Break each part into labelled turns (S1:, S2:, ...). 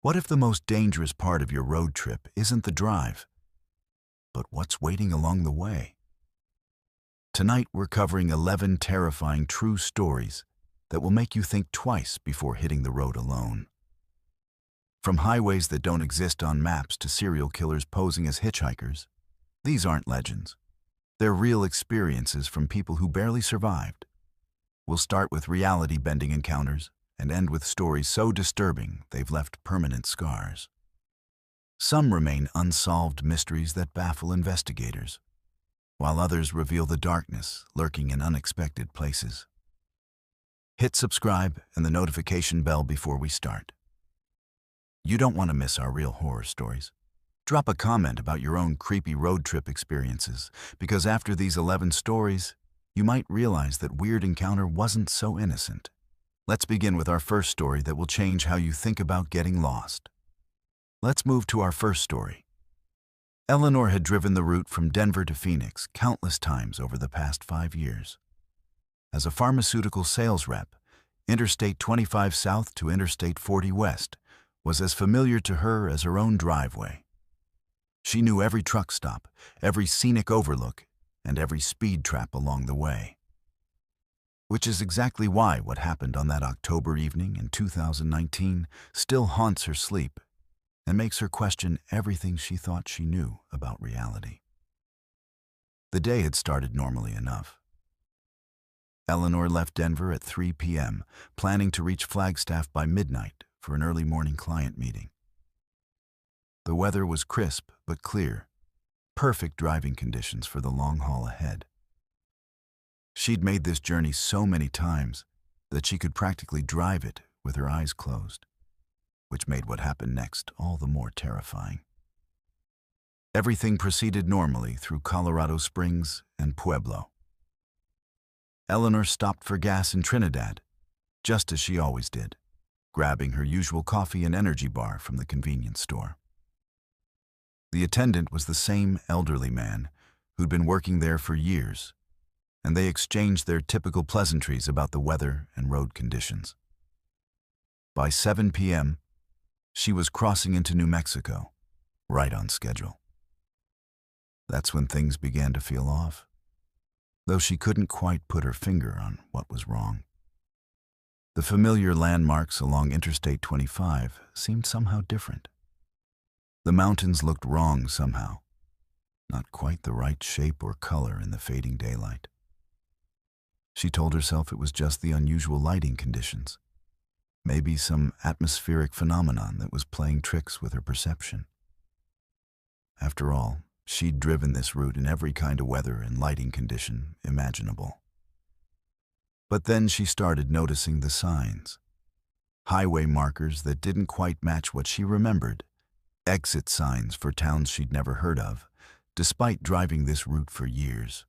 S1: What if the most dangerous part of your road trip isn't the drive, but what's waiting along the way? Tonight we're covering 11 terrifying true stories that will make you think twice before hitting the road alone. From highways that don't exist on maps to serial killers posing as hitchhikers, these aren't legends. They're real experiences from people who barely survived. We'll start with reality-bending encounters and end with stories so disturbing they've left permanent scars. Some remain unsolved mysteries that baffle investigators, while others reveal the darkness lurking in unexpected places. Hit subscribe and the notification bell before we start. You don't want to miss our real horror stories. Drop a comment about your own creepy road trip experiences, because after these 11 stories, you might realize that weird encounter wasn't so innocent. Let's begin with our first story that will change how you think about getting lost. Let's move to our first story. Eleanor had driven the route from Denver to Phoenix countless times over the past 5 years. As a pharmaceutical sales rep, Interstate 25 South to Interstate 40 West was as familiar to her as her own driveway. She knew every truck stop, every scenic overlook, and every speed trap along the way. Which is exactly why what happened on that October evening in 2019 still haunts her sleep and makes her question everything she thought she knew about reality. The day had started normally enough. Eleanor left Denver at 3 p.m., planning to reach Flagstaff by midnight for an early morning client meeting. The weather was crisp but clear, perfect driving conditions for the long haul ahead. She'd made this journey so many times that she could practically drive it with her eyes closed, which made what happened next all the more terrifying. Everything proceeded normally through Colorado Springs and Pueblo. Eleanor stopped for gas in Trinidad, just as she always did, grabbing her usual coffee and energy bar from the convenience store. The attendant was the same elderly man who'd been working there for years, and they exchanged their typical pleasantries about the weather and road conditions. By 7 p.m., she was crossing into New Mexico, right on schedule. That's when things began to feel off, though she couldn't quite put her finger on what was wrong. The familiar landmarks along Interstate 25 seemed somehow different. The mountains looked wrong somehow, not quite the right shape or color in the fading daylight. She told herself it was just the unusual lighting conditions, maybe some atmospheric phenomenon that was playing tricks with her perception. After all, she'd driven this route in every kind of weather and lighting condition imaginable. But then she started noticing the signs. Highway markers that didn't quite match what she remembered. Exit signs for towns she'd never heard of, despite driving this route for years.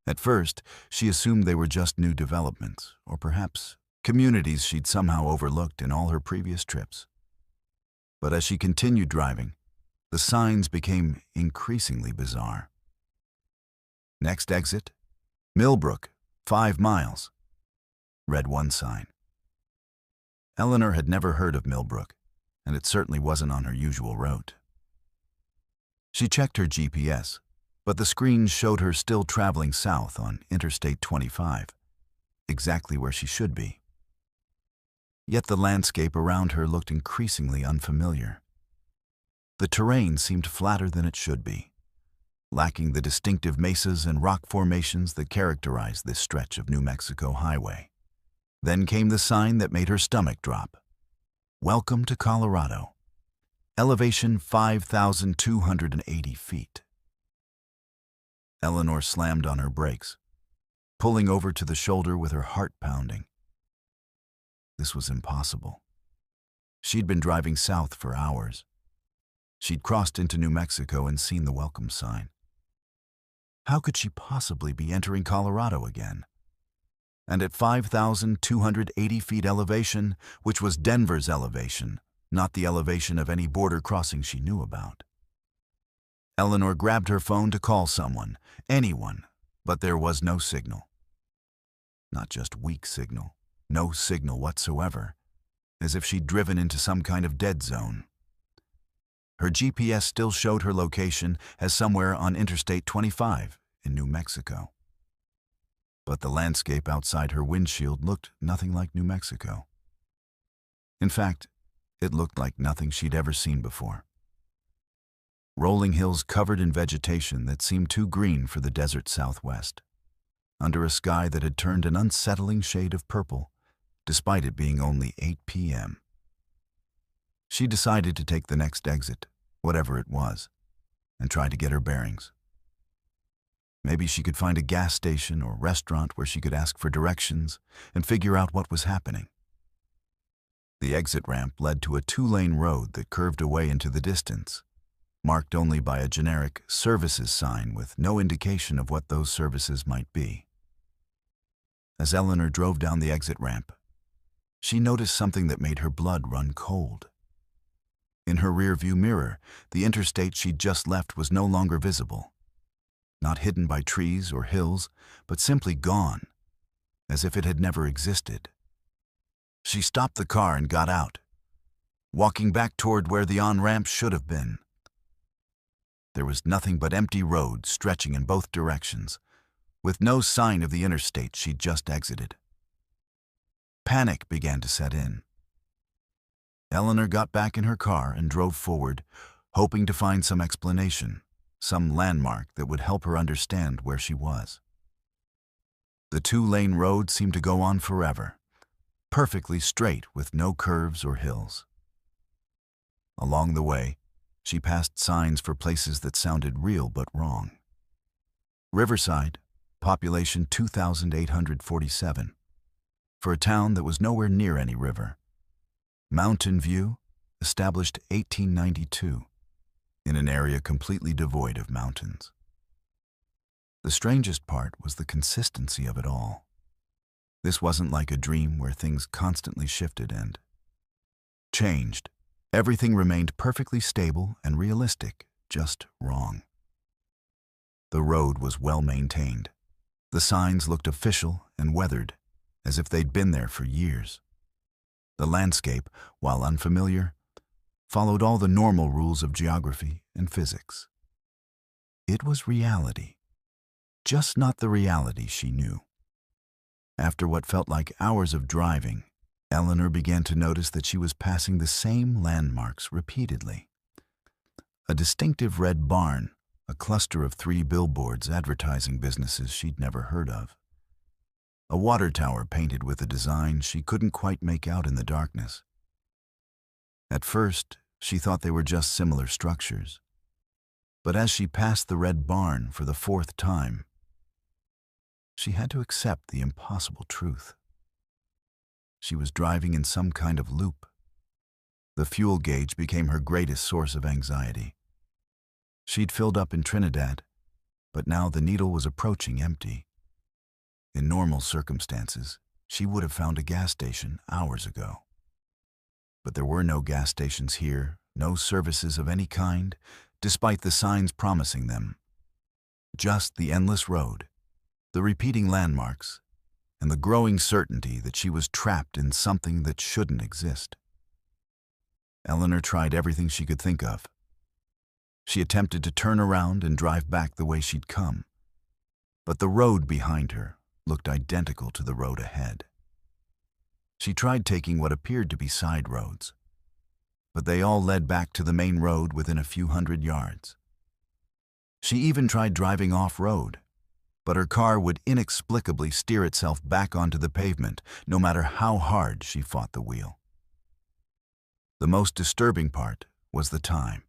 S1: At first, she assumed they were just new developments, or perhaps communities she'd somehow overlooked in all her previous trips. But as she continued driving, the signs became increasingly bizarre. Next exit, Millbrook, 5 miles, read one sign. Eleanor had never heard of Millbrook, and it certainly wasn't on her usual route. She checked her GPS, but the screen showed her still traveling south on Interstate 25, exactly where she should be. Yet the landscape around her looked increasingly unfamiliar. The terrain seemed flatter than it should be, lacking the distinctive mesas and rock formations that characterize this stretch of New Mexico highway. Then came the sign that made her stomach drop. Welcome to Colorado. Elevation 5,280 feet. Eleanor slammed on her brakes, pulling over to the shoulder with her heart pounding. This was impossible. She'd been driving south for hours. She'd crossed into New Mexico and seen the welcome sign. How could she possibly be entering Colorado again? And at 5,280 feet elevation, which was Denver's elevation, not the elevation of any border crossing she knew about. Eleanor grabbed her phone to call someone, anyone, but there was no signal. Not just weak signal, no signal whatsoever, as if she'd driven into some kind of dead zone. Her GPS still showed her location as somewhere on Interstate 25 in New Mexico. But the landscape outside her windshield looked nothing like New Mexico. In fact, it looked like nothing she'd ever seen before. Rolling hills covered in vegetation that seemed too green for the desert Southwest, under a sky that had turned an unsettling shade of purple, despite it being only 8 p.m. She decided to take the next exit, whatever it was, and try to get her bearings. Maybe she could find a gas station or restaurant where she could ask for directions and figure out what was happening. The exit ramp led to a 2-lane road that curved away into the distance, marked only by a generic services sign with no indication of what those services might be. As Eleanor drove down the exit ramp, she noticed something that made her blood run cold. In her rearview mirror, the interstate she'd just left was no longer visible. Not hidden by trees or hills, but simply gone, as if it had never existed. She stopped the car and got out, walking back toward where the on-ramp should have been. There was nothing but empty road stretching in both directions, with no sign of the interstate she'd just exited. Panic began to set in. Eleanor got back in her car and drove forward, hoping to find some explanation, some landmark that would help her understand where she was. The 2-lane road seemed to go on forever, perfectly straight with no curves or hills. Along the way, she passed signs for places that sounded real but wrong. Riverside, population 2,847, for a town that was nowhere near any river. Mountain View, established 1892, in an area completely devoid of mountains. The strangest part was the consistency of it all. This wasn't like a dream where things constantly shifted and changed. Everything remained perfectly stable and realistic, just wrong. The road was well maintained. The signs looked official and weathered, as if they'd been there for years. The landscape, while unfamiliar, followed all the normal rules of geography and physics. It was reality, just not the reality she knew. After what felt like hours of driving, Eleanor began to notice that she was passing the same landmarks repeatedly. A distinctive red barn, a cluster of 3 billboards advertising businesses she'd never heard of. A water tower painted with a design she couldn't quite make out in the darkness. At first, she thought they were just similar structures. But as she passed the red barn for the 4th time, she had to accept the impossible truth. She was driving in some kind of loop. The fuel gauge became her greatest source of anxiety. She'd filled up in Trinidad, but now the needle was approaching empty. In normal circumstances, she would have found a gas station hours ago. But there were no gas stations here, no services of any kind, despite the signs promising them. Just the endless road, the repeating landmarks, and the growing certainty that she was trapped in something that shouldn't exist. Eleanor tried everything she could think of. She attempted to turn around and drive back the way she'd come, but the road behind her looked identical to the road ahead. She tried taking what appeared to be side roads, but they all led back to the main road within a few hundred yards. She even tried driving off-road, but her car would inexplicably steer itself back onto the pavement, no matter how hard she fought the wheel. The most disturbing part was the time.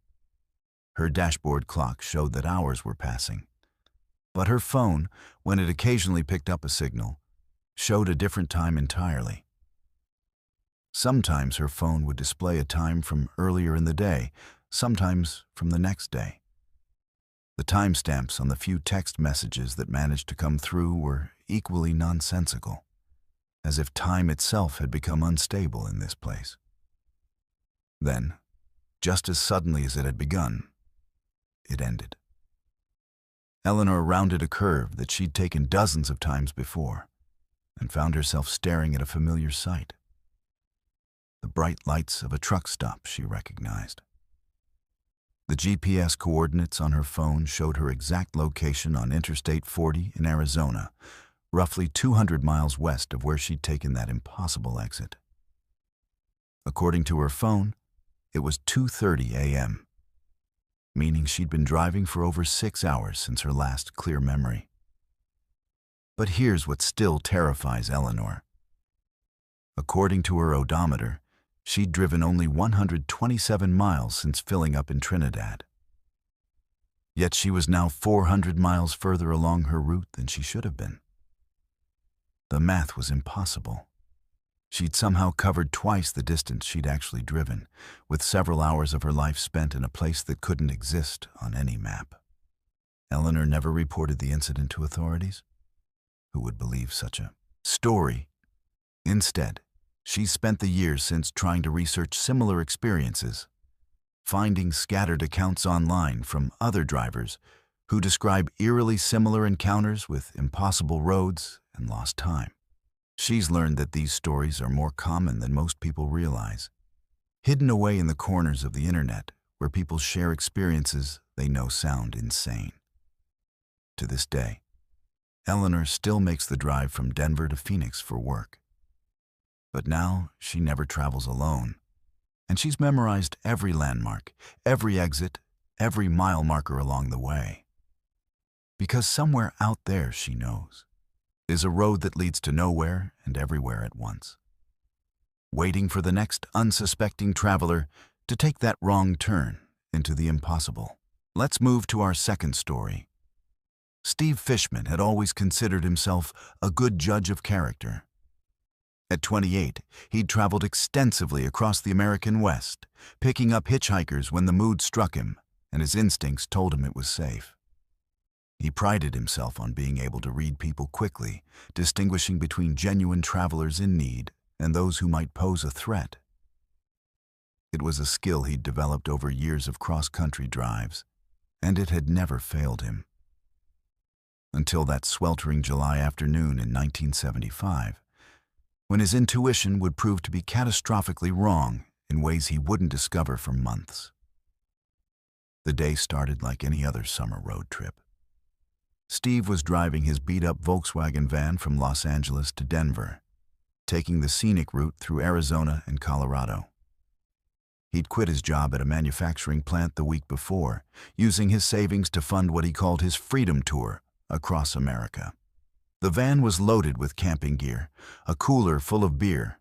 S1: Her dashboard clock showed that hours were passing, but her phone, when it occasionally picked up a signal, showed a different time entirely. Sometimes her phone would display a time from earlier in the day, sometimes from the next day. The timestamps on the few text messages that managed to come through were equally nonsensical, as if time itself had become unstable in this place. Then, just as suddenly as it had begun, it ended. Eleanor rounded a curve that she'd taken dozens of times before and found herself staring at a familiar sight. The bright lights of a truck stop she recognized. The GPS coordinates on her phone showed her exact location on Interstate 40 in Arizona, roughly 200 miles west of where she'd taken that impossible exit. According to her phone, it was 2:30 a.m., meaning she'd been driving for over 6 hours since her last clear memory. But here's what still terrifies Eleanor. According to her odometer, she'd driven only 127 miles since filling up in Trinidad. Yet she was now 400 miles further along her route than she should have been. The math was impossible. She'd somehow covered twice the distance she'd actually driven, with several hours of her life spent in a place that couldn't exist on any map. Eleanor never reported the incident to authorities. Who would believe such a story? Instead, she spent the years since trying to research similar experiences, finding scattered accounts online from other drivers who describe eerily similar encounters with impossible roads and lost time. She's learned that these stories are more common than most people realize, hidden away in the corners of the internet where people share experiences they know sound insane. To this day, Eleanor still makes the drive from Denver to Phoenix for work. But now she never travels alone, and she's memorized every landmark, every exit, every mile marker along the way. Because somewhere out there, she knows, is a road that leads to nowhere and everywhere at once, waiting for the next unsuspecting traveler to take that wrong turn into the impossible. Let's move to our second story. Steve Fishman had always considered himself a good judge of character. At 28, he'd traveled extensively across the American West, picking up hitchhikers when the mood struck him and his instincts told him it was safe. He prided himself on being able to read people quickly, distinguishing between genuine travelers in need and those who might pose a threat. It was a skill he'd developed over years of cross-country drives, and it had never failed him. Until that sweltering July afternoon in 1975, when his intuition would prove to be catastrophically wrong in ways he wouldn't discover for months. The day started like any other summer road trip. Steve was driving his beat-up Volkswagen van from Los Angeles to Denver, taking the scenic route through Arizona and Colorado. He'd quit his job at a manufacturing plant the week before, using his savings to fund what he called his Freedom Tour across America. The van was loaded with camping gear, a cooler full of beer,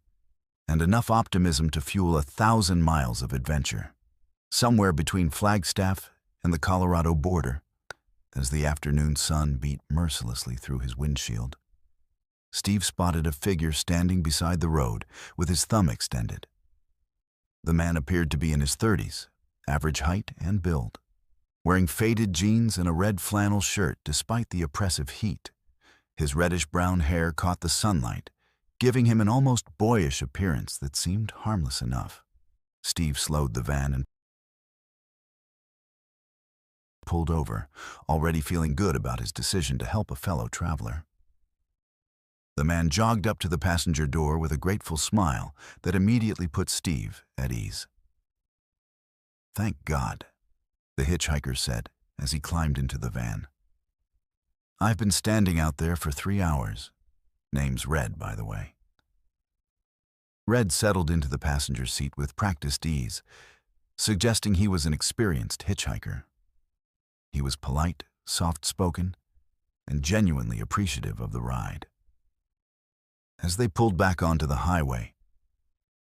S1: and enough optimism to fuel 1,000 miles of adventure. Somewhere between Flagstaff and the Colorado border, as the afternoon sun beat mercilessly through his windshield, Steve spotted a figure standing beside the road with his thumb extended. The man appeared to be in his 30s, average height and build, wearing faded jeans and a red flannel shirt despite the oppressive heat. His reddish-brown hair caught the sunlight, giving him an almost boyish appearance that seemed harmless enough. Steve slowed the van and pulled over, already feeling good about his decision to help a fellow traveler. The man jogged up to the passenger door with a grateful smile that immediately put Steve at ease. "Thank God," the hitchhiker said as he climbed into the van. "I've been standing out there for 3 hours. Name's Red, by the way." Red settled into the passenger seat with practiced ease, suggesting he was an experienced hitchhiker. He was polite, soft-spoken, and genuinely appreciative of the ride. As they pulled back onto the highway,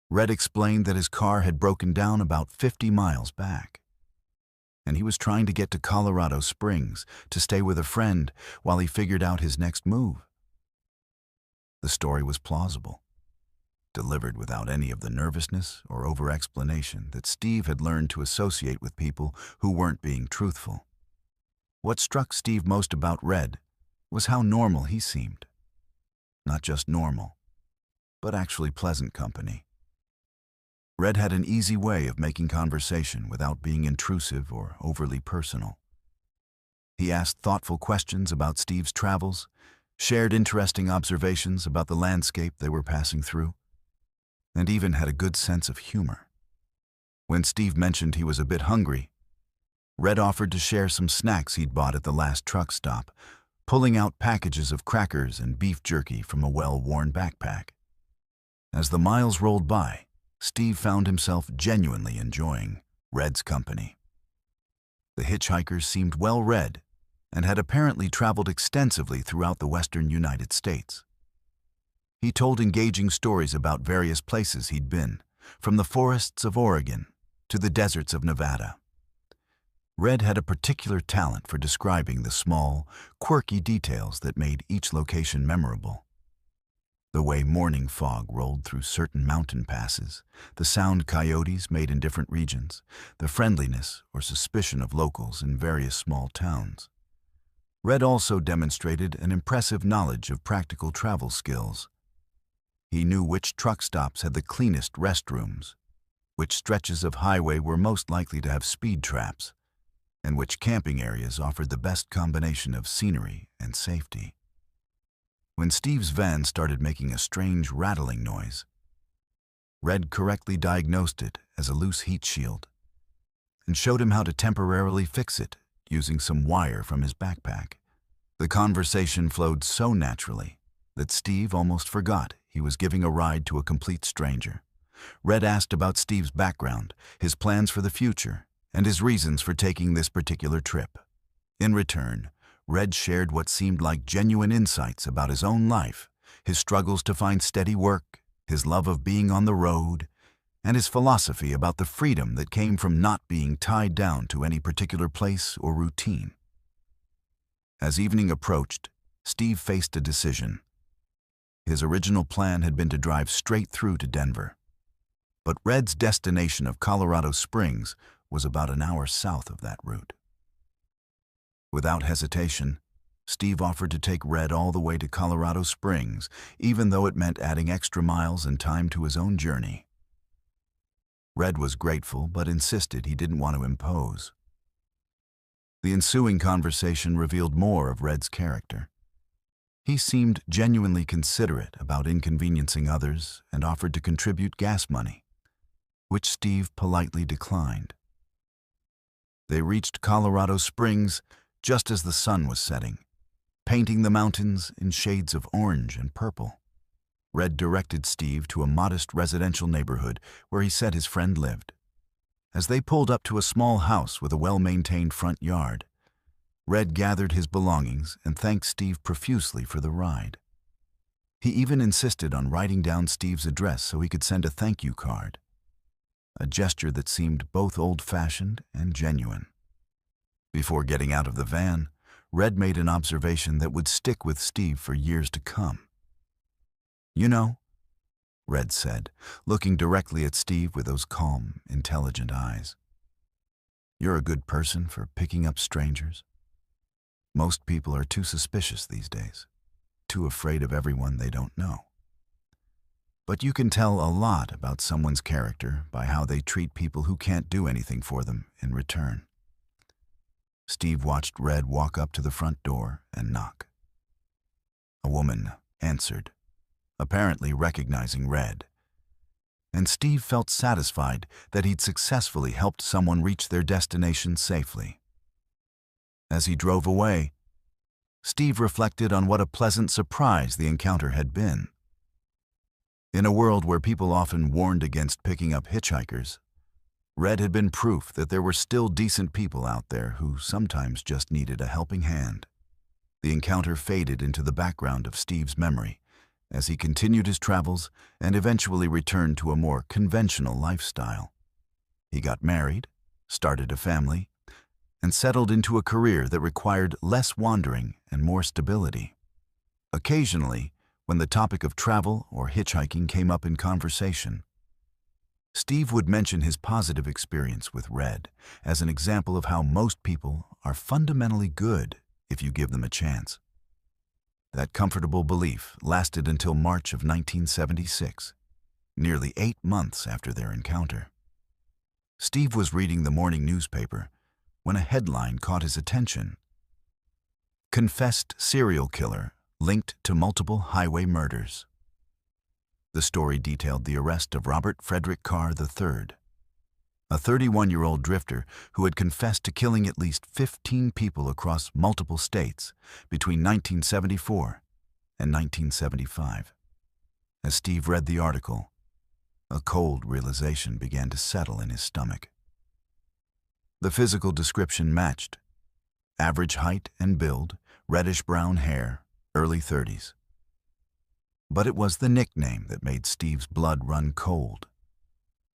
S1: Red explained that his car had broken down about 50 miles back, and he was trying to get to Colorado Springs to stay with a friend while he figured out his next move. The story was plausible, delivered without any of the nervousness or over-explanation that Steve had learned to associate with people who weren't being truthful. What struck Steve most about Red was how normal he seemed. Not just normal, but actually pleasant company. Red had an easy way of making conversation without being intrusive or overly personal. He asked thoughtful questions about Steve's travels, shared interesting observations about the landscape they were passing through, and even had a good sense of humor. When Steve mentioned he was a bit hungry, Red offered to share some snacks he'd bought at the last truck stop, pulling out packages of crackers and beef jerky from a well-worn backpack. As the miles rolled by, Steve found himself genuinely enjoying Red's company. The hitchhikers seemed well-read and had apparently traveled extensively throughout the western United States. He told engaging stories about various places he'd been, from the forests of Oregon to the deserts of Nevada. Red had a particular talent for describing the small, quirky details that made each location memorable. The way morning fog rolled through certain mountain passes, the sound coyotes made in different regions, the friendliness or suspicion of locals in various small towns. Red also demonstrated an impressive knowledge of practical travel skills. He knew which truck stops had the cleanest restrooms, which stretches of highway were most likely to have speed traps, and which camping areas offered the best combination of scenery and safety. When Steve's van started making a strange rattling noise, Red correctly diagnosed it as a loose heat shield and showed him how to temporarily fix it using some wire from his backpack. The conversation flowed so naturally that Steve almost forgot he was giving a ride to a complete stranger. Red asked about Steve's background, his plans for the future, and his reasons for taking this particular trip. In return, Red shared what seemed like genuine insights about his own life, his struggles to find steady work, his love of being on the road, and his philosophy about the freedom that came from not being tied down to any particular place or routine. As evening approached, Steve faced a decision. His original plan had been to drive straight through to Denver, but Red's destination of Colorado Springs was about an hour south of that route. Without hesitation, Steve offered to take Red all the way to Colorado Springs, even though it meant adding extra miles and time to his own journey. Red was grateful, but insisted he didn't want to impose. The ensuing conversation revealed more of Red's character. He seemed genuinely considerate about inconveniencing others and offered to contribute gas money, which Steve politely declined. They reached Colorado Springs just as the sun was setting, painting the mountains in shades of orange and purple. Red directed Steve to a modest residential neighborhood where he said his friend lived. As they pulled up to a small house with a well-maintained front yard, Red gathered his belongings and thanked Steve profusely for the ride. He even insisted on writing down Steve's address so he could send a thank you card, a gesture that seemed both old-fashioned and genuine. Before getting out of the van, Red made an observation that would stick with Steve for years to come. "You know," Red said, looking directly at Steve with those calm, intelligent eyes, "you're a good person for picking up strangers. Most people are too suspicious these days, too afraid of everyone they don't know. But you can tell a lot about someone's character by how they treat people who can't do anything for them in return." Steve watched Red walk up to the front door and knock. A woman answered, apparently recognizing Red, and Steve felt satisfied that he'd successfully helped someone reach their destination safely. As he drove away, Steve reflected on what a pleasant surprise the encounter had been. In a world where people often warned against picking up hitchhikers, Red had been proof that there were still decent people out there who sometimes just needed a helping hand. The encounter faded into the background of Steve's memory as he continued his travels and eventually returned to a more conventional lifestyle. He got married, started a family, and settled into a career that required less wandering and more stability. Occasionally, when the topic of travel or hitchhiking came up in conversation, Steve would mention his positive experience with Red as an example of how most people are fundamentally good if you give them a chance. That comfortable belief lasted until March of 1976, nearly 8 months after their encounter. Steve was reading the morning newspaper when a headline caught his attention. "Confessed serial killer linked to multiple highway murders." The story detailed the arrest of Robert Frederick Carr III, a 31-year-old drifter who had confessed to killing at least 15 people across multiple states between 1974 and 1975. As Steve read the article, a cold realization began to settle in his stomach. The physical description matched: average height and build, reddish-brown hair, early 30s. But it was the nickname that made Steve's blood run cold.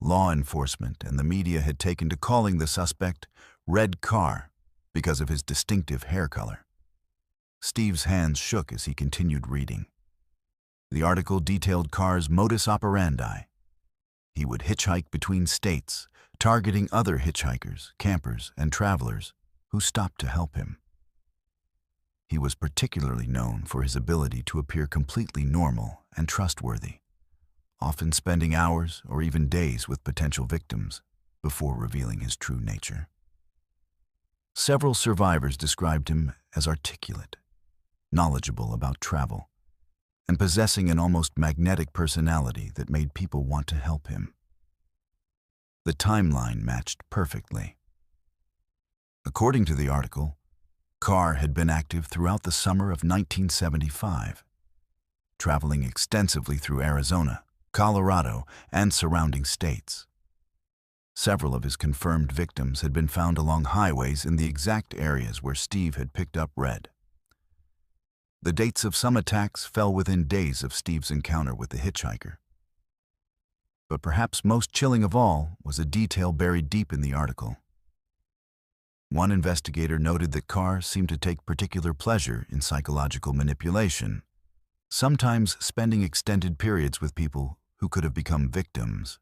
S1: Law enforcement and the media had taken to calling the suspect Red Car because of his distinctive hair color. Steve's hands shook as he continued reading. The article detailed Carr's modus operandi. He would hitchhike between states, targeting other hitchhikers, campers, and travelers who stopped to help him. He was particularly known for his ability to appear completely normal and trustworthy, often spending hours or even days with potential victims before revealing his true nature. Several survivors described him as articulate, knowledgeable about travel, and possessing an almost magnetic personality that made people want to help him. The timeline matched perfectly. According to the article, Carr had been active throughout the summer of 1975, traveling extensively through Arizona, Colorado, and surrounding states. Several of his confirmed victims had been found along highways in the exact areas where Steve had picked up Red. The dates of some attacks fell within days of Steve's encounter with the hitchhiker. But perhaps most chilling of all was a detail buried deep in the article. One investigator noted that Carr seemed to take particular pleasure in psychological manipulation, sometimes spending extended periods with people who could have become victims,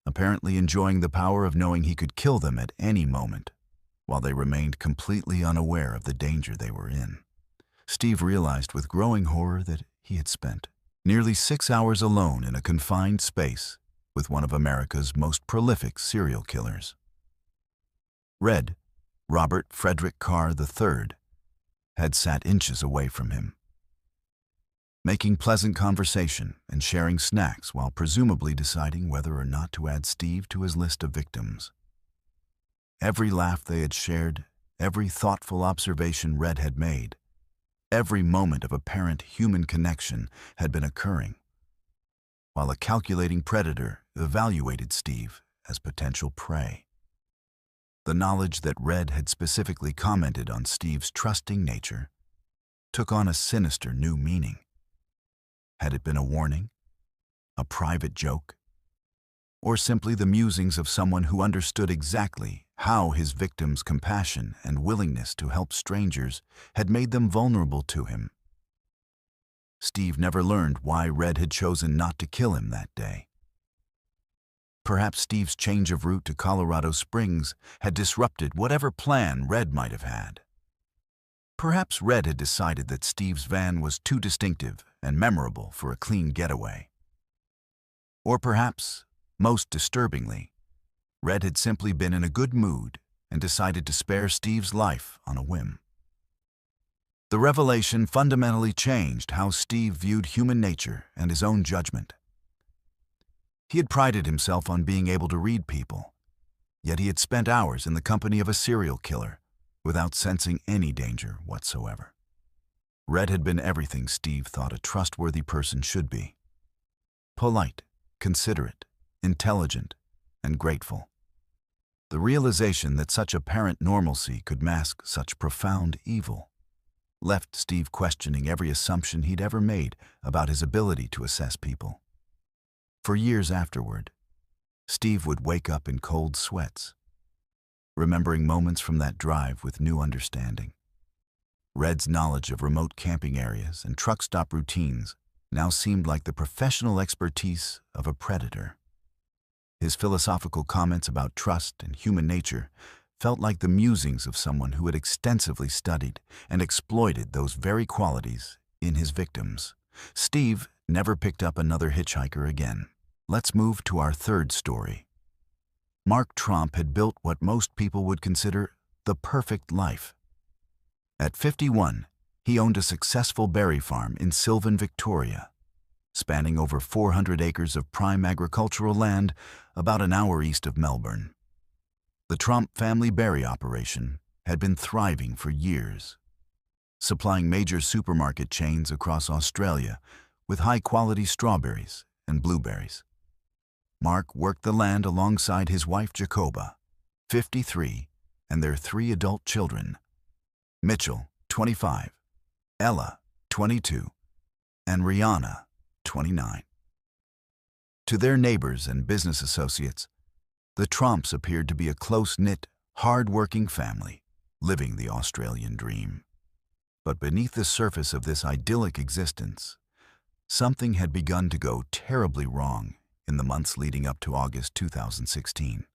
S1: apparently enjoying the power of knowing he could kill them at any moment, while they remained completely unaware of the danger they were in. Steve realized with growing horror that he had spent nearly 6 hours alone in a confined space with one of America's most prolific serial killers. Red, Robert Frederick Carr III, had sat inches away from him, making pleasant conversation and sharing snacks while presumably deciding whether or not to add Steve to his list of victims. Every laugh they had shared, every thoughtful observation Red had made, every moment of apparent human connection had been occurring, while a calculating predator evaluated Steve as potential prey. The knowledge that Red had specifically commented on Steve's trusting nature took on a sinister new meaning. Had it been a warning, a private joke, or simply the musings of someone who understood exactly how his victims' compassion and willingness to help strangers had made them vulnerable to him? Steve never learned why Red had chosen not to kill him that day. Perhaps Steve's change of route to Colorado Springs had disrupted whatever plan Red might have had. Perhaps Red had decided that Steve's van was too distinctive and memorable for a clean getaway. Or perhaps, most disturbingly, Red had simply been in a good mood and decided to spare Steve's life on a whim. The revelation fundamentally changed how Steve viewed human nature and his own judgment. He had prided himself on being able to read people, yet he had spent hours in the company of a serial killer without sensing any danger whatsoever. Red had been everything Steve thought a trustworthy person should be: polite, considerate, intelligent, and grateful. The realization that such apparent normalcy could mask such profound evil left Steve questioning every assumption he'd ever made about his ability to assess people. For years afterward, Steve would wake up in cold sweats, remembering moments from that drive with new understanding. Red's knowledge of remote camping areas and truck stop routines now seemed like the professional expertise of a predator. His philosophical comments about trust and human nature felt like the musings of someone who had extensively studied and exploited those very qualities in his victims. Steve never picked up another hitchhiker again. Let's move to our third story. Mark Tromp had built what most people would consider the perfect life. At 51, he owned a successful berry farm in Sylvan, Victoria, spanning over 400 acres of prime agricultural land about an hour east of Melbourne. The Trump family berry operation had been thriving for years, supplying major supermarket chains across Australia with high-quality strawberries and blueberries. Mark worked the land alongside his wife Jacoba, 53, and their 3 adult children, Mitchell, 25, Ella, 22, and Rihanna, 29. To their neighbors and business associates, the Trumps appeared to be a close-knit, hard-working family, living the Australian dream. But beneath the surface of this idyllic existence, something had begun to go terribly wrong in the months leading up to August 2016.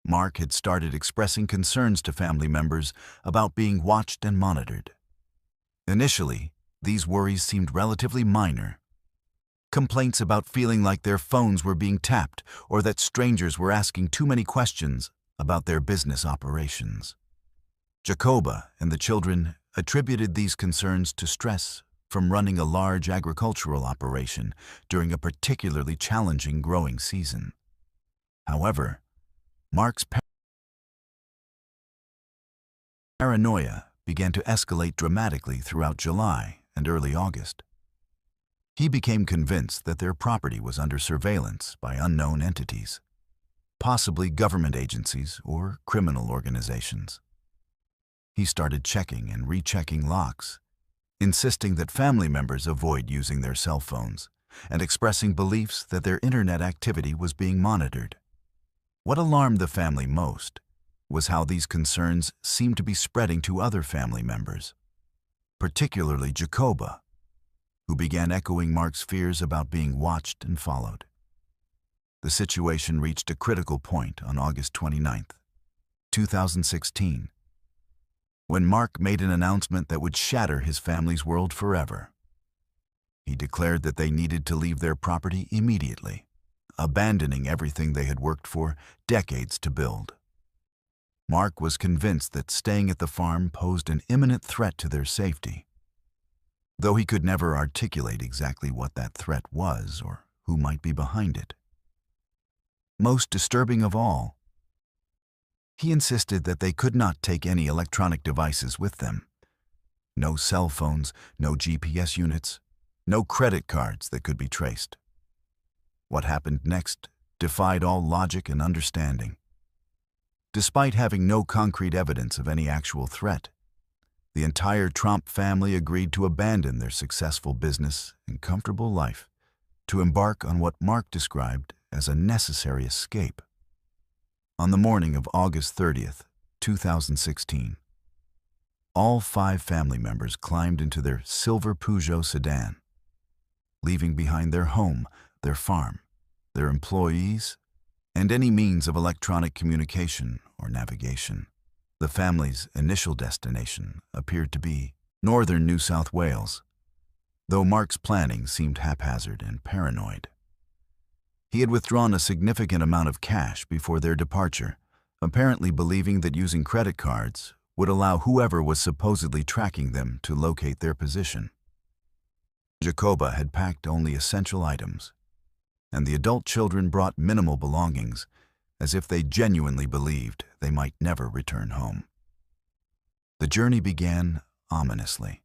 S1: Mark had started expressing concerns to family members about being watched and monitored. Initially, these worries seemed relatively minor. Complaints about feeling like their phones were being tapped or that strangers were asking too many questions about their business operations. Jacoba and the children attributed these concerns to stress from running a large agricultural operation during a particularly challenging growing season. However, Mark's paranoia began to escalate dramatically throughout July and early August. He became convinced that their property was under surveillance by unknown entities, possibly government agencies or criminal organizations. He started checking and rechecking locks, insisting that family members avoid using their cell phones, and expressing beliefs that their internet activity was being monitored. What alarmed the family most was how these concerns seemed to be spreading to other family members, particularly Jacoba, who began echoing Mark's fears about being watched and followed. The situation reached a critical point on August 29, 2016, when Mark made an announcement that would shatter his family's world forever. He declared that they needed to leave their property immediately, abandoning everything they had worked for decades to build. Mark was convinced that staying at the farm posed an imminent threat to their safety, though he could never articulate exactly what that threat was or who might be behind it. Most disturbing of all, he insisted that they could not take any electronic devices with them. No cell phones, no GPS units, no credit cards that could be traced. What happened next defied all logic and understanding. Despite having no concrete evidence of any actual threat, the entire Trump family agreed to abandon their successful business and comfortable life to embark on what Mark described as a necessary escape. On the morning of August 30th, 2016, all 5 family members climbed into their silver Peugeot sedan, leaving behind their home, their farm, their employees, and any means of electronic communication or navigation. The family's initial destination appeared to be northern New South Wales, though Mark's planning seemed haphazard and paranoid. He had withdrawn a significant amount of cash before their departure, apparently believing that using credit cards would allow whoever was supposedly tracking them to locate their position. Jacoba had packed only essential items, and the adult children brought minimal belongings, as if they genuinely believed they might never return home. The journey began ominously.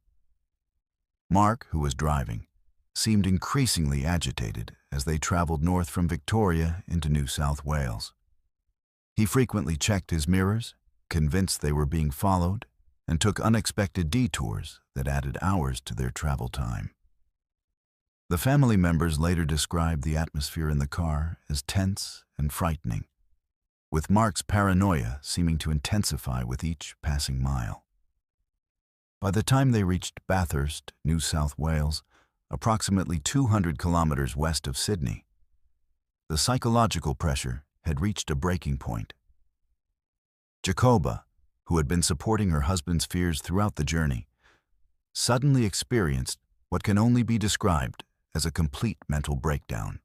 S1: Mark, who was driving, seemed increasingly agitated as they traveled north from Victoria into New South Wales. He frequently checked his mirrors, convinced they were being followed, and took unexpected detours that added hours to their travel time. The family members later described the atmosphere in the car as tense and frightening, with Mark's paranoia seeming to intensify with each passing mile. By the time they reached Bathurst, New South Wales, approximately 200 kilometers west of Sydney, the psychological pressure had reached a breaking point. Jacoba, who had been supporting her husband's fears throughout the journey, suddenly experienced what can only be described as a complete mental breakdown.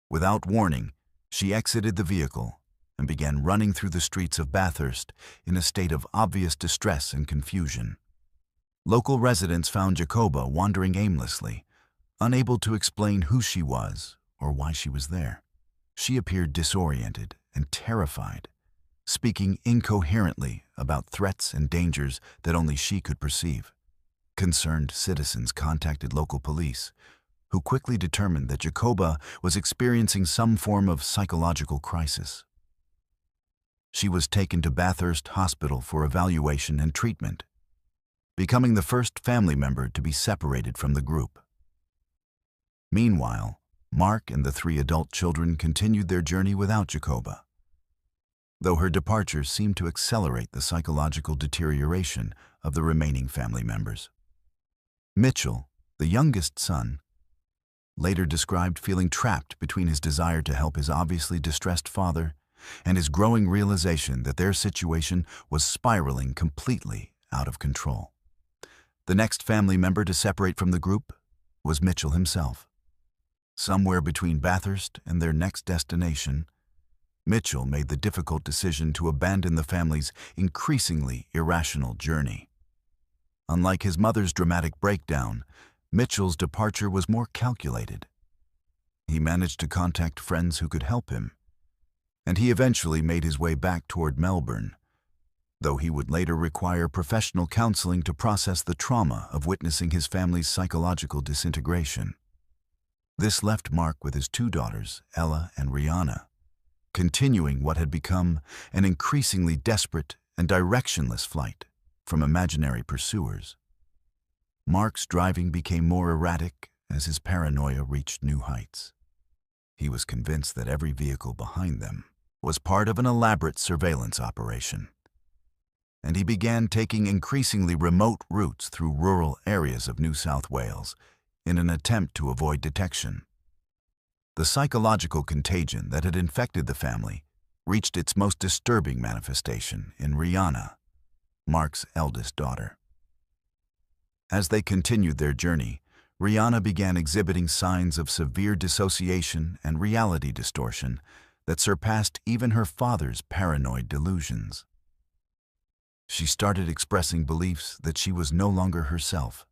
S1: Without warning, she exited the vehicle and began running through the streets of Bathurst in a state of obvious distress and confusion. Local residents found Jacoba wandering aimlessly, unable to explain who she was or why she was there. She appeared disoriented and terrified, speaking incoherently about threats and dangers that only she could perceive. Concerned citizens contacted local police, who quickly determined that Jacoba was experiencing some form of psychological crisis. She was taken to Bathurst Hospital for evaluation and treatment, becoming the first family member to be separated from the group. Meanwhile, Mark and the 3 adult children continued their journey without Jacoba, though her departure seemed to accelerate the psychological deterioration of the remaining family members. Mitchell, the youngest son, later described feeling trapped between his desire to help his obviously distressed father and his growing realization that their situation was spiraling completely out of control. The next family member to separate from the group was Mitchell himself. Somewhere between Bathurst and their next destination, Mitchell made the difficult decision to abandon the family's increasingly irrational journey. Unlike his mother's dramatic breakdown, Mitchell's departure was more calculated. He managed to contact friends who could help him, and he eventually made his way back toward Melbourne, though he would later require professional counseling to process the trauma of witnessing his family's psychological disintegration. This left Mark with his 2 daughters, Ella and Rihanna, continuing what had become an increasingly desperate and directionless flight from imaginary pursuers. Mark's driving became more erratic as his paranoia reached new heights. He was convinced that every vehicle behind them was part of an elaborate surveillance operation, and he began taking increasingly remote routes through rural areas of New South Wales in an attempt to avoid detection. The psychological contagion that had infected the family reached its most disturbing manifestation in Rihanna, Mark's eldest daughter. As they continued their journey, Rihanna began exhibiting signs of severe dissociation and reality distortion that surpassed even her father's paranoid delusions. She started expressing beliefs that she was no longer herself,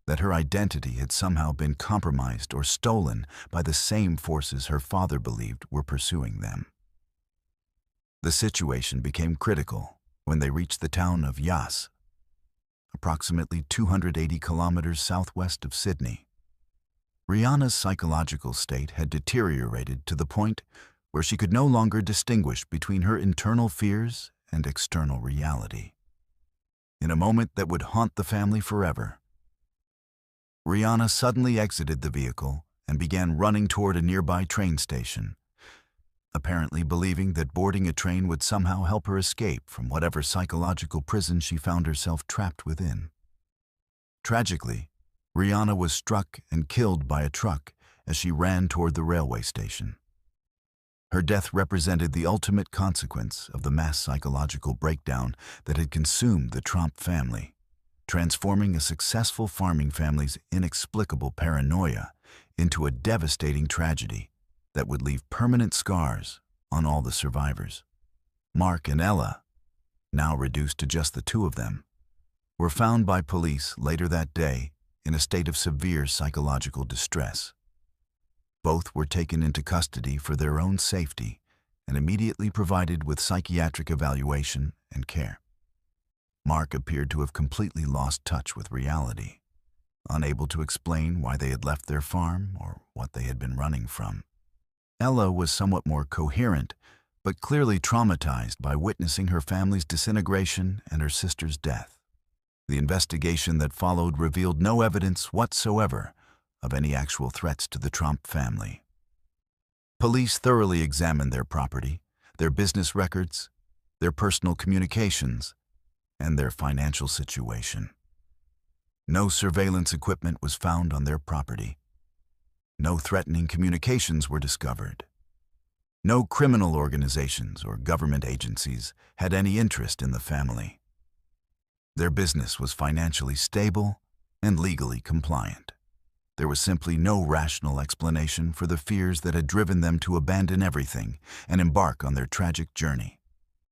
S1: that her identity had somehow been compromised or stolen by the same forces her father believed were pursuing them. The situation became critical when they reached the town of Yass, approximately 280 kilometers southwest of Sydney. Rihanna's psychological state had deteriorated to the point where she could no longer distinguish between her internal fears and external reality. In a moment that would haunt the family forever, Rihanna suddenly exited the vehicle and began running toward a nearby train station, apparently believing that boarding a train would somehow help her escape from whatever psychological prison she found herself trapped within. Tragically, Rihanna was struck and killed by a truck as she ran toward the railway station. Her death represented the ultimate consequence of the mass psychological breakdown that had consumed the Trump family, transforming a successful farming family's inexplicable paranoia into a devastating tragedy that would leave permanent scars on all the survivors. Mark and Ella, now reduced to just the 2 of them, were found by police later that day in a state of severe psychological distress. Both were taken into custody for their own safety and immediately provided with psychiatric evaluation and care. Mark appeared to have completely lost touch with reality, unable to explain why they had left their farm or what they had been running from. Ella was somewhat more coherent, but clearly traumatized by witnessing her family's disintegration and her sister's death. The investigation that followed revealed no evidence whatsoever of any actual threats to the Trump family. Police thoroughly examined their property, their business records, their personal communications, and their financial situation. No surveillance equipment was found on their property. No threatening communications were discovered. No criminal organizations or government agencies had any interest in the family. Their business was financially stable and legally compliant. There was simply no rational explanation for the fears that had driven them to abandon everything and embark on their tragic journey.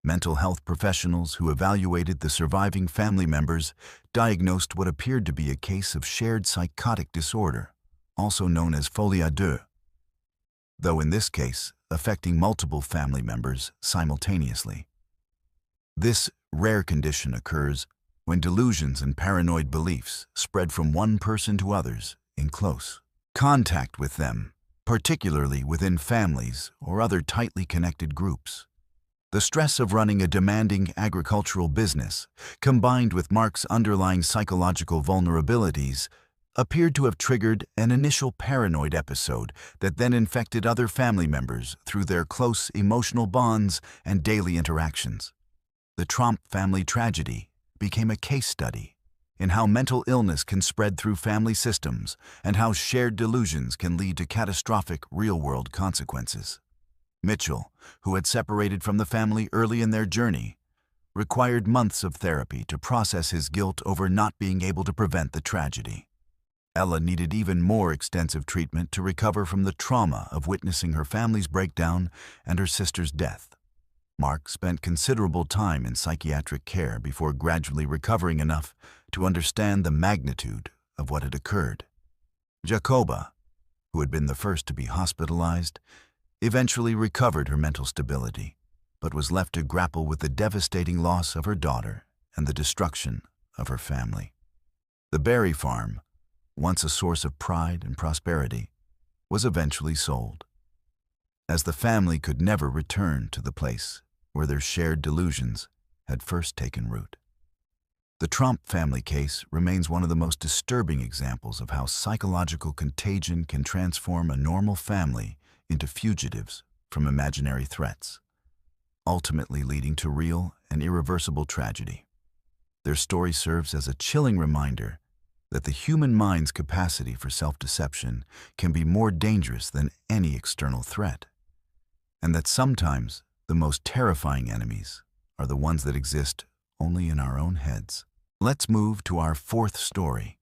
S1: Mental health professionals who evaluated the surviving family members diagnosed what appeared to be a case of shared psychotic disorder, also known as folie à deux, though in this case, affecting multiple family members simultaneously. This rare condition occurs when delusions and paranoid beliefs spread from one person to others in close contact with them, particularly within families or other tightly connected groups. The stress of running a demanding agricultural business, combined with Mark's underlying psychological vulnerabilities, appeared to have triggered an initial paranoid episode that then infected other family members through their close emotional bonds and daily interactions. The Trump family tragedy became a case study in how mental illness can spread through family systems and how shared delusions can lead to catastrophic real-world consequences. Mitchell, who had separated from the family early in their journey, required months of therapy to process his guilt over not being able to prevent the tragedy. Ella needed even more extensive treatment to recover from the trauma of witnessing her family's breakdown and her sister's death. Mark spent considerable time in psychiatric care before gradually recovering enough to understand the magnitude of what had occurred. Jacoba, who had been the first to be hospitalized, eventually recovered her mental stability, but was left to grapple with the devastating loss of her daughter and the destruction of her family. The Berry farm, once a source of pride and prosperity, was eventually sold, as the family could never return to the place where their shared delusions had first taken root. The Trump family case remains one of the most disturbing examples of how psychological contagion can transform a normal family into fugitives from imaginary threats, ultimately leading to real and irreversible tragedy. Their story serves as a chilling reminder that the human mind's capacity for self-deception can be more dangerous than any external threat, and that sometimes the most terrifying enemies are the ones that exist only in our own heads. Let's move to our fourth story.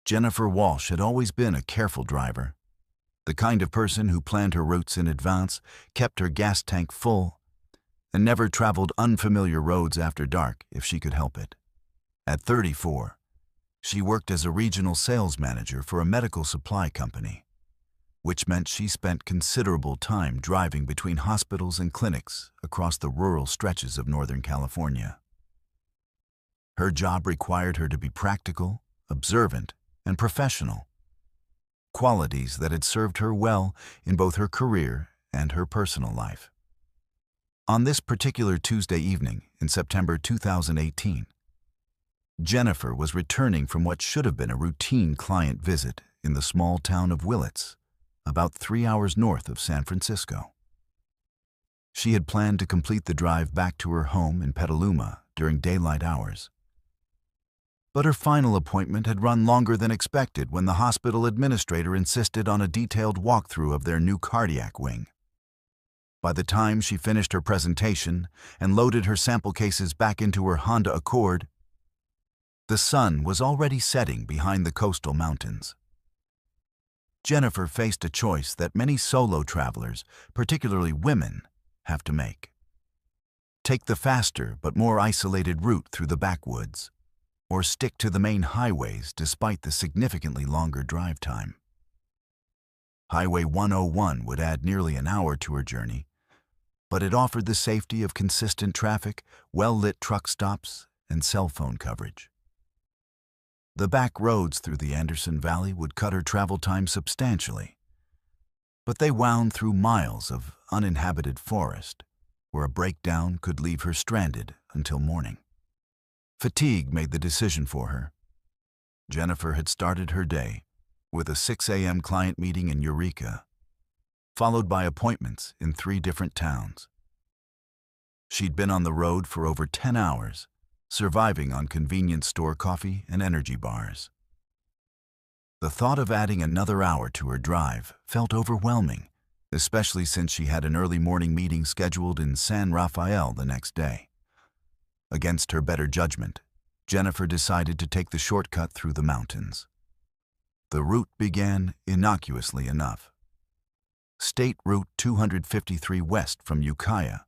S1: Jennifer Walsh had always been a careful driver, the kind of person who planned her routes in advance, kept her gas tank full, and never traveled unfamiliar roads after dark if she could help it. At 34, she worked as a regional sales manager for a medical supply company, which meant she spent considerable time driving between hospitals and clinics across the rural stretches of Northern California. Her job required her to be practical, observant, and professional, qualities that had served her well in both her career and her personal life. On this particular Tuesday evening in September 2018, Jennifer was returning from what should have been a routine client visit in the small town of Willits, about 3 hours north of San Francisco. She had planned to complete the drive back to her home in Petaluma during daylight hours. But her final appointment had run longer than expected when the hospital administrator insisted on a detailed walkthrough of their new cardiac wing. By the time she finished her presentation and loaded her sample cases back into her Honda Accord, the sun was already setting behind the coastal mountains. Jennifer faced a choice that many solo travelers, particularly women, have to make. Take the faster but more isolated route through the backwoods, or stick to the main highways despite the significantly longer drive time. Highway 101 would add nearly an hour to her journey, but it offered the safety of consistent traffic, well-lit truck stops, and cell phone coverage. The back roads through the Anderson Valley would cut her travel time substantially, but they wound through miles of uninhabited forest, where a breakdown could leave her stranded until morning. Fatigue made the decision for her. Jennifer had started her day with a 6 a.m. client meeting in Eureka, followed by appointments in 3 different towns. She'd been on the road for over 10 hours, surviving on convenience store coffee and energy bars. The thought of adding another hour to her drive felt overwhelming, especially since she had an early morning meeting scheduled in San Rafael the next day. Against her better judgment, Jennifer decided to take the shortcut through the mountains. The route began innocuously enough. State Route 253 west from Ukiah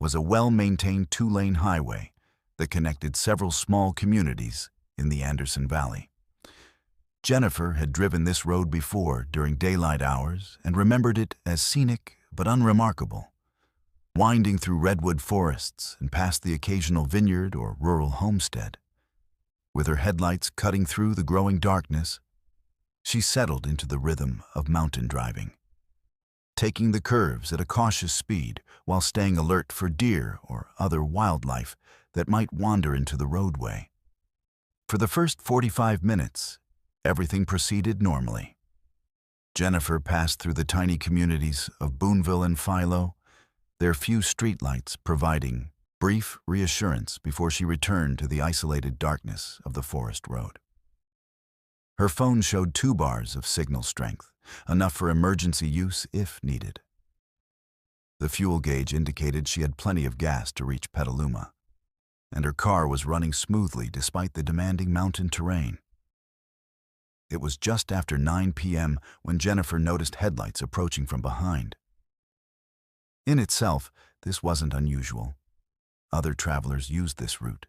S1: was a well-maintained 2-lane highway that connected several small communities in the Anderson Valley. Jennifer had driven this road before during daylight hours and remembered it as scenic but unremarkable, winding through redwood forests and past the occasional vineyard or rural homestead. With her headlights cutting through the growing darkness, she settled into the rhythm of mountain driving, taking the curves at a cautious speed while staying alert for deer or other wildlife that might wander into the roadway. For the first 45 minutes, everything proceeded normally. Jennifer passed through the tiny communities of Boonville and Philo, their few streetlights providing brief reassurance before she returned to the isolated darkness of the forest road. Her phone showed 2 bars of signal strength, enough for emergency use if needed. The fuel gauge indicated she had plenty of gas to reach Petaluma, and her car was running smoothly despite the demanding mountain terrain. It was just after 9 p.m. when Jennifer noticed headlights approaching from behind. In itself, this wasn't unusual. Other travelers used this route,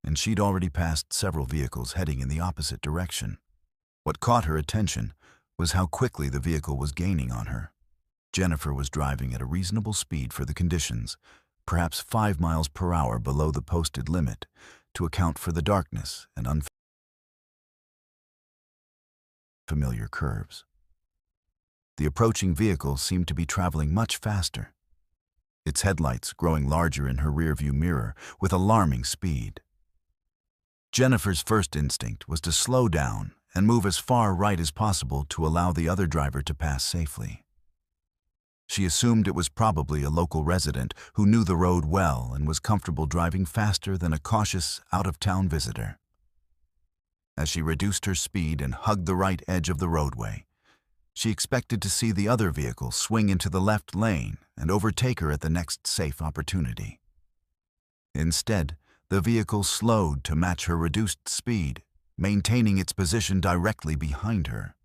S1: and she'd already passed several vehicles heading in the opposite direction. What caught her attention was how quickly the vehicle was gaining on her. Jennifer was driving at a reasonable speed for the conditions, perhaps 5 miles per hour below the posted limit, to account for the darkness and unfamiliar curves. The approaching vehicle seemed to be traveling much faster, its headlights growing larger in her rearview mirror with alarming speed. Jennifer's first instinct was to slow down and move as far right as possible to allow the other driver to pass safely. She assumed it was probably a local resident who knew the road well and was comfortable driving faster than a cautious, out-of-town visitor. As she reduced her speed and hugged the right edge of the roadway, she expected to see the other vehicle swing into the left lane and overtake her at the next safe opportunity. Instead, the vehicle slowed to match her reduced speed, maintaining its position directly behind her.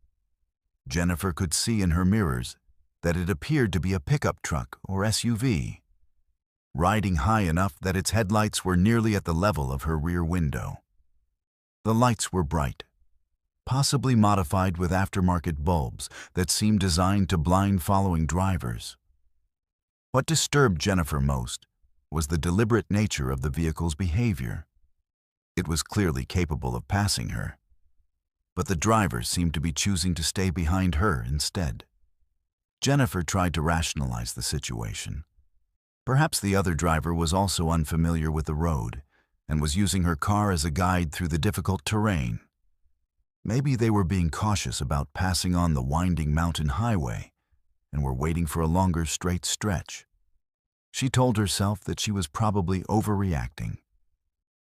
S1: Jennifer could see in her mirrors that it appeared to be a pickup truck or SUV, riding high enough that its headlights were nearly at the level of her rear window. The lights were bright, possibly modified with aftermarket bulbs that seemed designed to blind following drivers. What disturbed Jennifer most was the deliberate nature of the vehicle's behavior. It was clearly capable of passing her, but the driver seemed to be choosing to stay behind her instead. Jennifer tried to rationalize the situation. Perhaps the other driver was also unfamiliar with the road and was using her car as a guide through the difficult terrain. Maybe they were being cautious about passing on the winding mountain highway and were waiting for a longer straight stretch. She told herself that she was probably overreacting,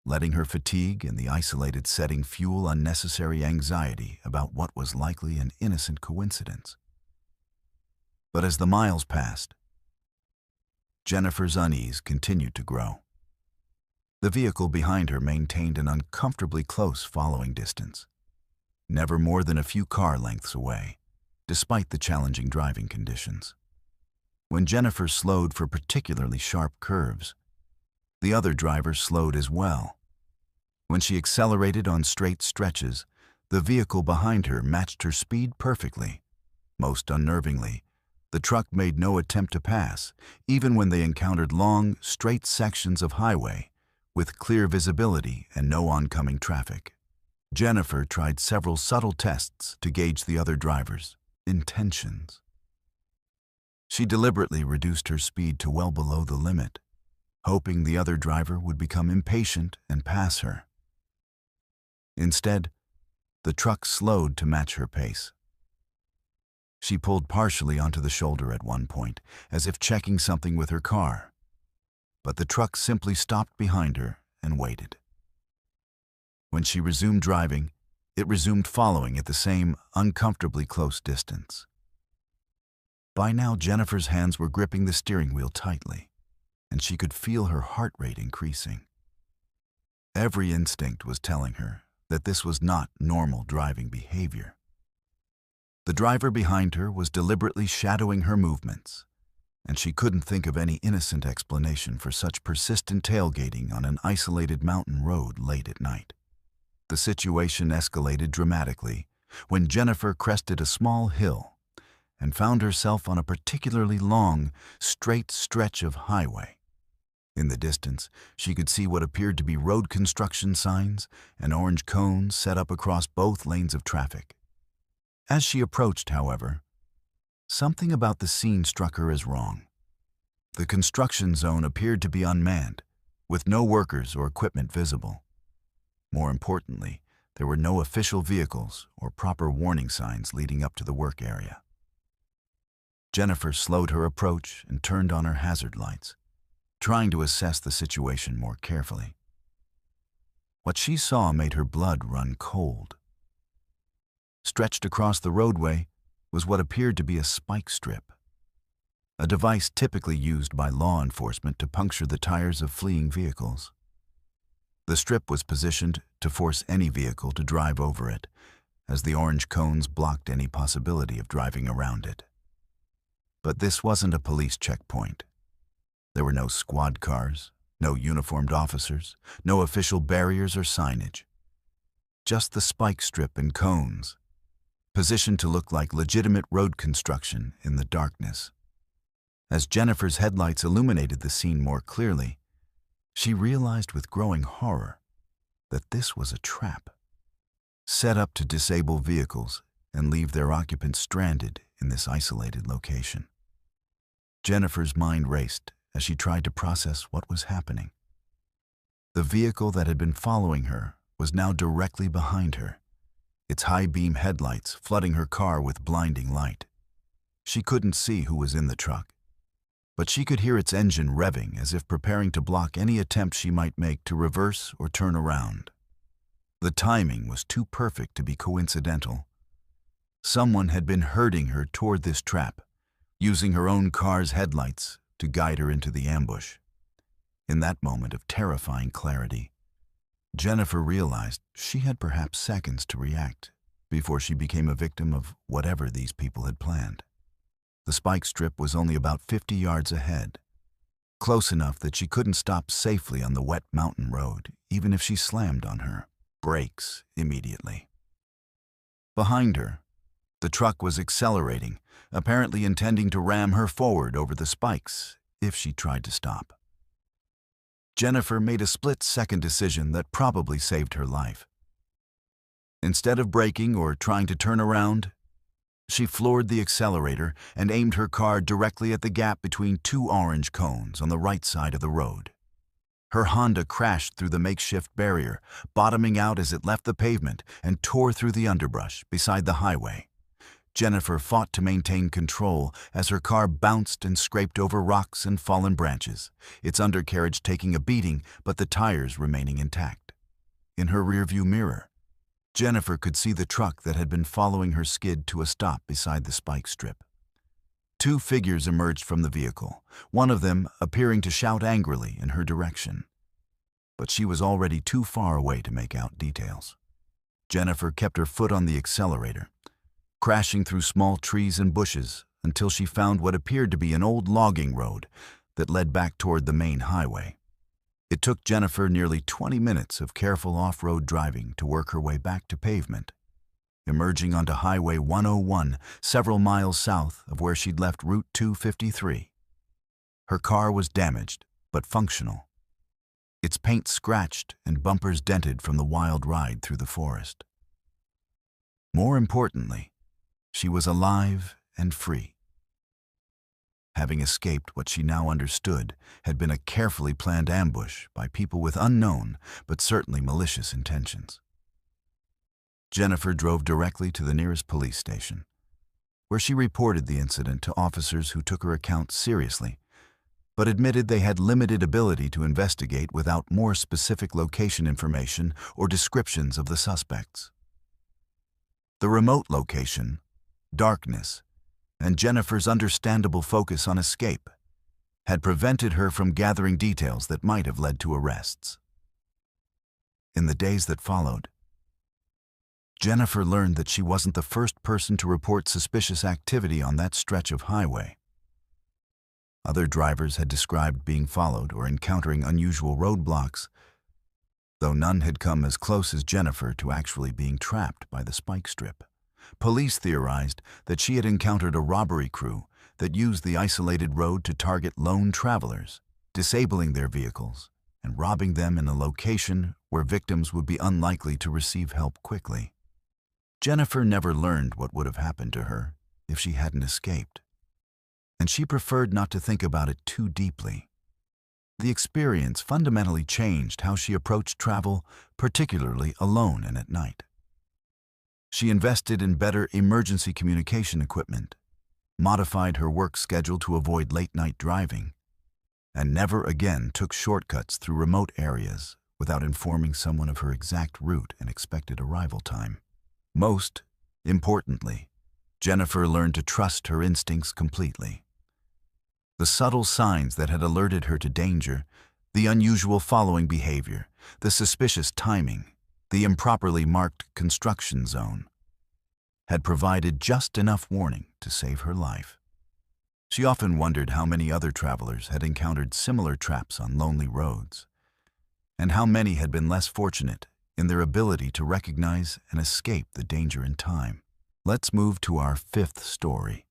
S1: letting her fatigue and the isolated setting fuel unnecessary anxiety about what was likely an innocent coincidence. But as the miles passed, Jennifer's unease continued to grow. The vehicle behind her maintained an uncomfortably close following distance, never more than a few car lengths away, despite the challenging driving conditions. When Jennifer slowed for particularly sharp curves, the other driver slowed as well. When she accelerated on straight stretches, the vehicle behind her matched her speed perfectly. Most unnervingly, the truck made no attempt to pass, even when they encountered long, straight sections of highway with clear visibility and no oncoming traffic. Jennifer tried several subtle tests to gauge the other driver's intentions. She deliberately reduced her speed to well below the limit, hoping the other driver would become impatient and pass her. Instead, the truck slowed to match her pace. She pulled partially onto the shoulder at one point, as if checking something with her car, but the truck simply stopped behind her and waited. When she resumed driving, it resumed following at the same uncomfortably close distance. By now, Jennifer's hands were gripping the steering wheel tightly, and she could feel her heart rate increasing. Every instinct was telling her that this was not normal driving behavior. The driver behind her was deliberately shadowing her movements, and she couldn't think of any innocent explanation for such persistent tailgating on an isolated mountain road late at night. The situation escalated dramatically when Jennifer crested a small hill and found herself on a particularly long, straight stretch of highway. In the distance, she could see what appeared to be road construction signs and orange cones set up across both lanes of traffic. As she approached, however, something about the scene struck her as wrong. The construction zone appeared to be unmanned, with no workers or equipment visible. More importantly, there were no official vehicles or proper warning signs leading up to the work area. Jennifer slowed her approach and turned on her hazard lights, trying to assess the situation more carefully. What she saw made her blood run cold. Stretched across the roadway was what appeared to be a spike strip, a device typically used by law enforcement to puncture the tires of fleeing vehicles. The strip was positioned to force any vehicle to drive over it, as the orange cones blocked any possibility of driving around it. But this wasn't a police checkpoint. There were no squad cars, no uniformed officers, no official barriers or signage. Just the spike strip and cones, positioned to look like legitimate road construction in the darkness. As Jennifer's headlights illuminated the scene more clearly, she realized with growing horror that this was a trap, set up to disable vehicles and leave their occupants stranded in this isolated location. Jennifer's mind raced as she tried to process what was happening. The vehicle that had been following her was now directly behind her, its high-beam headlights flooding her car with blinding light. She couldn't see who was in the truck, but she could hear its engine revving as if preparing to block any attempt she might make to reverse or turn around. The timing was too perfect to be coincidental. Someone had been herding her toward this trap, using her own car's headlights to guide her into the ambush. In that moment of terrifying clarity, Jennifer realized she had perhaps seconds to react before she became a victim of whatever these people had planned. The spike strip was only about 50 yards ahead, close enough that she couldn't stop safely on the wet mountain road, even if she slammed on her brakes immediately. Behind her, the truck was accelerating, apparently intending to ram her forward over the spikes if she tried to stop. Jennifer made a split-second decision that probably saved her life. Instead of braking or trying to turn around, she floored the accelerator and aimed her car directly at the gap between two orange cones on the right side of the road. Her Honda crashed through the makeshift barrier, bottoming out as it left the pavement and tore through the underbrush beside the highway. Jennifer fought to maintain control as her car bounced and scraped over rocks and fallen branches, its undercarriage taking a beating but the tires remaining intact. In her rearview mirror, Jennifer could see the truck that had been following her skid to a stop beside the spike strip. Two figures emerged from the vehicle, one of them appearing to shout angrily in her direction. But she was already too far away to make out details. Jennifer kept her foot on the accelerator, crashing through small trees and bushes until she found what appeared to be an old logging road that led back toward the main highway. It took Jennifer nearly 20 minutes of careful off-road driving to work her way back to pavement, emerging onto Highway 101 several miles south of where she'd left Route 253. Her car was damaged, but functional, its paint scratched and bumpers dented from the wild ride through the forest. More importantly, she was alive and free. Having escaped what she now understood had been a carefully planned ambush by people with unknown but certainly malicious intentions. Jennifer drove directly to the nearest police station, where she reported the incident to officers who took her account seriously, but admitted they had limited ability to investigate without more specific location information or descriptions of the suspects. The remote location, darkness, and Jennifer's understandable focus on escape had prevented her from gathering details that might have led to arrests. In the days that followed, Jennifer learned that she wasn't the first person to report suspicious activity on that stretch of highway. Other drivers had described being followed or encountering unusual roadblocks, though none had come as close as Jennifer to actually being trapped by the spike strip, Police theorized that she had encountered a robbery crew that used the isolated road to target lone travelers, disabling their vehicles and robbing them in a location where victims would be unlikely to receive help quickly. Jennifer never learned what would have happened to her if she hadn't escaped, and she preferred not to think about it too deeply. The experience fundamentally changed how she approached travel, particularly alone and at night. She invested in better emergency communication equipment, modified her work schedule to avoid late-night driving, and never again took shortcuts through remote areas without informing someone of her exact route and expected arrival time. Most importantly, Jennifer learned to trust her instincts completely. The subtle signs that had alerted her to danger, the unusual following behavior, the suspicious timing, the improperly marked construction zone, had provided just enough warning to save her life. She often wondered how many other travelers had encountered similar traps on lonely roads, and how many had been less fortunate in their ability to recognize and escape the danger in time. Let's move to our fifth story.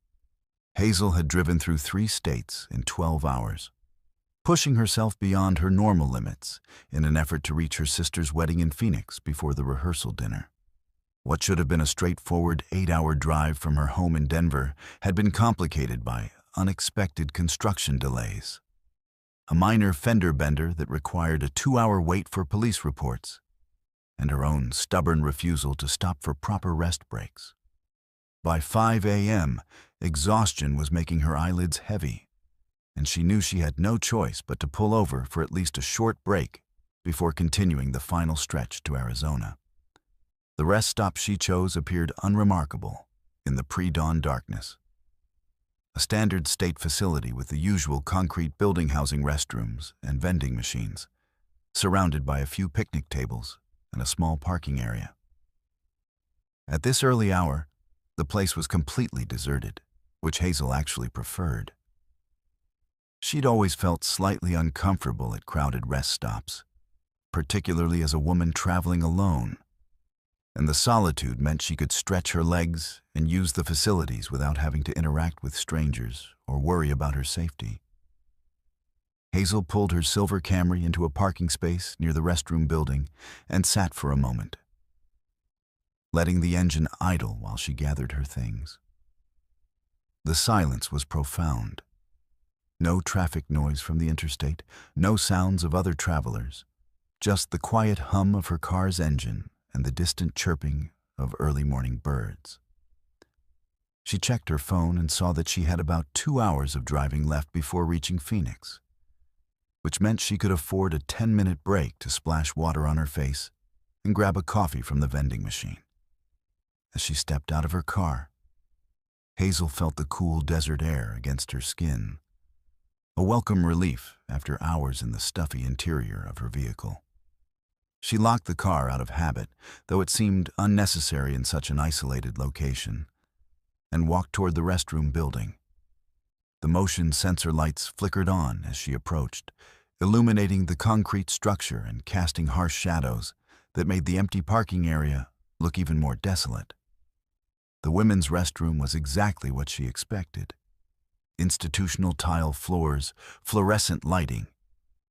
S1: Hazel had driven through 3 states in 12 hours, pushing herself beyond her normal limits in an effort to reach her sister's wedding in Phoenix before the rehearsal dinner. What should have been a straightforward 8-hour drive from her home in Denver had been complicated by unexpected construction delays, a minor fender bender that required a 2-hour wait for police reports, and her own stubborn refusal to stop for proper rest breaks. By 5 a.m., exhaustion was making her eyelids heavy, and she knew she had no choice but to pull over for at least a short break before continuing the final stretch to Arizona. The rest stop she chose appeared unremarkable in the pre-dawn darkness. A standard state facility with the usual concrete building housing restrooms and vending machines, surrounded by a few picnic tables and a small parking area. At this early hour, the place was completely deserted, which Hazel actually preferred. She'd always felt slightly uncomfortable at crowded rest stops, particularly as a woman traveling alone, and the solitude meant she could stretch her legs and use the facilities without having to interact with strangers or worry about her safety. Hazel pulled her silver Camry into a parking space near the restroom building and sat for a moment, letting the engine idle while she gathered her things. The silence was profound. No traffic noise from the interstate, no sounds of other travelers, just the quiet hum of her car's engine and the distant chirping of early morning birds. She checked her phone and saw that she had about 2 hours of driving left before reaching Phoenix, which meant she could afford a 10-minute break to splash water on her face and grab a coffee from the vending machine. As she stepped out of her car, Hazel felt the cool desert air against her skin, a welcome relief after hours in the stuffy interior of her vehicle. She locked the car out of habit, though it seemed unnecessary in such an isolated location, and walked toward the restroom building. The motion sensor lights flickered on as she approached, illuminating the concrete structure and casting harsh shadows that made the empty parking area look even more desolate. The women's restroom was exactly what she expected. Institutional tile floors, fluorescent lighting,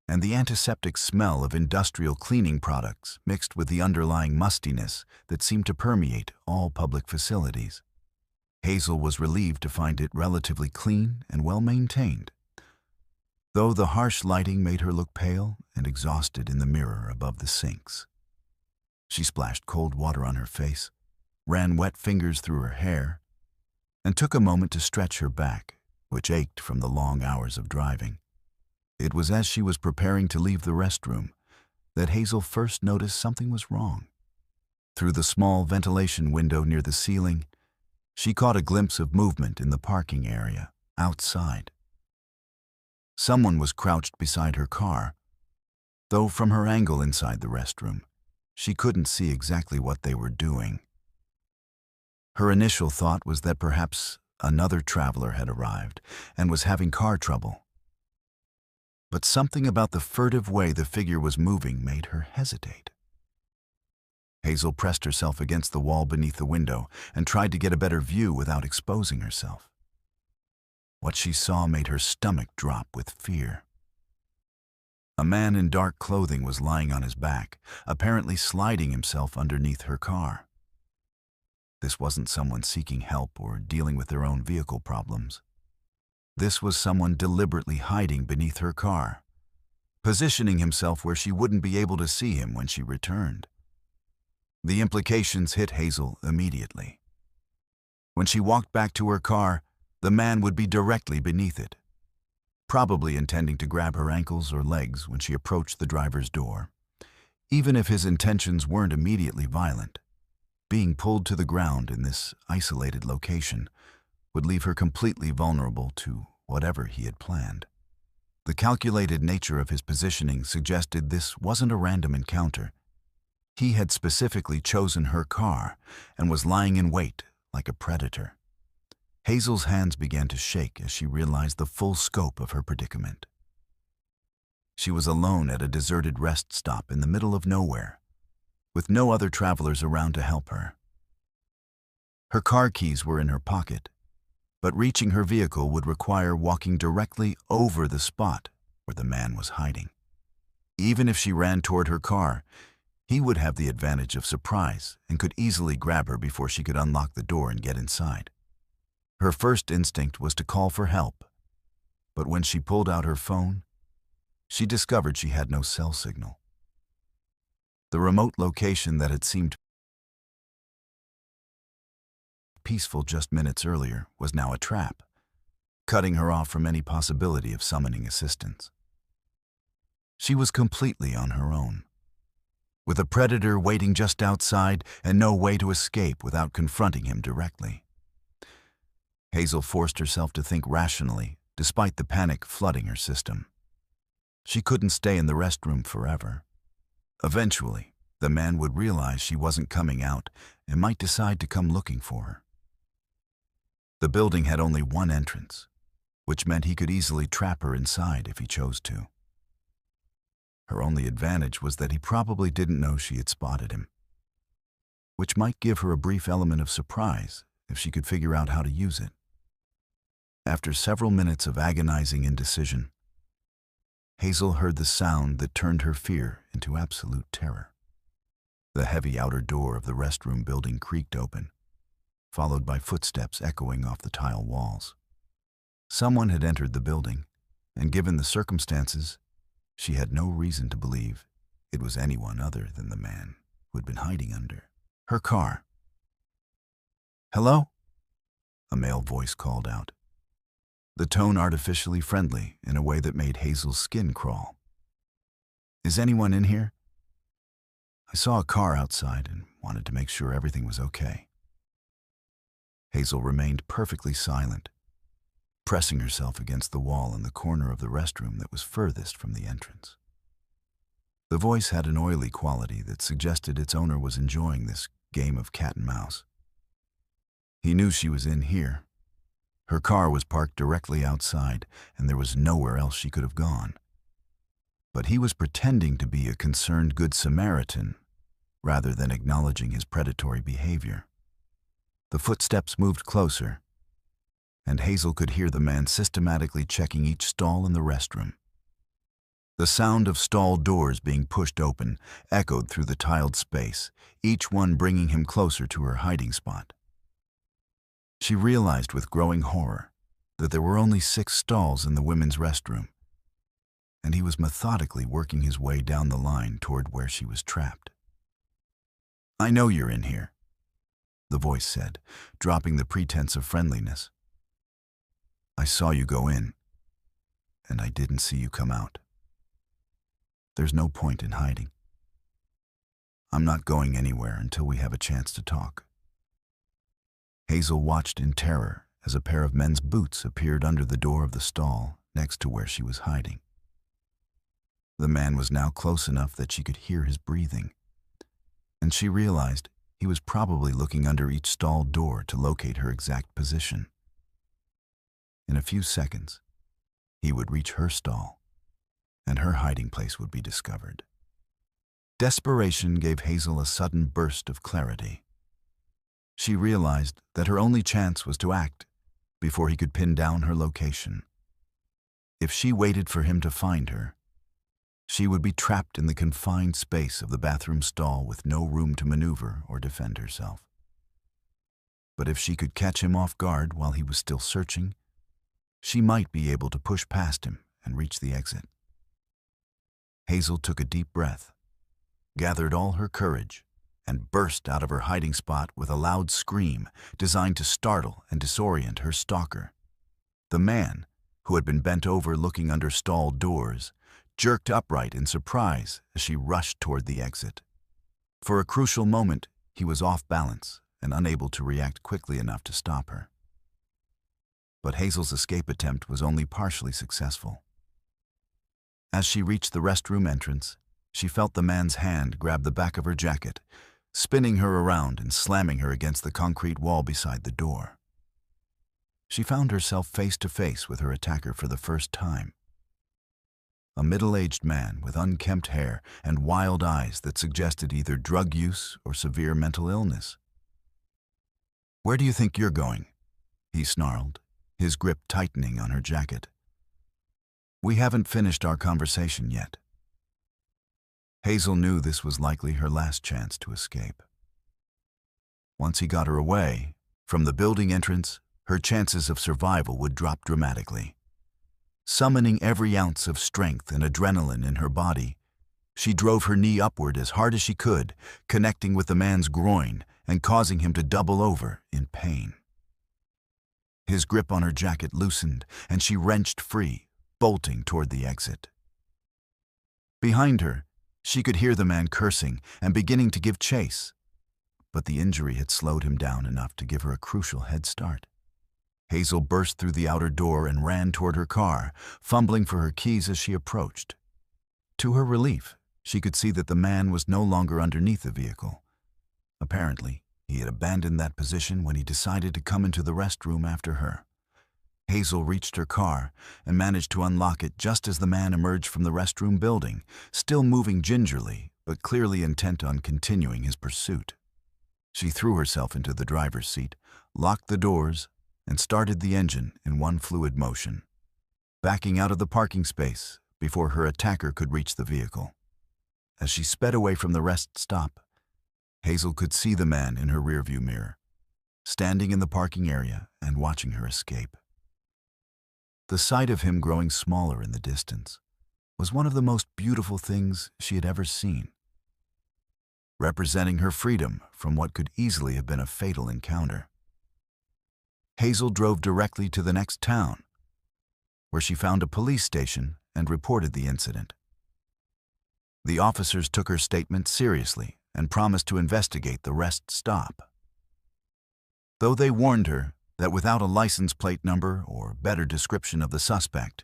S1: and the antiseptic smell of industrial cleaning products mixed with the underlying mustiness that seemed to permeate all public facilities. Hazel was relieved to find it relatively clean and well-maintained, though the harsh lighting made her look pale and exhausted in the mirror above the sinks. She splashed cold water on her face, ran wet fingers through her hair, and took a moment to stretch her back, which ached from the long hours of driving. It was as she was preparing to leave the restroom that Hazel first noticed something was wrong. Through the small ventilation window near the ceiling, she caught a glimpse of movement in the parking area outside. Someone was crouched beside her car, though from her angle inside the restroom, she couldn't see exactly what they were doing. Her initial thought was that perhaps another traveler had arrived and was having car trouble. But something about the furtive way the figure was moving made her hesitate. Hazel pressed herself against the wall beneath the window and tried to get a better view without exposing herself. What she saw made her stomach drop with fear. A man in dark clothing was lying on his back, apparently sliding himself underneath her car. This wasn't someone seeking help or dealing with their own vehicle problems. This was someone deliberately hiding beneath her car, positioning himself where she wouldn't be able to see him when she returned. The implications hit Hazel immediately. When she walked back to her car, the man would be directly beneath it, probably intending to grab her ankles or legs when she approached the driver's door. Even if his intentions weren't immediately violent, being pulled to the ground in this isolated location would leave her completely vulnerable to whatever he had planned. The calculated nature of his positioning suggested this wasn't a random encounter. He had specifically chosen her car and was lying in wait like a predator. Hazel's hands began to shake as she realized the full scope of her predicament. She was alone at a deserted rest stop in the middle of nowhere, with no other travelers around to help her. Her car keys were in her pocket, but reaching her vehicle would require walking directly over the spot where the man was hiding. Even if she ran toward her car, he would have the advantage of surprise and could easily grab her before she could unlock the door and get inside. Her first instinct was to call for help, but when she pulled out her phone, she discovered she had no cell signal. The remote location that had seemed peaceful just minutes earlier was now a trap, cutting her off from any possibility of summoning assistance. She was completely on her own, with a predator waiting just outside and no way to escape without confronting him directly. Hazel forced herself to think rationally, despite the panic flooding her system. She couldn't stay in the restroom forever. Eventually, the man would realize she wasn't coming out and might decide to come looking for her. The building had only one entrance, which meant he could easily trap her inside if he chose to. Her only advantage was that he probably didn't know she had spotted him, which might give her a brief element of surprise if she could figure out how to use it. After several minutes of agonizing indecision, Hazel heard the sound that turned her fear into absolute terror. The heavy outer door of the restroom building creaked open, followed by footsteps echoing off the tile walls. Someone had entered the building, and given the circumstances, she had no reason to believe it was anyone other than the man who had been hiding under her car. "Hello?" a male voice called out, the tone artificially friendly in a way that made Hazel's skin crawl. "Is anyone in here? I saw a car outside and wanted to make sure everything was okay." Hazel remained perfectly silent, pressing herself against the wall in the corner of the restroom that was furthest from the entrance. The voice had an oily quality that suggested its owner was enjoying this game of cat and mouse. He knew she was in here. Her car was parked directly outside, and there was nowhere else she could have gone. But he was pretending to be a concerned Good Samaritan rather than acknowledging his predatory behavior. The footsteps moved closer, and Hazel could hear the man systematically checking each stall in the restroom. The sound of stall doors being pushed open echoed through the tiled space, each one bringing him closer to her hiding spot. She realized with growing horror that there were only 6 stalls in the women's restroom, and he was methodically working his way down the line toward where she was trapped. "I know you're in here," the voice said, dropping the pretense of friendliness. "I saw you go in, and I didn't see you come out. There's no point in hiding. I'm not going anywhere until we have a chance to talk." Hazel watched in terror as a pair of men's boots appeared under the door of the stall next to where she was hiding. The man was now close enough that she could hear his breathing, and she realized he was probably looking under each stall door to locate her exact position. In a few seconds, he would reach her stall, and her hiding place would be discovered. Desperation gave Hazel a sudden burst of clarity. She realized that her only chance was to act before he could pin down her location. If she waited for him to find her, she would be trapped in the confined space of the bathroom stall with no room to maneuver or defend herself. But if she could catch him off guard while he was still searching, she might be able to push past him and reach the exit. Hazel took a deep breath, gathered all her courage, and burst out of her hiding spot with a loud scream designed to startle and disorient her stalker. The man, who had been bent over looking under stall doors, jerked upright in surprise as she rushed toward the exit. For a crucial moment, he was off balance and unable to react quickly enough to stop her. But Hazel's escape attempt was only partially successful. As she reached the restroom entrance, she felt the man's hand grab the back of her jacket, spinning her around and slamming her against the concrete wall beside the door. She found herself face to face with her attacker for the first time. A middle-aged man with unkempt hair and wild eyes that suggested either drug use or severe mental illness. "Where do you think you're going?" he snarled, his grip tightening on her jacket. "We haven't finished our conversation yet." Hazel knew this was likely her last chance to escape. Once he got her away, from the building entrance, her chances of survival would drop dramatically. Summoning every ounce of strength and adrenaline in her body, she drove her knee upward as hard as she could, connecting with the man's groin and causing him to double over in pain. His grip on her jacket loosened, and she wrenched free, bolting toward the exit. Behind her, she could hear the man cursing and beginning to give chase, but the injury had slowed him down enough to give her a crucial head start. Hazel burst through the outer door and ran toward her car, fumbling for her keys as she approached. To her relief, she could see that the man was no longer underneath the vehicle. Apparently, he had abandoned that position when he decided to come into the restroom after her. Hazel reached her car and managed to unlock it just as the man emerged from the restroom building, still moving gingerly, but clearly intent on continuing his pursuit. She threw herself into the driver's seat, locked the doors, and started the engine in one fluid motion, backing out of the parking space before her attacker could reach the vehicle. As she sped away from the rest stop, Hazel could see the man in her rearview mirror, standing in the parking area and watching her escape. The sight of him growing smaller in the distance was one of the most beautiful things she had ever seen, representing her freedom from what could easily have been a fatal encounter. Hazel drove directly to the next town, where she found a police station and reported the incident. The officers took her statement seriously and promised to investigate the rest stop. Though they warned her that without a license plate number or better description of the suspect,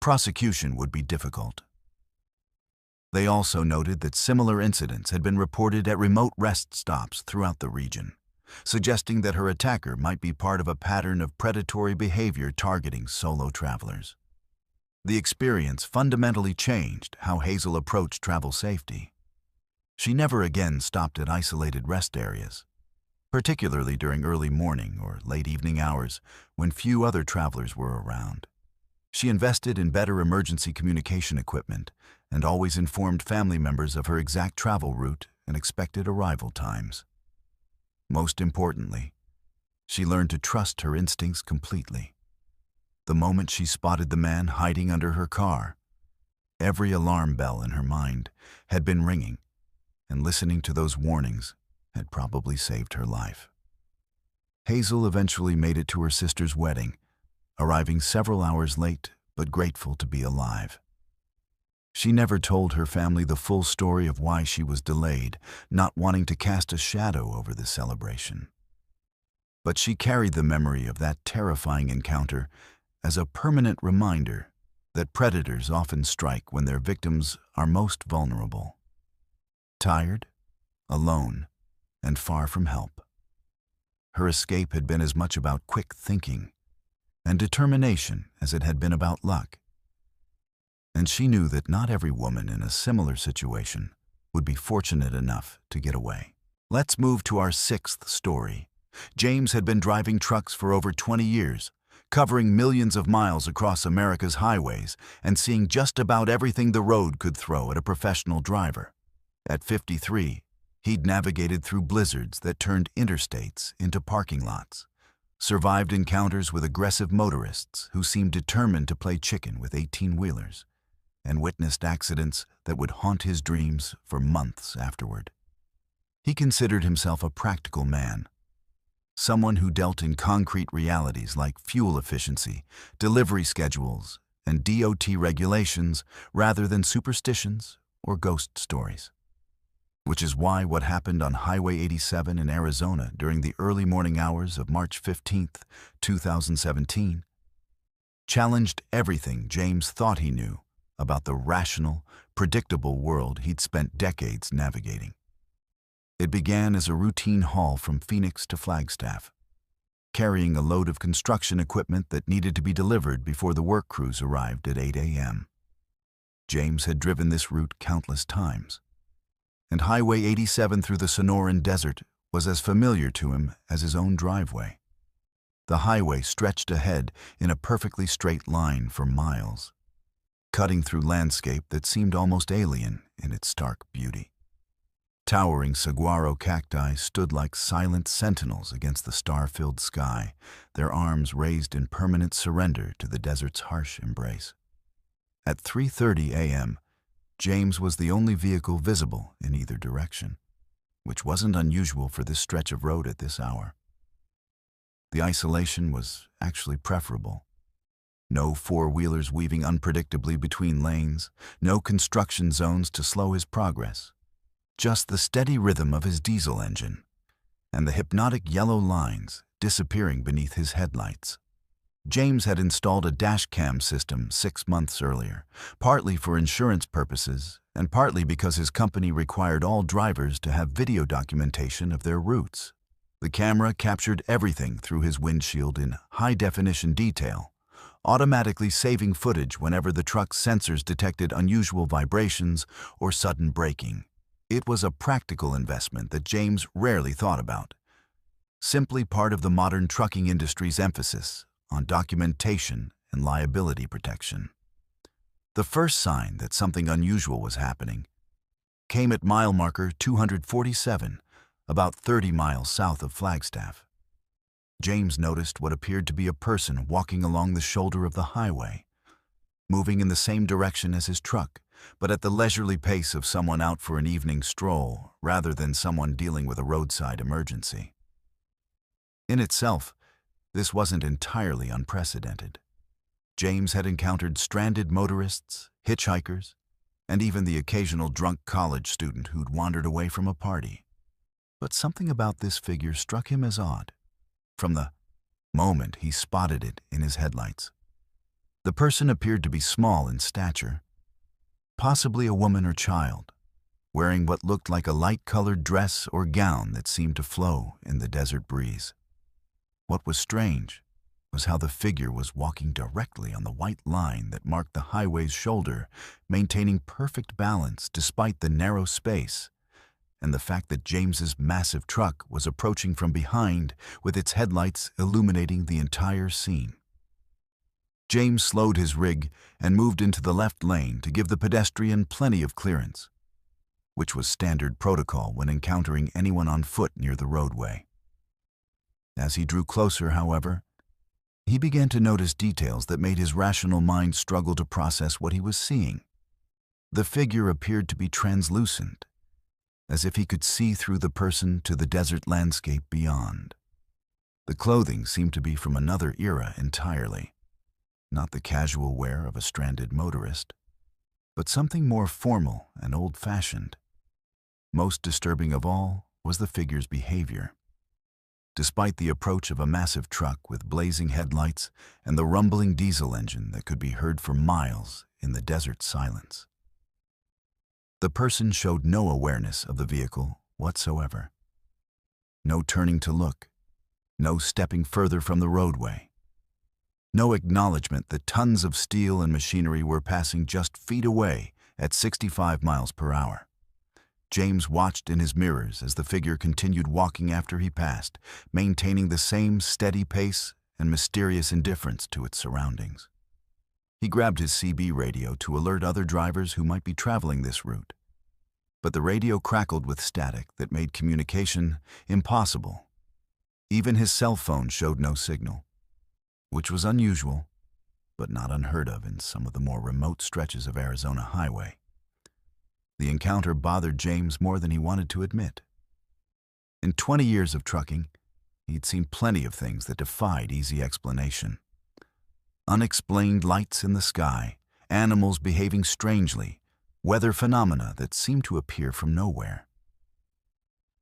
S1: prosecution would be difficult. They also noted that similar incidents had been reported at remote rest stops throughout the region, suggesting that her attacker might be part of a pattern of predatory behavior targeting solo travelers. The experience fundamentally changed how Hazel approached travel safety. She never again stopped at isolated rest areas, particularly during early morning or late evening hours when few other travelers were around. She invested in better emergency communication equipment and always informed family members of her exact travel route and expected arrival times. Most importantly, she learned to trust her instincts completely. The moment she spotted the man hiding under her car, every alarm bell in her mind had been ringing, and listening to those warnings had probably saved her life. Hazel eventually made it to her sister's wedding, arriving several hours late but grateful to be alive. She never told her family the full story of why she was delayed, not wanting to cast a shadow over the celebration. But she carried the memory of that terrifying encounter as a permanent reminder that predators often strike when their victims are most vulnerable. Tired, alone, and far from help. Her escape had been as much about quick thinking and determination as it had been about luck. And she knew that not every woman in a similar situation would be fortunate enough to get away. Let's move to our sixth story. James had been driving trucks for over 20 years, covering millions of miles across America's highways and seeing just about everything the road could throw at a professional driver. At 53, he'd navigated through blizzards that turned interstates into parking lots, survived encounters with aggressive motorists who seemed determined to play chicken with 18-wheelers, and witnessed accidents that would haunt his dreams for months afterward. He considered himself a practical man, someone who dealt in concrete realities like fuel efficiency, delivery schedules, and DOT regulations rather than superstitions or ghost stories. Which is why what happened on Highway 87 in Arizona during the early morning hours of March 15, 2017, challenged everything James thought he knew about the rational, predictable world he'd spent decades navigating. It began as a routine haul from Phoenix to Flagstaff, carrying a load of construction equipment that needed to be delivered before the work crews arrived at 8 a.m. James had driven this route countless times, and Highway 87 through the Sonoran Desert was as familiar to him as his own driveway. The highway stretched ahead in a perfectly straight line for miles, cutting through landscape that seemed almost alien in its stark beauty. Towering saguaro cacti stood like silent sentinels against the star-filled sky, their arms raised in permanent surrender to the desert's harsh embrace. At 3:30 a.m., James was the only vehicle visible in either direction, which wasn't unusual for this stretch of road at this hour. The isolation was actually preferable. No four-wheelers weaving unpredictably between lanes, no construction zones to slow his progress. Just the steady rhythm of his diesel engine, and the hypnotic yellow lines disappearing beneath his headlights. James had installed a dash cam system 6 months earlier, partly for insurance purposes and partly because his company required all drivers to have video documentation of their routes. The camera captured everything through his windshield in high-definition detail, automatically saving footage whenever the truck's sensors detected unusual vibrations or sudden braking. It was a practical investment that James rarely thought about, simply part of the modern trucking industry's emphasis on documentation and liability protection. The first sign that something unusual was happening came at mile marker 247, about 30 miles south of Flagstaff. James noticed what appeared to be a person walking along the shoulder of the highway, moving in the same direction as his truck, but at the leisurely pace of someone out for an evening stroll rather than someone dealing with a roadside emergency. In itself, this wasn't entirely unprecedented. James had encountered stranded motorists, hitchhikers, and even the occasional drunk college student who'd wandered away from a party. But something about this figure struck him as odd, from the moment he spotted it in his headlights. The person appeared to be small in stature, possibly a woman or child, wearing what looked like a light-colored dress or gown that seemed to flow in the desert breeze. What was strange was how the figure was walking directly on the white line that marked the highway's shoulder, maintaining perfect balance despite the narrow space, and the fact that James's massive truck was approaching from behind with its headlights illuminating the entire scene. James slowed his rig and moved into the left lane to give the pedestrian plenty of clearance, which was standard protocol when encountering anyone on foot near the roadway. As he drew closer, however, he began to notice details that made his rational mind struggle to process what he was seeing. The figure appeared to be translucent, as if he could see through the person to the desert landscape beyond. The clothing seemed to be from another era entirely, not the casual wear of a stranded motorist, but something more formal and old-fashioned. Most disturbing of all was the figure's behavior. Despite the approach of a massive truck with blazing headlights and the rumbling diesel engine that could be heard for miles in the desert silence, the person showed no awareness of the vehicle whatsoever. No turning to look, no stepping further from the roadway, no acknowledgement that tons of steel and machinery were passing just feet away at 65 miles per hour. James watched in his mirrors as the figure continued walking after he passed, maintaining the same steady pace and mysterious indifference to its surroundings. He grabbed his CB radio to alert other drivers who might be traveling this route. But the radio crackled with static that made communication impossible. Even his cell phone showed no signal, which was unusual, but not unheard of in some of the more remote stretches of Arizona highway. The encounter bothered James more than he wanted to admit. In 20 years of trucking, he'd seen plenty of things that defied easy explanation. Unexplained lights in the sky, animals behaving strangely, weather phenomena that seemed to appear from nowhere.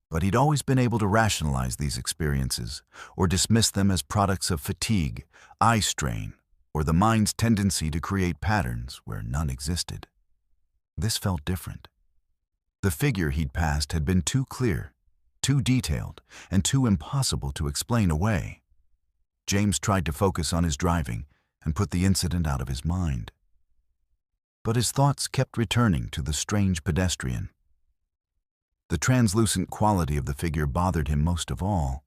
S1: But he'd always been able to rationalize these experiences or dismiss them as products of fatigue, eye strain, or the mind's tendency to create patterns where none existed. This felt different. The figure he'd passed had been too clear, too detailed, and too impossible to explain away. James tried to focus on his driving and put the incident out of his mind. But his thoughts kept returning to the strange pedestrian. The translucent quality of the figure bothered him most of all.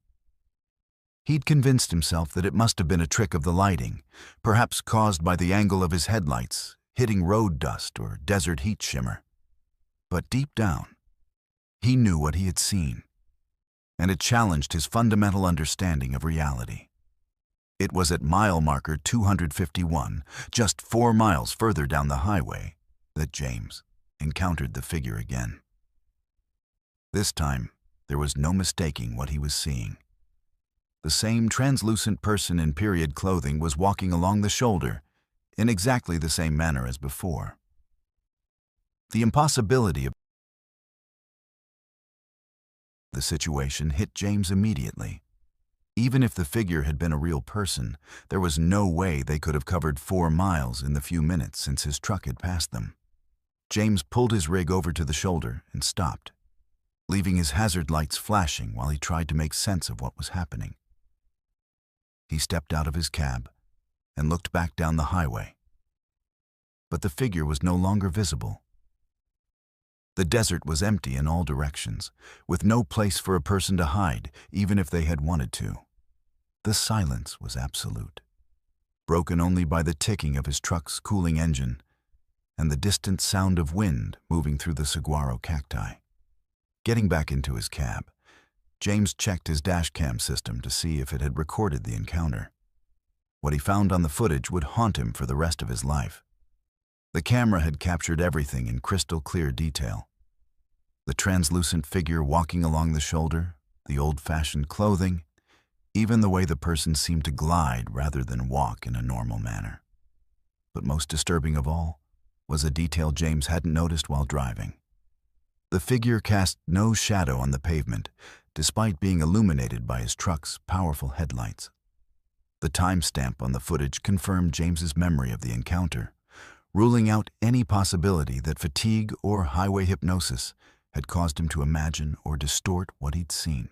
S1: He'd convinced himself that it must have been a trick of the lighting, perhaps caused by the angle of his headlights, hitting road dust or desert heat shimmer. But deep down, he knew what he had seen, and it challenged his fundamental understanding of reality. It was at mile marker 251, just 4 miles further down the highway, that James encountered the figure again. This time, there was no mistaking what he was seeing. The same translucent person in period clothing was walking along the shoulder in exactly the same manner as before. The impossibility of the situation hit James immediately. Even if the figure had been a real person, there was no way they could have covered 4 miles in the few minutes since his truck had passed them. James pulled his rig over to the shoulder and stopped, leaving his hazard lights flashing while he tried to make sense of what was happening. He stepped out of his cab and looked back down the highway. But the figure was no longer visible. The desert was empty in all directions, with no place for a person to hide, even if they had wanted to. The silence was absolute, broken only by the ticking of his truck's cooling engine and the distant sound of wind moving through the saguaro cacti. Getting back into his cab, James checked his dashcam system to see if it had recorded the encounter. What he found on the footage would haunt him for the rest of his life. The camera had captured everything in crystal clear detail. The translucent figure walking along the shoulder, the old-fashioned clothing, even the way the person seemed to glide rather than walk in a normal manner. But most disturbing of all was a detail James hadn't noticed while driving. The figure cast no shadow on the pavement, despite being illuminated by his truck's powerful headlights. The timestamp on the footage confirmed James's memory of the encounter, ruling out any possibility that fatigue or highway hypnosis had caused him to imagine or distort what he'd seen.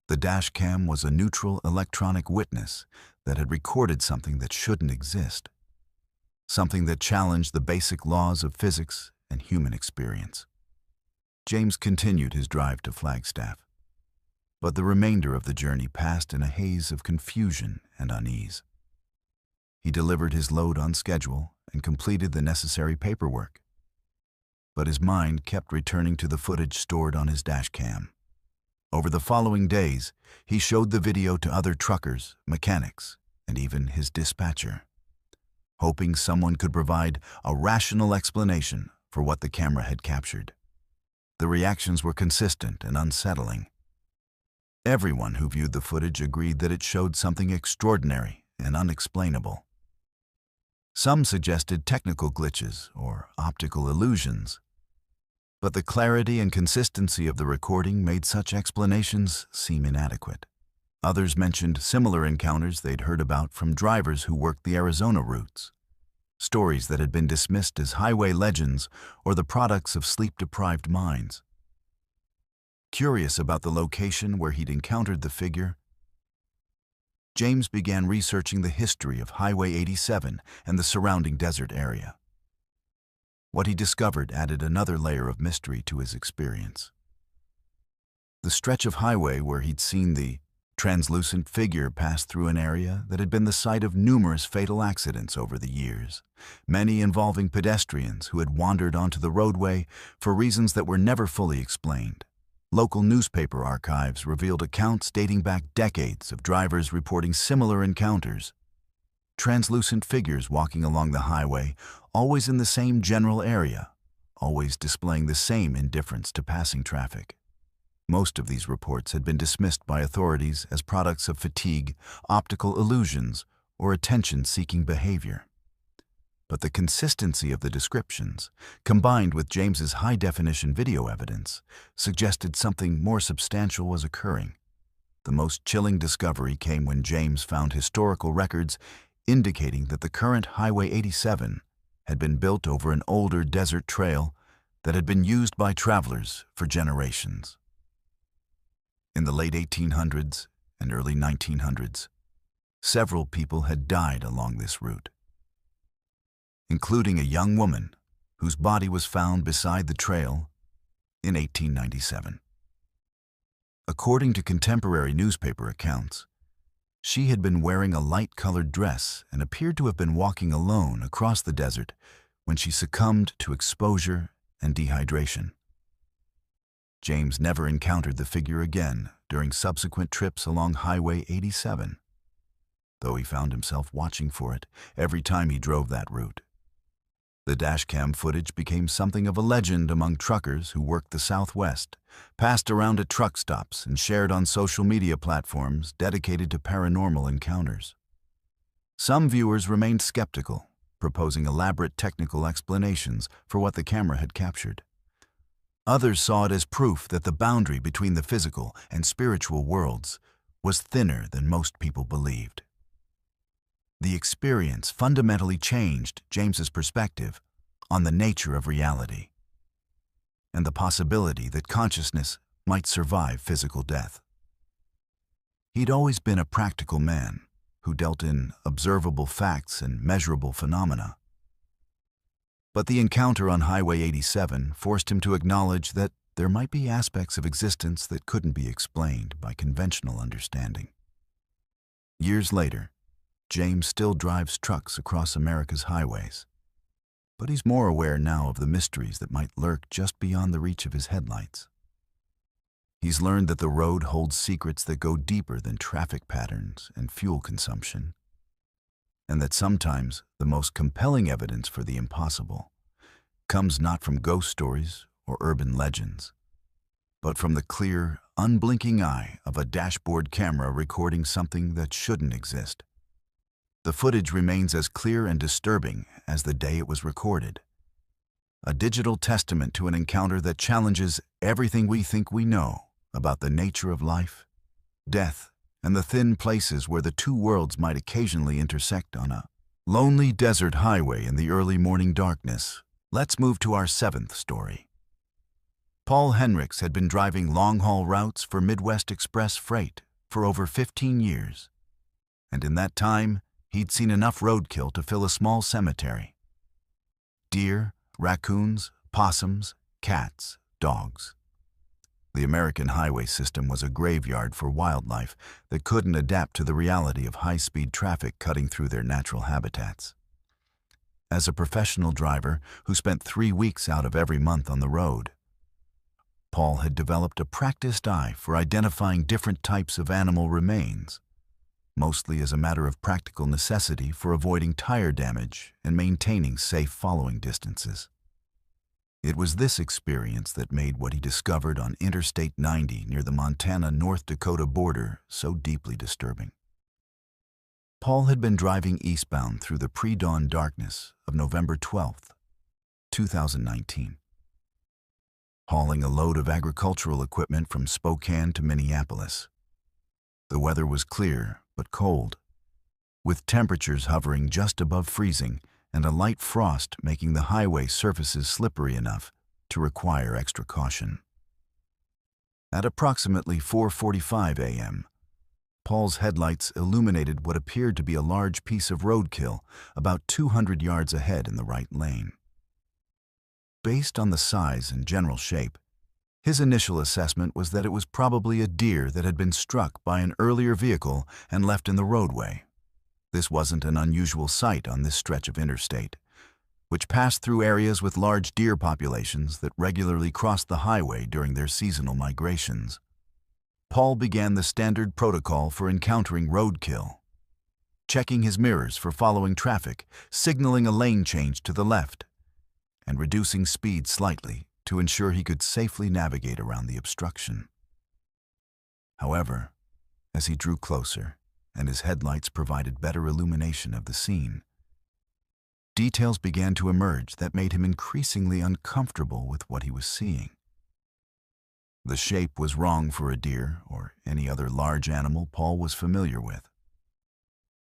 S1: The dashcam was a neutral electronic witness that had recorded something that shouldn't exist, something that challenged the basic laws of physics and human experience. James continued his drive to Flagstaff, but the remainder of the journey passed in a haze of confusion and unease. He delivered his load on schedule and completed the necessary paperwork, but his mind kept returning to the footage stored on his dashcam. Over the following days, he showed the video to other truckers, mechanics, and even his dispatcher, hoping someone could provide a rational explanation for what the camera had captured. The reactions were consistent and unsettling. Everyone who viewed the footage agreed that it showed something extraordinary and unexplainable. Some suggested technical glitches or optical illusions, but the clarity and consistency of the recording made such explanations seem inadequate. Others mentioned similar encounters they'd heard about from drivers who worked the Arizona routes, stories that had been dismissed as highway legends or the products of sleep-deprived minds. Curious about the location where he'd encountered the figure, James began researching the history of Highway 87 and the surrounding desert area. What he discovered added another layer of mystery to his experience. The stretch of highway where he'd seen the translucent figure pass through an area that had been the site of numerous fatal accidents over the years, many involving pedestrians who had wandered onto the roadway for reasons that were never fully explained. Local newspaper archives revealed accounts dating back decades of drivers reporting similar encounters. Translucent figures walking along the highway, always in the same general area, always displaying the same indifference to passing traffic. Most of these reports had been dismissed by authorities as products of fatigue, optical illusions, or attention-seeking behavior. But the consistency of the descriptions, combined with James's high-definition video evidence, suggested something more substantial was occurring. The most chilling discovery came when James found historical records indicating that the current Highway 87 had been built over an older desert trail that had been used by travelers for generations. In the late 1800s and early 1900s, several people had died along this route, including a young woman whose body was found beside the trail in 1897. According to contemporary newspaper accounts, she had been wearing a light-colored dress and appeared to have been walking alone across the desert when she succumbed to exposure and dehydration. James never encountered the figure again during subsequent trips along Highway 87, though he found himself watching for it every time he drove that route. The dashcam footage became something of a legend among truckers who worked the Southwest, passed around at truck stops, and shared on social media platforms dedicated to paranormal encounters. Some viewers remained skeptical, proposing elaborate technical explanations for what the camera had captured. Others saw it as proof that the boundary between the physical and spiritual worlds was thinner than most people believed. The experience fundamentally changed James's perspective on the nature of reality and the possibility that consciousness might survive physical death. He'd always been a practical man who dealt in observable facts and measurable phenomena. But the encounter on Highway 87 forced him to acknowledge that there might be aspects of existence that couldn't be explained by conventional understanding. Years later, James still drives trucks across America's highways, but he's more aware now of the mysteries that might lurk just beyond the reach of his headlights. He's learned that the road holds secrets that go deeper than traffic patterns and fuel consumption, and that sometimes the most compelling evidence for the impossible comes not from ghost stories or urban legends, but from the clear, unblinking eye of a dashboard camera recording something that shouldn't exist. The footage remains as clear and disturbing as the day it was recorded, a digital testament to an encounter that challenges everything we think we know about the nature of life, death, and the thin places where the two worlds might occasionally intersect on a lonely desert highway in the early morning darkness. Let's move to our seventh story. Paul Henricks had been driving long-haul routes for Midwest Express Freight for over 15 years, and in that time, he'd seen enough roadkill to fill a small cemetery. Deer, raccoons, possums, cats, dogs. The American highway system was a graveyard for wildlife that couldn't adapt to the reality of high-speed traffic cutting through their natural habitats. As a professional driver who spent 3 weeks out of every month on the road, Paul had developed a practiced eye for identifying different types of animal remains, mostly as a matter of practical necessity for avoiding tire damage and maintaining safe following distances. It was this experience that made what he discovered on Interstate 90 near the Montana-North Dakota border so deeply disturbing. Paul had been driving eastbound through the pre-dawn darkness of November 12, 2019, hauling a load of agricultural equipment from Spokane to Minneapolis. The weather was clear but cold, with temperatures hovering just above freezing and a light frost making the highway surfaces slippery enough to require extra caution. At approximately 4:45 a.m., Paul's headlights illuminated what appeared to be a large piece of roadkill about 200 yards ahead in the right lane. Based on the size and general shape, his initial assessment was that it was probably a deer that had been struck by an earlier vehicle and left in the roadway. This wasn't an unusual sight on this stretch of interstate, which passed through areas with large deer populations that regularly crossed the highway during their seasonal migrations. Paul began the standard protocol for encountering roadkill, checking his mirrors for following traffic, signaling a lane change to the left, and reducing speed slightly to ensure he could safely navigate around the obstruction. However, as he drew closer and his headlights provided better illumination of the scene, details began to emerge that made him increasingly uncomfortable with what he was seeing. The shape was wrong for a deer or any other large animal Paul was familiar with.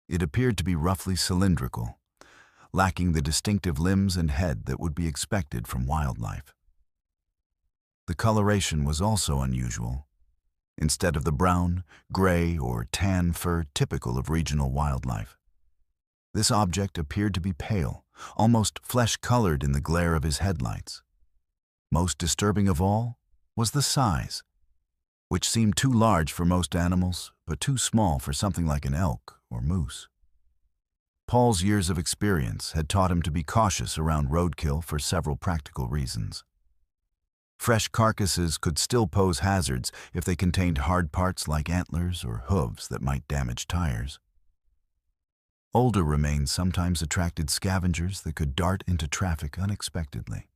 S1: It appeared to be roughly cylindrical, lacking the distinctive limbs and head that would be expected from wildlife. The coloration was also unusual. Instead of the brown, gray, or tan fur typical of regional wildlife, this object appeared to be pale, almost flesh-colored in the glare of his headlights. Most disturbing of all was the size, which seemed too large for most animals, but too small for something like an elk or moose. Paul's years of experience had taught him to be cautious around roadkill for several practical reasons. Fresh carcasses could still pose hazards if they contained hard parts like antlers or hooves that might damage tires. Older remains sometimes attracted scavengers that could dart into traffic unexpectedly.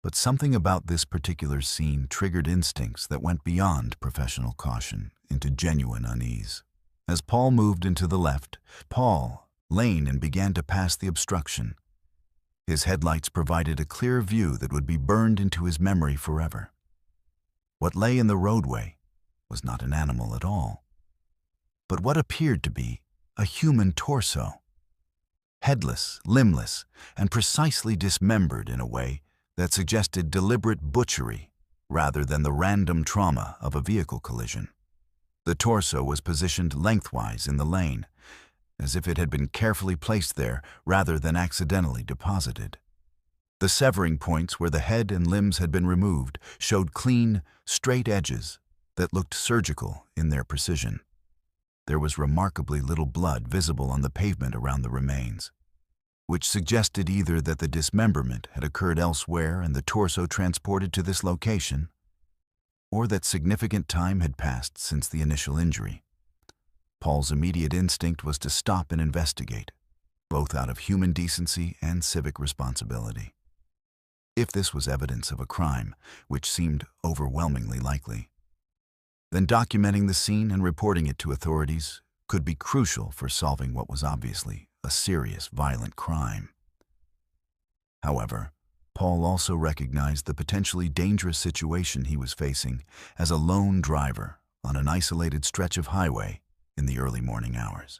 S1: But something about this particular scene triggered instincts that went beyond professional caution into genuine unease. As Paul moved into the left, lane and began to pass the obstruction. His headlights provided a clear view that would be burned into his memory forever. What lay in the roadway was not an animal at all, but what appeared to be a human torso. Headless, limbless, and precisely dismembered in a way that suggested deliberate butchery rather than the random trauma of a vehicle collision. The torso was positioned lengthwise in the lane, as if it had been carefully placed there rather than accidentally deposited. The severing points where the head and limbs had been removed showed clean, straight edges that looked surgical in their precision. There was remarkably little blood visible on the pavement around the remains, which suggested either that the dismemberment had occurred elsewhere and the torso transported to this location, or that significant time had passed since the initial injury. Paul's immediate instinct was to stop and investigate, both out of human decency and civic responsibility. If this was evidence of a crime, which seemed overwhelmingly likely, then documenting the scene and reporting it to authorities could be crucial for solving what was obviously a serious, violent crime. However, Paul also recognized the potentially dangerous situation he was facing as a lone driver on an isolated stretch of highway in the early morning hours.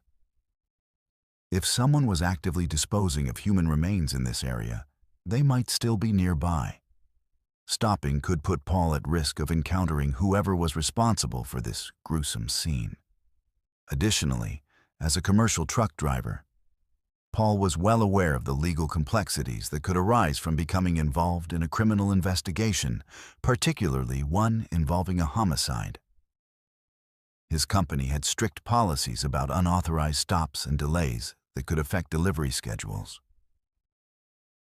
S1: If someone was actively disposing of human remains in this area, they might still be nearby. Stopping could put Paul at risk of encountering whoever was responsible for this gruesome scene. Additionally, as a commercial truck driver, Paul was well aware of the legal complexities that could arise from becoming involved in a criminal investigation, particularly one involving a homicide. His company had strict policies about unauthorized stops and delays that could affect delivery schedules.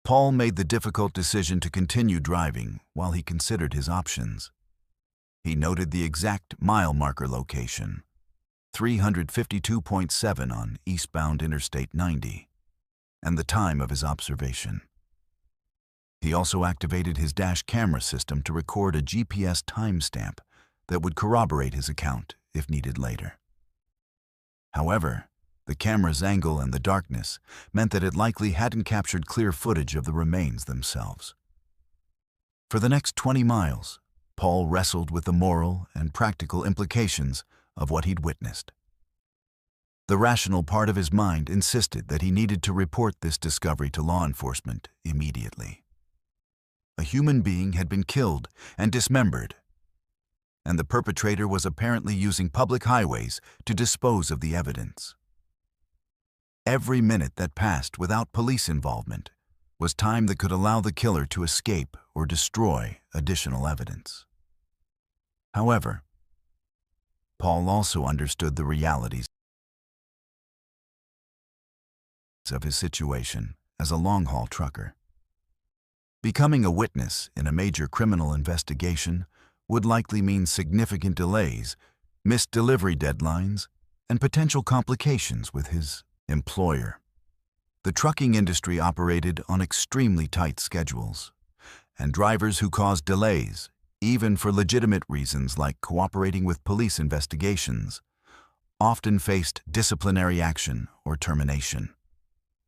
S1: Paul made the difficult decision to continue driving while he considered his options. He noted the exact mile marker location, 352.7 on eastbound Interstate 90, and the time of his observation. He also activated his dash camera system to record a GPS timestamp that would corroborate his account if needed later. However, the camera's angle and the darkness meant that it likely hadn't captured clear footage of the remains themselves. For the next 20 miles, Paul wrestled with the moral and practical implications of what he'd witnessed. The rational part of his mind insisted that he needed to report this discovery to law enforcement immediately. A human being had been killed and dismembered, and the perpetrator was apparently using public highways to dispose of the evidence. Every minute that passed without police involvement was time that could allow the killer to escape or destroy additional evidence. However, Paul also understood the realities of his situation as a long-haul trucker. Becoming a witness in a major criminal investigation would likely mean significant delays, missed delivery deadlines, and potential complications with his employer. The trucking industry operated on extremely tight schedules, and drivers who caused delays, even for legitimate reasons like cooperating with police investigations, often faced disciplinary action or termination.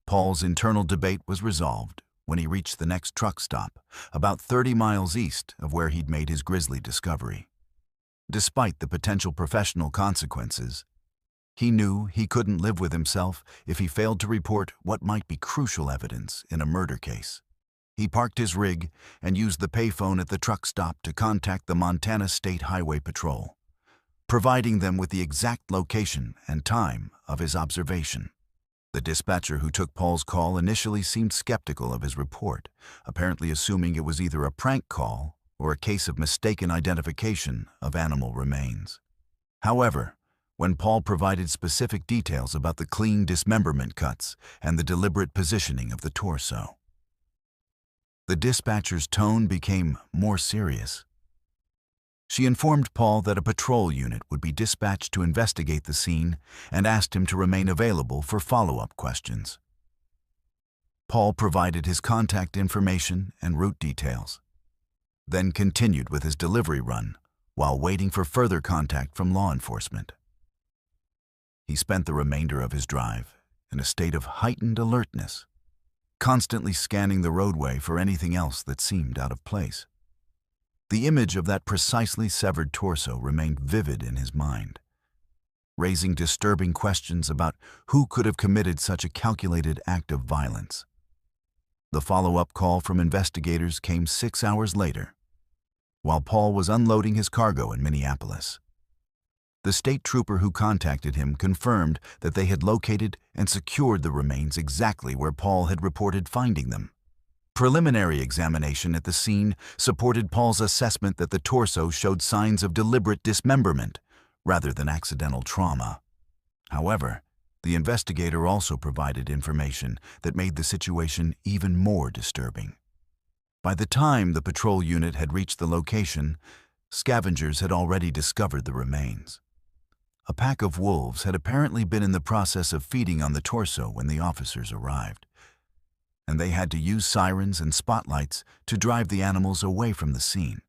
S1: Paul's internal debate was resolved when he reached the next truck stop, about 30 miles east of where he'd made his grisly discovery. Despite the potential professional consequences, he knew he couldn't live with himself if he failed to report what might be crucial evidence in a murder case. He parked his rig and used the payphone at the truck stop to contact the Montana State Highway Patrol, providing them with the exact location and time of his observation. The dispatcher who took Paul's call initially seemed skeptical of his report, apparently assuming it was either a prank call or a case of mistaken identification of animal remains. However, when Paul provided specific details about the clean dismemberment cuts and the deliberate positioning of the torso, the dispatcher's tone became more serious. She informed Paul that a patrol unit would be dispatched to investigate the scene and asked him to remain available for follow-up questions. Paul provided his contact information and route details, then continued with his delivery run while waiting for further contact from law enforcement. He spent the remainder of his drive in a state of heightened alertness, constantly scanning the roadway for anything else that seemed out of place. The image of that precisely severed torso remained vivid in his mind, raising disturbing questions about who could have committed such a calculated act of violence. The follow-up call from investigators came 6 hours later, while Paul was unloading his cargo in Minneapolis. The state trooper who contacted him confirmed that they had located and secured the remains exactly where Paul had reported finding them. Preliminary examination at the scene supported Paul's assessment that the torso showed signs of deliberate dismemberment rather than accidental trauma. However, the investigator also provided information that made the situation even more disturbing. By the time the patrol unit had reached the location, scavengers had already discovered the remains. A pack of wolves had apparently been in the process of feeding on the torso when the officers arrived, and they had to use sirens and spotlights to drive the animals away from the scene.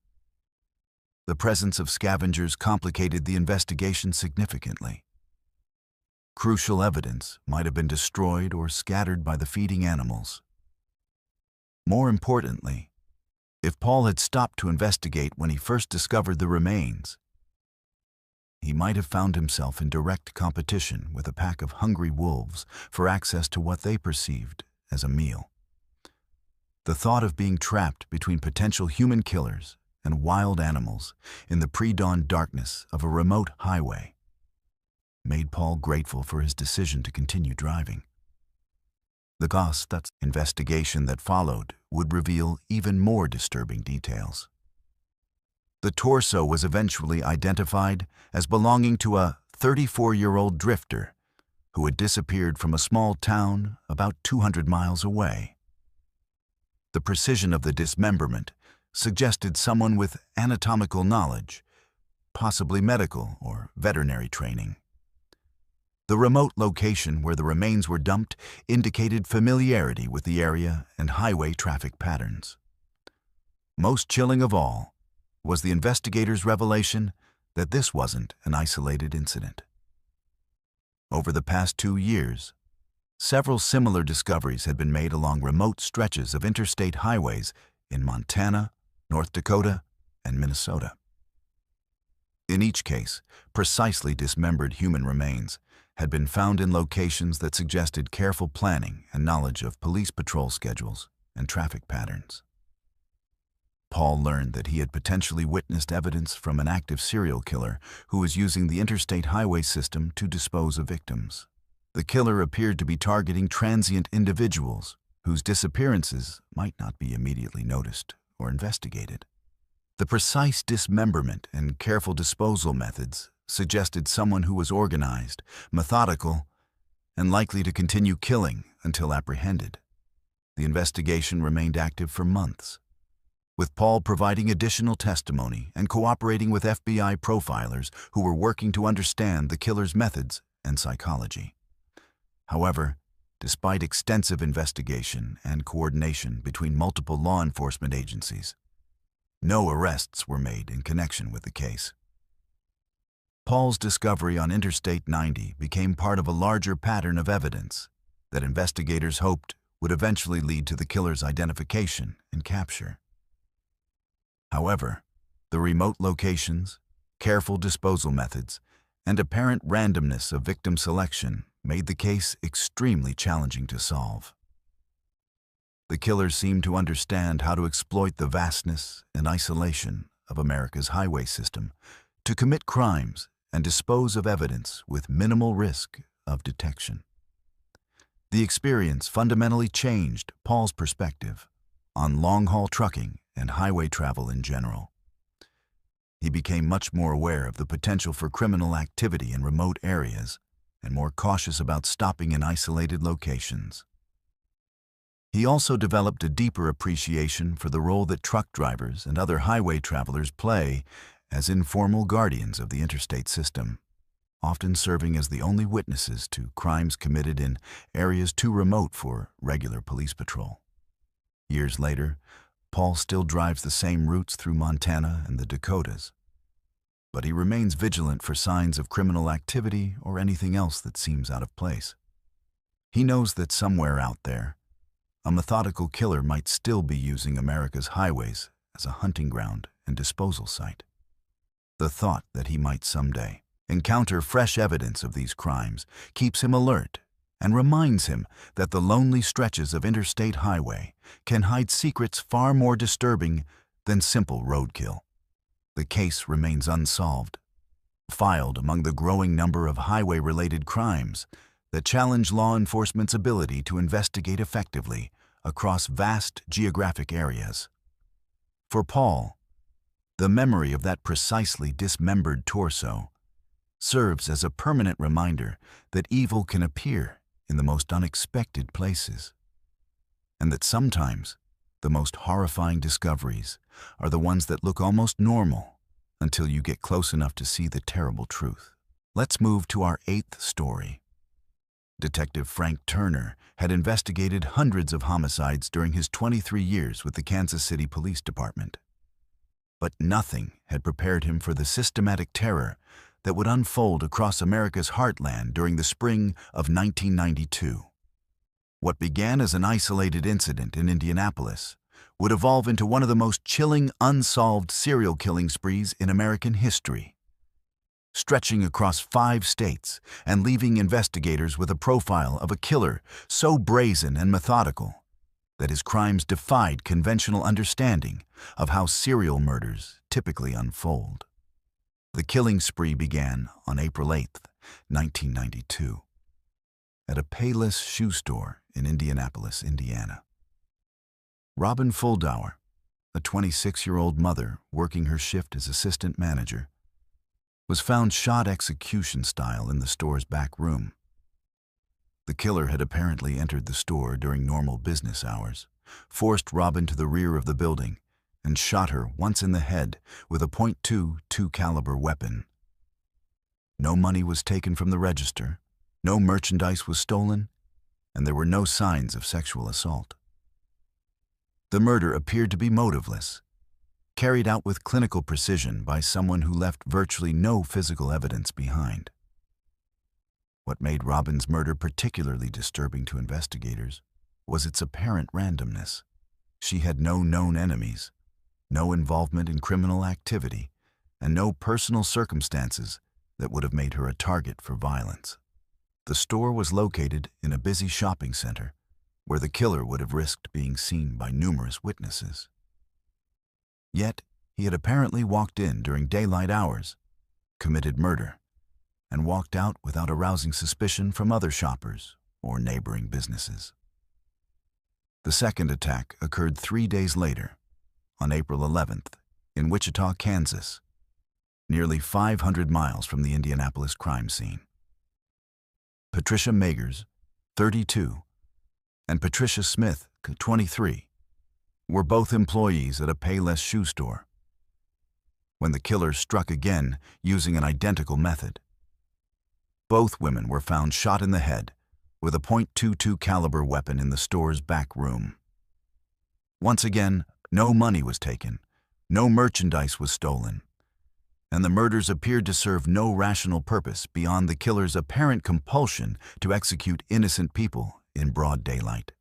S1: The presence of scavengers complicated the investigation significantly. Crucial evidence might have been destroyed or scattered by the feeding animals. More importantly, if Paul had stopped to investigate when he first discovered the remains, he might have found himself in direct competition with a pack of hungry wolves for access to what they perceived as a meal. The thought of being trapped between potential human killers and wild animals in the pre-dawn darkness of a remote highway made Paul grateful for his decision to continue driving. The investigation that followed would reveal even more disturbing details. The torso was eventually identified as belonging to a 34-year-old drifter who had disappeared from a small town about 200 miles away. The precision of the dismemberment suggested someone with anatomical knowledge, possibly medical or veterinary training. The remote location where the remains were dumped indicated familiarity with the area and highway traffic patterns. Most chilling of all was the investigators' revelation that this wasn't an isolated incident. Over the past 2 years, several similar discoveries had been made along remote stretches of interstate highways in Montana, North Dakota, and Minnesota. In each case, precisely dismembered human remains had been found in locations that suggested careful planning and knowledge of police patrol schedules and traffic patterns. Paul learned that he had potentially witnessed evidence from an active serial killer who was using the interstate highway system to dispose of victims. The killer appeared to be targeting transient individuals whose disappearances might not be immediately noticed or investigated. The precise dismemberment and careful disposal methods suggested someone who was organized, methodical, and likely to continue killing until apprehended. The investigation remained active for months, with Paul providing additional testimony and cooperating with FBI profilers who were working to understand the killer's methods and psychology. However, despite extensive investigation and coordination between multiple law enforcement agencies, no arrests were made in connection with the case. Paul's discovery on Interstate 90 became part of a larger pattern of evidence that investigators hoped would eventually lead to the killer's identification and capture. However, the remote locations, careful disposal methods, and apparent randomness of victim selection made the case extremely challenging to solve. The killer seemed to understand how to exploit the vastness and isolation of America's highway system to commit crimes and dispose of evidence with minimal risk of detection. The experience fundamentally changed Paul's perspective on long-haul trucking and highway travel in general. He became much more aware of the potential for criminal activity in remote areas and more cautious about stopping in isolated locations. He also developed a deeper appreciation for the role that truck drivers and other highway travelers play as informal guardians of the interstate system, often serving as the only witnesses to crimes committed in areas too remote for regular police patrol. Years later, Paul still drives the same routes through Montana and the Dakotas, but he remains vigilant for signs of criminal activity or anything else that seems out of place. He knows that somewhere out there, a methodical killer might still be using America's highways as a hunting ground and disposal site. The thought that he might someday encounter fresh evidence of these crimes keeps him alert and reminds him that the lonely stretches of interstate highway can hide secrets far more disturbing than simple roadkill. The case remains unsolved, filed among the growing number of highway-related crimes that challenge law enforcement's ability to investigate effectively across vast geographic areas. For Paul, the memory of that precisely dismembered torso serves as a permanent reminder that evil can appear in the most unexpected places, and that sometimes the most horrifying discoveries are the ones that look almost normal until you get close enough to see the terrible truth. Let's move to our eighth story. Detective Frank Turner had investigated hundreds of homicides during his 23 years with the Kansas City Police Department. But nothing had prepared him for the systematic terror that would unfold across America's heartland during the spring of 1992. What began as an isolated incident in Indianapolis would evolve into one of the most chilling unsolved serial killing sprees in American history, stretching across 5 states and leaving investigators with a profile of a killer so brazen and methodical that his crimes defied conventional understanding of how serial murders typically unfold. The killing spree began on April 8, 1992, at a Payless shoe store in Indianapolis, Indiana. Robin Fuldauer, a 26-year-old mother working her shift as assistant manager, was found shot execution style in the store's back room. The killer had apparently entered the store during normal business hours, forced Robin to the rear of the building, and shot her once in the head with a .22 caliber weapon. No money was taken from the register, no merchandise was stolen, and there were no signs of sexual assault. The murder appeared to be motiveless, carried out with clinical precision by someone who left virtually no physical evidence behind. What made Robin's murder particularly disturbing to investigators was its apparent randomness. She had no known enemies, no involvement in criminal activity, and no personal circumstances that would have made her a target for violence. The store was located in a busy shopping center where the killer would have risked being seen by numerous witnesses. Yet, he had apparently walked in during daylight hours, committed murder, and walked out without arousing suspicion from other shoppers or neighboring businesses. The second attack occurred 3 days later, on April 11th, in Wichita, Kansas, nearly 500 miles from the Indianapolis crime scene. Patricia Magers, 32, and Patricia Smith, 23, were both employees at a Payless shoe store when the killer struck again using an identical method. Both women were found shot in the head with a .22 caliber weapon in the store's back room. Once again, no money was taken, no merchandise was stolen, and the murders appeared to serve no rational purpose beyond the killer's apparent compulsion to execute innocent people in broad daylight.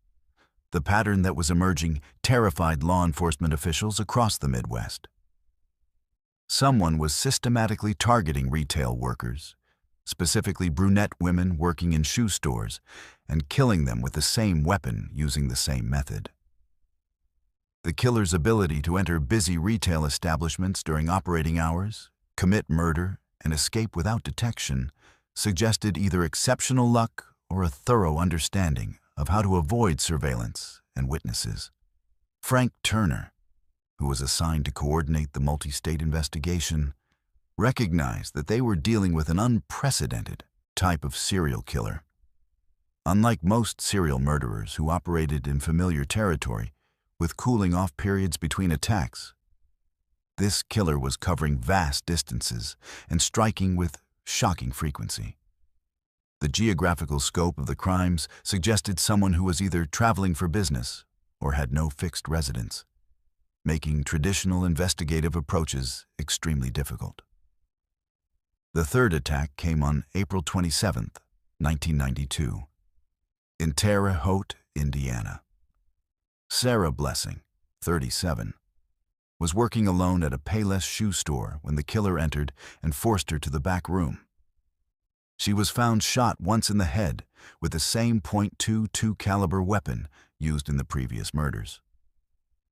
S1: The pattern that was emerging terrified law enforcement officials across the Midwest. Someone was systematically targeting retail workers, specifically brunette women working in shoe stores, and killing them with the same weapon using the same method. The killer's ability to enter busy retail establishments during operating hours, commit murder, and escape without detection suggested either exceptional luck or a thorough understanding of how to avoid surveillance and witnesses. Frank Turner, who was assigned to coordinate the multi-state investigation, recognized that they were dealing with an unprecedented type of serial killer. Unlike most serial murderers who operated in familiar territory with cooling-off periods between attacks, this killer was covering vast distances and striking with shocking frequency. The geographical scope of the crimes suggested someone who was either traveling for business or had no fixed residence, making traditional investigative approaches extremely difficult. The third attack came on April 27, 1992, in Terre Haute, Indiana. Sarah Blessing, 37, was working alone at a Payless shoe store when the killer entered and forced her to the back room. She was found shot once in the head with the same .22 caliber weapon used in the previous murders.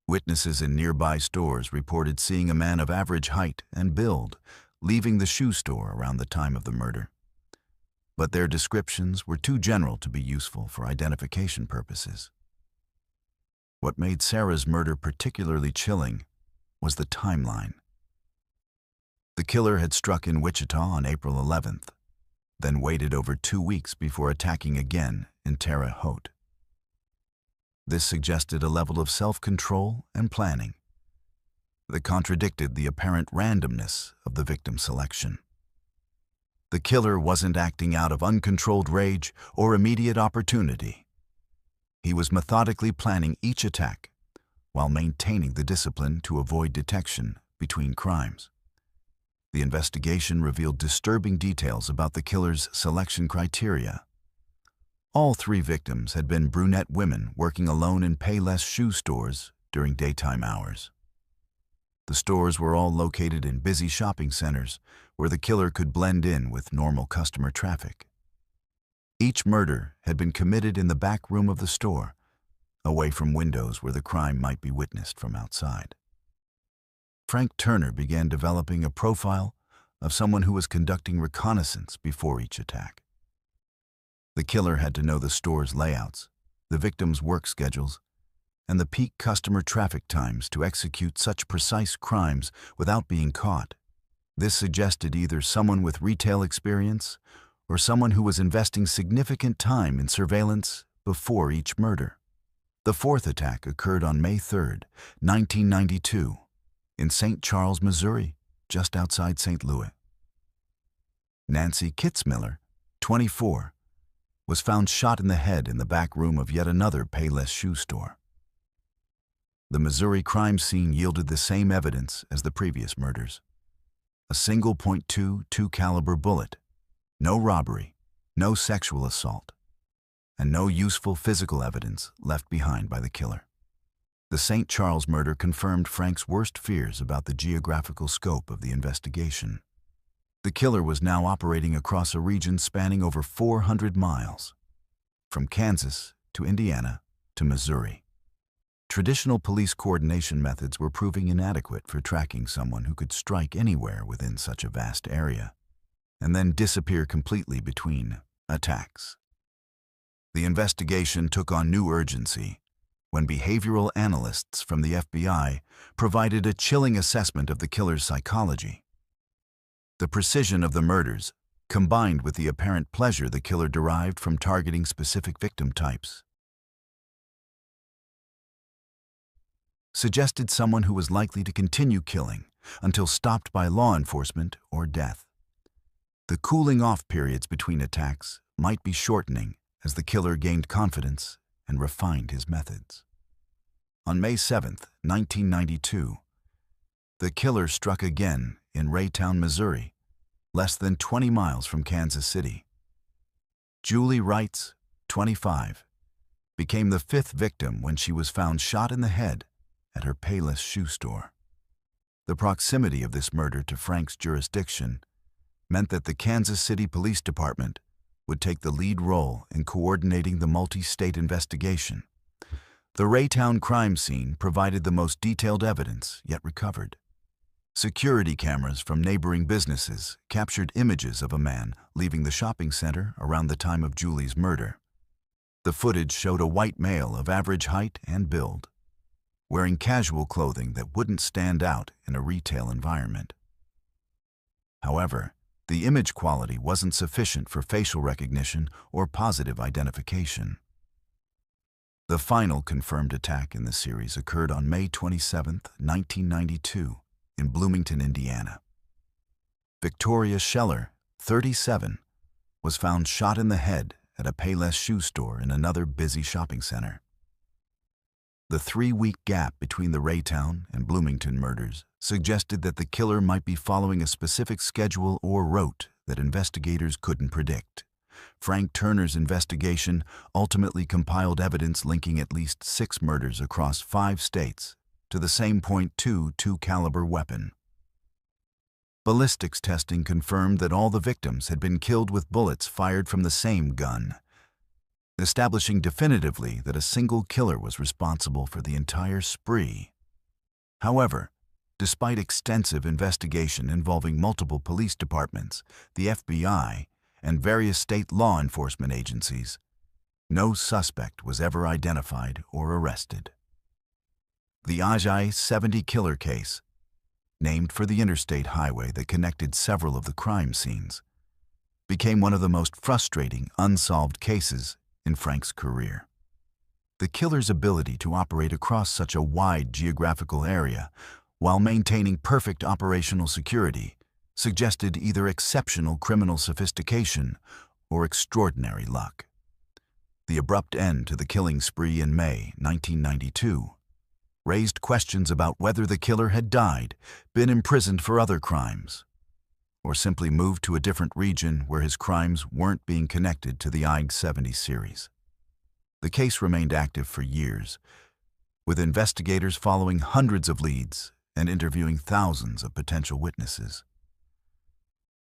S1: Witnesses in nearby stores reported seeing a man of average height and build leaving the shoe store around the time of the murder, but their descriptions were too general to be useful for identification purposes. What made Sarah's murder particularly chilling was the timeline. The killer had struck in Wichita on April 11th, then waited over 2 weeks before attacking again in Terre Haute. This suggested a level of self-control and planning that contradicted the apparent randomness of the victim selection. The killer wasn't acting out of uncontrolled rage or immediate opportunity. He was methodically planning each attack while maintaining the discipline to avoid detection between crimes. The investigation revealed disturbing details about the killer's selection criteria. All 3 victims had been brunette women working alone in Payless shoe stores during daytime hours. The stores were all located in busy shopping centers where the killer could blend in with normal customer traffic. Each murder had been committed in the back room of the store, away from windows where the crime might be witnessed from outside. Frank Turner began developing a profile of someone who was conducting reconnaissance before each attack. The killer had to know the store's layouts, the victims' work schedules, and the peak customer traffic times to execute such precise crimes without being caught. This suggested either someone with retail experience or someone who was investing significant time in surveillance before each murder. The fourth attack occurred on May 3, 1992, in St. Charles, Missouri, just outside St. Louis. Nancy Kitzmiller, 24, was found shot in the head in the back room of yet another Payless shoe store. The Missouri crime scene yielded the same evidence as the previous murders. A single .22 caliber bullet, no robbery, no sexual assault, and no useful physical evidence left behind by the killer. The St. Charles murder confirmed Frank's worst fears about the geographical scope of the investigation. The killer was now operating across a region spanning over 400 miles, from Kansas to Indiana to Missouri. Traditional police coordination methods were proving inadequate for tracking someone who could strike anywhere within such a vast area, and then disappear completely between attacks. The investigation took on new urgency when behavioral analysts from the FBI provided a chilling assessment of the killer's psychology. The precision of the murders, combined with the apparent pleasure the killer derived from targeting specific victim types, suggested someone who was likely to continue killing until stopped by law enforcement or death. The cooling-off periods between attacks might be shortening as the killer gained confidence and refined his methods. On May 7, 1992, the killer struck again in Raytown, Missouri, less than 20 miles from Kansas City. Julie Wrights, 25, became the fifth victim when she was found shot in the head at her Payless shoe store. The proximity of this murder to Frank's jurisdiction meant that the Kansas City Police Department would take the lead role in coordinating the multi-state investigation. The Raytown crime scene provided the most detailed evidence yet recovered. Security cameras from neighboring businesses captured images of a man leaving the shopping center around the time of Julie's murder. The footage showed a white male of average height and build, wearing casual clothing that wouldn't stand out in a retail environment. However, the image quality wasn't sufficient for facial recognition or positive identification. The final confirmed attack in the series occurred on May 27, 1992, in Bloomington, Indiana. Victoria Scheller, 37, was found shot in the head at a Payless shoe store in another busy shopping center. The 3-week gap between the Raytown and Bloomington murders suggested that the killer might be following a specific schedule or route that investigators couldn't predict. Frank Turner's investigation ultimately compiled evidence linking at least 6 murders across 5 states to the same .22 caliber weapon. Ballistics testing confirmed that all the victims had been killed with bullets fired from the same gun, establishing definitively that a single killer was responsible for the entire spree. However, despite extensive investigation involving multiple police departments, the FBI, and various state law enforcement agencies, no suspect was ever identified or arrested. The I-70 killer case, named for the interstate highway that connected several of the crime scenes, became one of the most frustrating unsolved cases in Frank's career. The killer's ability to operate across such a wide geographical area while maintaining perfect operational security suggested either exceptional criminal sophistication or extraordinary luck. The abrupt end to the killing spree in May 1992 raised questions about whether the killer had died, been imprisoned for other crimes, or simply moved to a different region where his crimes weren't being connected to the I-70 series. The case remained active for years, with investigators following hundreds of leads and interviewing thousands of potential witnesses.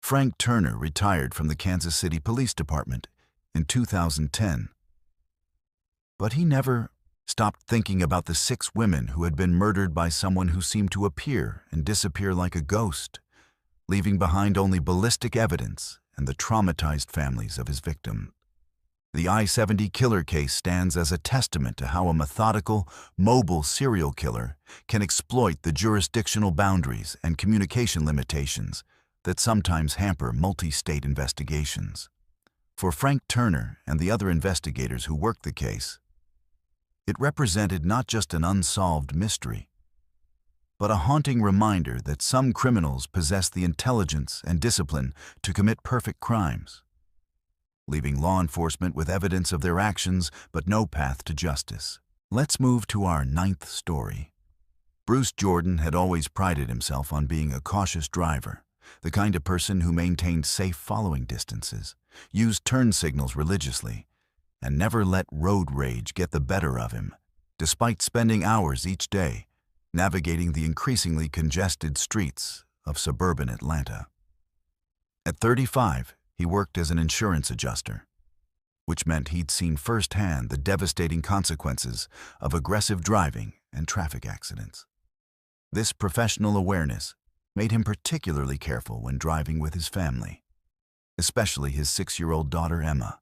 S1: Frank Turner retired from the Kansas City Police Department in 2010, but he never stopped thinking about the 6 women who had been murdered by someone who seemed to appear and disappear like a ghost, leaving behind only ballistic evidence and the traumatized families of his victims. The I-70 killer case stands as a testament to how a methodical, mobile serial killer can exploit the jurisdictional boundaries and communication limitations that sometimes hamper multi-state investigations. For Frank Turner and the other investigators who worked the case, it represented not just an unsolved mystery, but a haunting reminder that some criminals possess the intelligence and discipline to commit perfect crimes, leaving law enforcement with evidence of their actions but no path to justice. Let's move to our 9th story. Bruce Jordan had always prided himself on being a cautious driver, the kind of person who maintained safe following distances, used turn signals religiously, and never let road rage get the better of him, despite spending hours each day navigating the increasingly congested streets of suburban Atlanta. At 35, he worked as an insurance adjuster, which meant he'd seen firsthand the devastating consequences of aggressive driving and traffic accidents. This professional awareness made him particularly careful when driving with his family, especially his 6-year-old daughter Emma,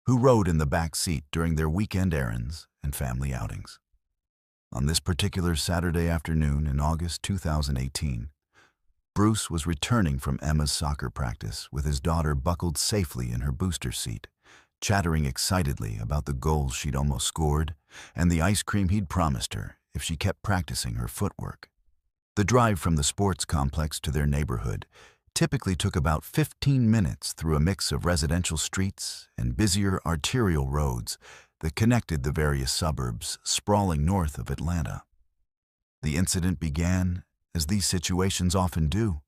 S1: who rode in the back seat during their weekend errands and family outings. On this particular Saturday afternoon in August 2018, Bruce was returning from Emma's soccer practice with his daughter buckled safely in her booster seat, chattering excitedly about the goals she'd almost scored and the ice cream he'd promised her if she kept practicing her footwork. The drive from the sports complex to their neighborhood typically took about 15 minutes through a mix of residential streets and busier arterial roads that connected the various suburbs sprawling north of Atlanta. The incident began, as these situations often do,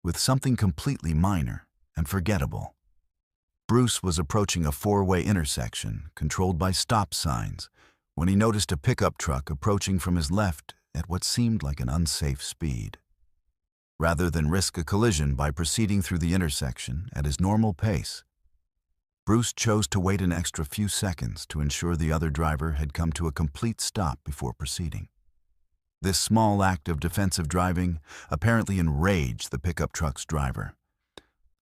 S1: with something completely minor and forgettable. Bruce was approaching a four-way intersection controlled by stop signs when he noticed a pickup truck approaching from his left at what seemed like an unsafe speed. Rather than risk a collision by proceeding through the intersection at his normal pace, Bruce chose to wait an extra few seconds to ensure the other driver had come to a complete stop before proceeding. This small act of defensive driving apparently enraged the pickup truck's driver,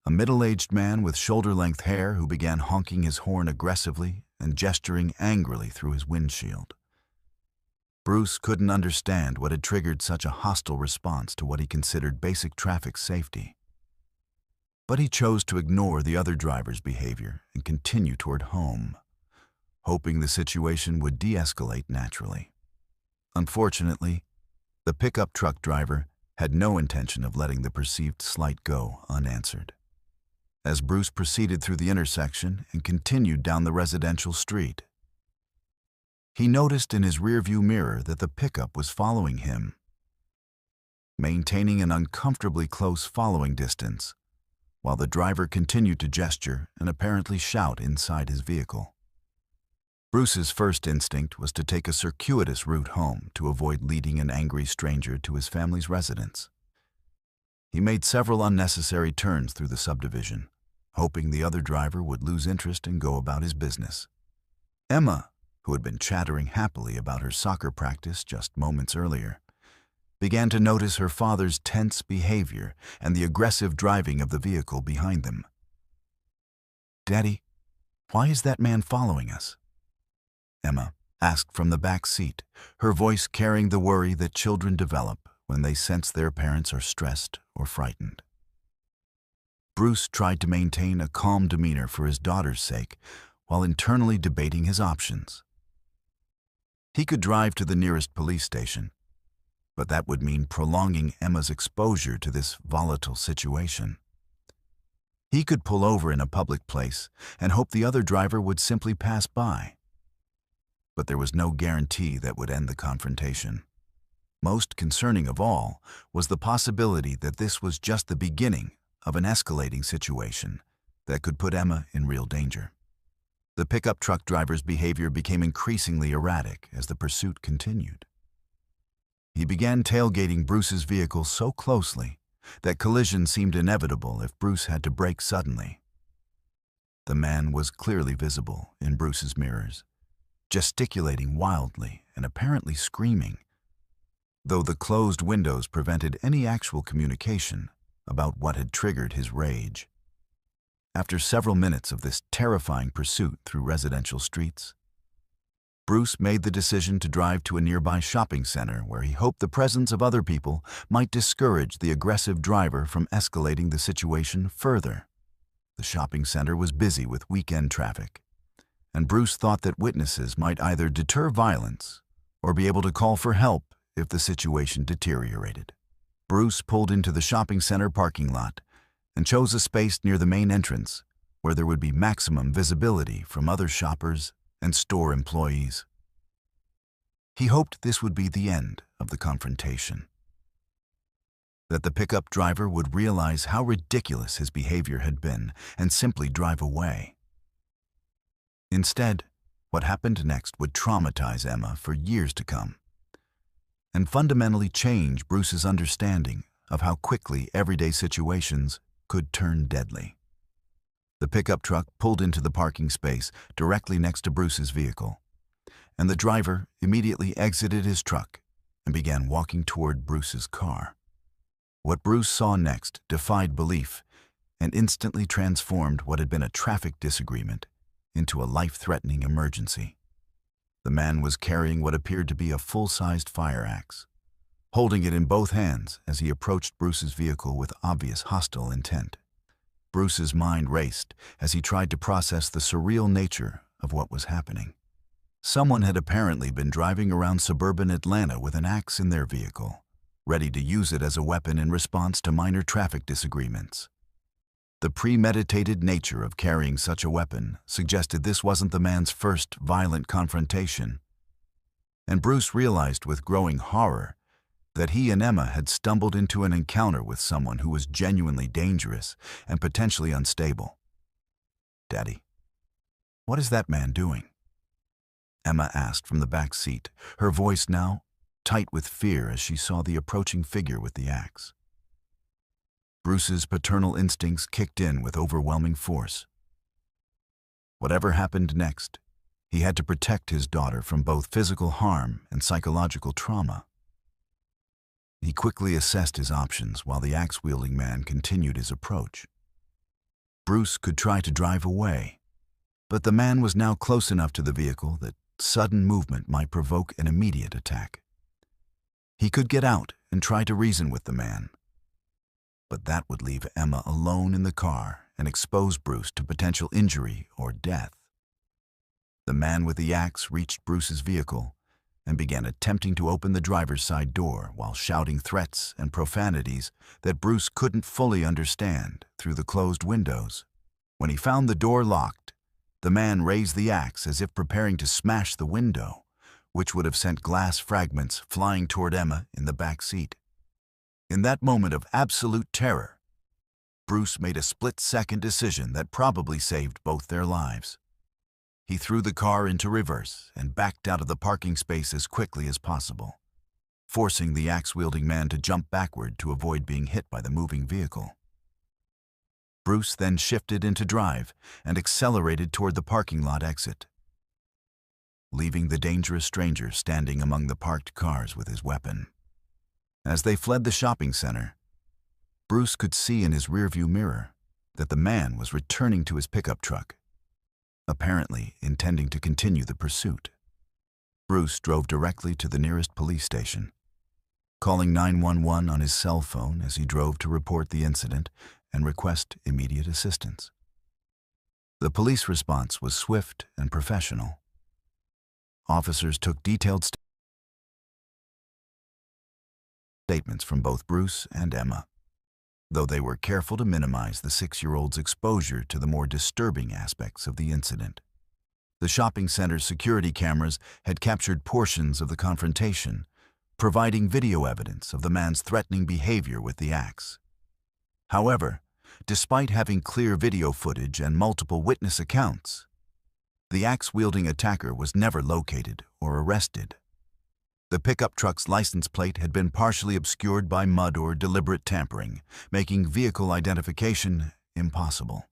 S1: a middle-aged man with shoulder-length hair who began honking his horn aggressively and gesturing angrily through his windshield. Bruce couldn't understand what had triggered such a hostile response to what he considered basic traffic safety. But he chose to ignore the other driver's behavior and continue toward home, hoping the situation would de-escalate naturally. Unfortunately, the pickup truck driver had no intention of letting the perceived slight go unanswered. As Bruce proceeded through the intersection and continued down the residential street, he noticed in his rearview mirror that the pickup was following him, maintaining an uncomfortably close following distance, while the driver continued to gesture and apparently shout inside his vehicle. Bruce's first instinct was to take a circuitous route home to avoid leading an angry stranger to his family's residence. He made several unnecessary turns through the subdivision, hoping the other driver would lose interest and go about his business. Emma, who had been chattering happily about her soccer practice just moments earlier, began to notice her father's tense behavior and the aggressive driving of the vehicle behind them. "Daddy, why is that man following us?" Emma asked from the back seat, her voice carrying the worry that children develop when they sense their parents are stressed or frightened. Bruce tried to maintain a calm demeanor for his daughter's sake while internally debating his options. He could drive to the nearest police station, but that would mean prolonging Emma's exposure to this volatile situation. He could pull over in a public place and hope the other driver would simply pass by. But there was no guarantee that would end the confrontation. Most concerning of all was the possibility that this was just the beginning of an escalating situation that could put Emma in real danger. The pickup truck driver's behavior became increasingly erratic as the pursuit continued. He began tailgating Bruce's vehicle so closely that collision seemed inevitable if Bruce had to brake suddenly. The man was clearly visible in Bruce's mirrors, gesticulating wildly and apparently screaming, though the closed windows prevented any actual communication about what had triggered his rage. After several minutes of this terrifying pursuit through residential streets, Bruce made the decision to drive to a nearby shopping center where he hoped the presence of other people might discourage the aggressive driver from escalating the situation further. The shopping center was busy with weekend traffic, and Bruce thought that witnesses might either deter violence or be able to call for help if the situation deteriorated. Bruce pulled into the shopping center parking lot and chose a space near the main entrance where there would be maximum visibility from other shoppers and store employees. He hoped this would be the end of the confrontation, that the pickup driver would realize how ridiculous his behavior had been and simply drive away. Instead, what happened next would traumatize Emma for years to come and fundamentally change Bruce's understanding of how quickly everyday situations could turn deadly. The pickup truck pulled into the parking space directly next to Bruce's vehicle, and the driver immediately exited his truck and began walking toward Bruce's car. What Bruce saw next defied belief and instantly transformed what had been a traffic disagreement into a life-threatening emergency. The man was carrying what appeared to be a full-sized fire axe, holding it in both hands as he approached Bruce's vehicle with obvious hostile intent. Bruce's mind raced as he tried to process the surreal nature of what was happening. Someone had apparently been driving around suburban Atlanta with an axe in their vehicle, ready to use it as a weapon in response to minor traffic disagreements. The premeditated nature of carrying such a weapon suggested this wasn't the man's first violent confrontation, and Bruce realized with growing horror that he and Emma had stumbled into an encounter with someone who was genuinely dangerous and potentially unstable. "Daddy, what is that man doing?" Emma asked from the back seat, her voice now tight with fear as she saw the approaching figure with the axe. Bruce's paternal instincts kicked in with overwhelming force. Whatever happened next, he had to protect his daughter from both physical harm and psychological trauma. He quickly assessed his options while the axe-wielding man continued his approach. Bruce could try to drive away, but the man was now close enough to the vehicle that sudden movement might provoke an immediate attack. He could get out and try to reason with the man, but that would leave Emma alone in the car and expose Bruce to potential injury or death. The man with the axe reached Bruce's vehicle and began attempting to open the driver's side door while shouting threats and profanities that Bruce couldn't fully understand through the closed windows. When he found the door locked, the man raised the axe as if preparing to smash the window, which would have sent glass fragments flying toward Emma in the back seat. In that moment of absolute terror, Bruce made a split-second decision that probably saved both their lives. He threw the car into reverse and backed out of the parking space as quickly as possible, forcing the axe-wielding man to jump backward to avoid being hit by the moving vehicle. Bruce then shifted into drive and accelerated toward the parking lot exit, leaving the dangerous stranger standing among the parked cars with his weapon. As they fled the shopping center, Bruce could see in his rearview mirror that the man was returning to his pickup truck, apparently intending to continue the pursuit. Bruce drove directly to the nearest police station, calling 911 on his cell phone as he drove to report the incident and request immediate assistance. The police response was swift and professional. Officers took detailed statements from both Bruce and Emma, though they were careful to minimize the 6-year-old's exposure to the more disturbing aspects of the incident. The shopping center's security cameras had captured portions of the confrontation, providing video evidence of the man's threatening behavior with the axe. However, despite having clear video footage and multiple witness accounts, the axe-wielding attacker was never located or arrested. The pickup truck's license plate had been partially obscured by mud or deliberate tampering, making vehicle identification impossible.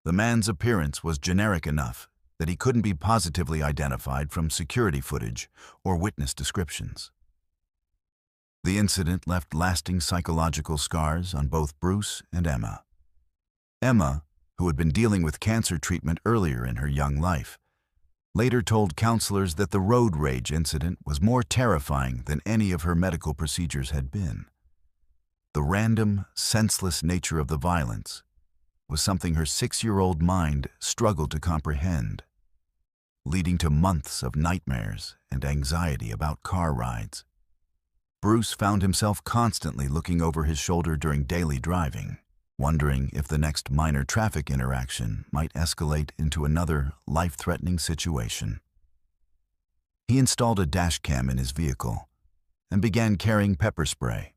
S1: The man's appearance was generic enough that he couldn't be positively identified from security footage or witness descriptions. The incident left lasting psychological scars on both Bruce and Emma. Emma, who had been dealing with cancer treatment earlier in her young life, later told counselors that the road rage incident was more terrifying than any of her medical procedures had been. The random, senseless nature of the violence was something her 6-year-old mind struggled to comprehend, leading to months of nightmares and anxiety about car rides. Bruce found himself constantly looking over his shoulder during daily driving, wondering if the next minor traffic interaction might escalate into another life-threatening situation. He installed a dash cam in his vehicle and began carrying pepper spray.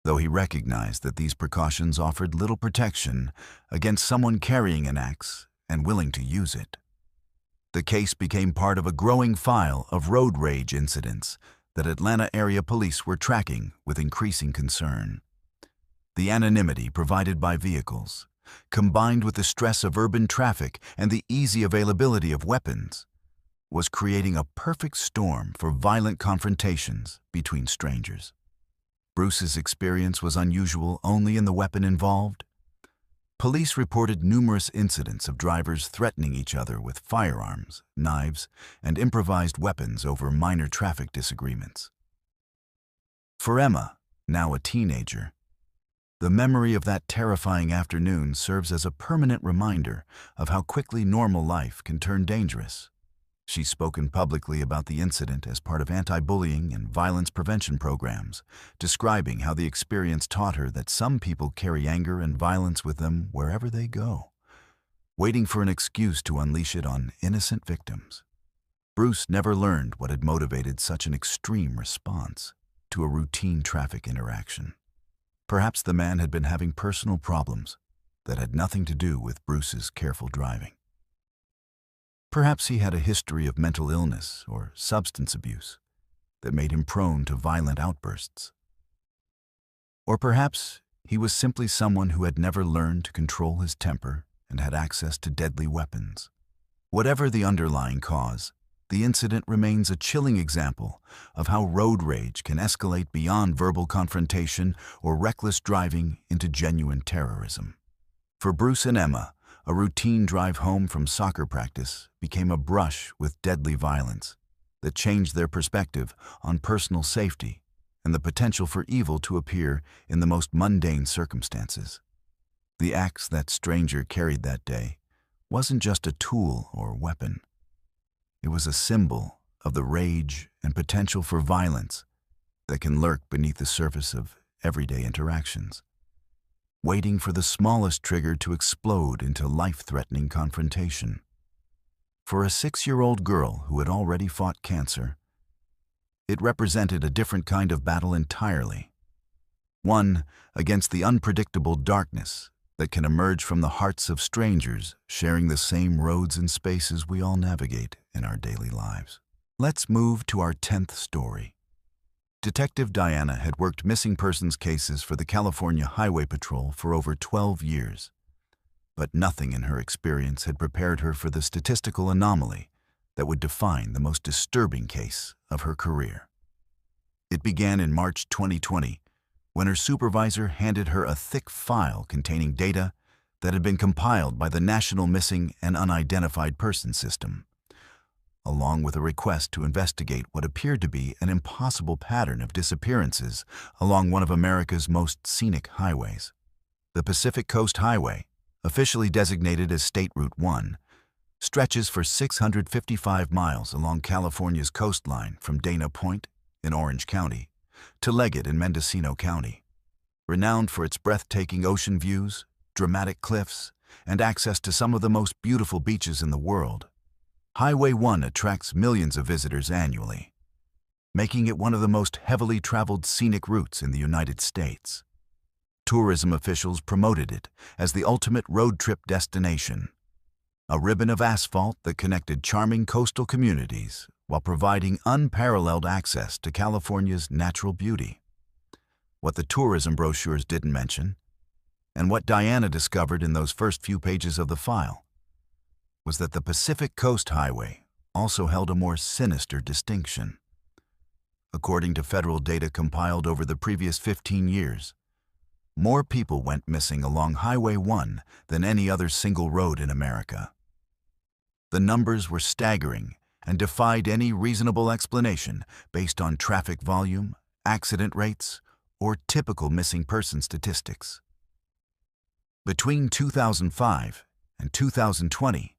S1: Though he recognized that these precautions offered little protection against someone carrying an axe and willing to use it. The case became part of a growing file of road rage incidents that Atlanta area police were tracking with increasing concern. The anonymity provided by vehicles, combined with the stress of urban traffic and the easy availability of weapons, was creating a perfect storm for violent confrontations between strangers. Bruce's experience was unusual only in the weapon involved. Police reported numerous incidents of drivers threatening each other with firearms, knives, and improvised weapons over minor traffic disagreements. For Emma, now a teenager, the memory of that terrifying afternoon serves as a permanent reminder of how quickly normal life can turn dangerous. She's spoken publicly about the incident as part of anti-bullying and violence prevention programs, describing how the experience taught her that some people carry anger and violence with them wherever they go, waiting for an excuse to unleash it on innocent victims. Bruce never learned what had motivated such an extreme response to a routine traffic interaction. Perhaps the man had been having personal problems that had nothing to do with Bruce's careful driving. Perhaps he had a history of mental illness or substance abuse that made him prone to violent outbursts. Or perhaps he was simply someone who had never learned to control his temper and had access to deadly weapons. Whatever the underlying cause, the incident remains a chilling example of how road rage can escalate beyond verbal confrontation or reckless driving into genuine terrorism. For Bruce and Emma, a routine drive home from soccer practice became a brush with deadly violence that changed their perspective on personal safety and the potential for evil to appear in the most mundane circumstances. The axe that stranger carried that day wasn't just a tool or weapon. It was a symbol of the rage and potential for violence that can lurk beneath the surface of everyday interactions, waiting for the smallest trigger to explode into life-threatening confrontation. For a 6-year-old girl who had already fought cancer, it represented a different kind of battle entirely. One against the unpredictable darkness that can emerge from the hearts of strangers sharing the same roads and spaces we all navigate in our daily lives. Let's move to our 10th story. Detective Diana had worked missing persons cases for the California Highway Patrol for over 12 years, but nothing in her experience had prepared her for the statistical anomaly that would define the most disturbing case of her career. It began in March 2020, when her supervisor handed her a thick file containing data that had been compiled by the National Missing and Unidentified Persons System, along with a request to investigate what appeared to be an impossible pattern of disappearances along one of America's most scenic highways. The Pacific Coast Highway, officially designated as State Route 1, stretches for 655 miles along California's coastline from Dana Point in Orange County to Leggett in Mendocino County. Renowned for its breathtaking ocean views, dramatic cliffs, and access to some of the most beautiful beaches in the world, Highway 1 attracts millions of visitors annually, making it one of the most heavily traveled scenic routes in the United States. Tourism officials promoted it as the ultimate road trip destination, a ribbon of asphalt that connected charming coastal communities while providing unparalleled access to California's natural beauty. What the tourism brochures didn't mention, and what Diana discovered in those first few pages of the file, was that the Pacific Coast Highway also held a more sinister distinction. According to federal data compiled over the previous 15 years, more people went missing along Highway 1 than any other single road in America. The numbers were staggering and defied any reasonable explanation based on traffic volume, accident rates, or typical missing person statistics. Between 2005 and 2020,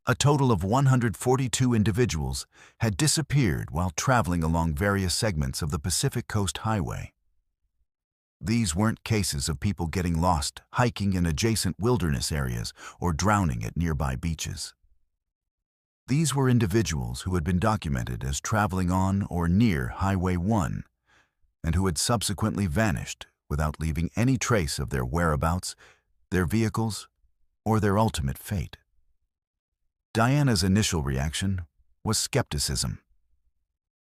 S1: a total of 142 individuals had disappeared while traveling along various segments of the Pacific Coast Highway. These weren't cases of people getting lost hiking in adjacent wilderness areas or drowning at nearby beaches. These were individuals who had been documented as traveling on or near Highway 1 and who had subsequently vanished without leaving any trace of their whereabouts, their vehicles, or their ultimate fate. Diana's initial reaction was skepticism.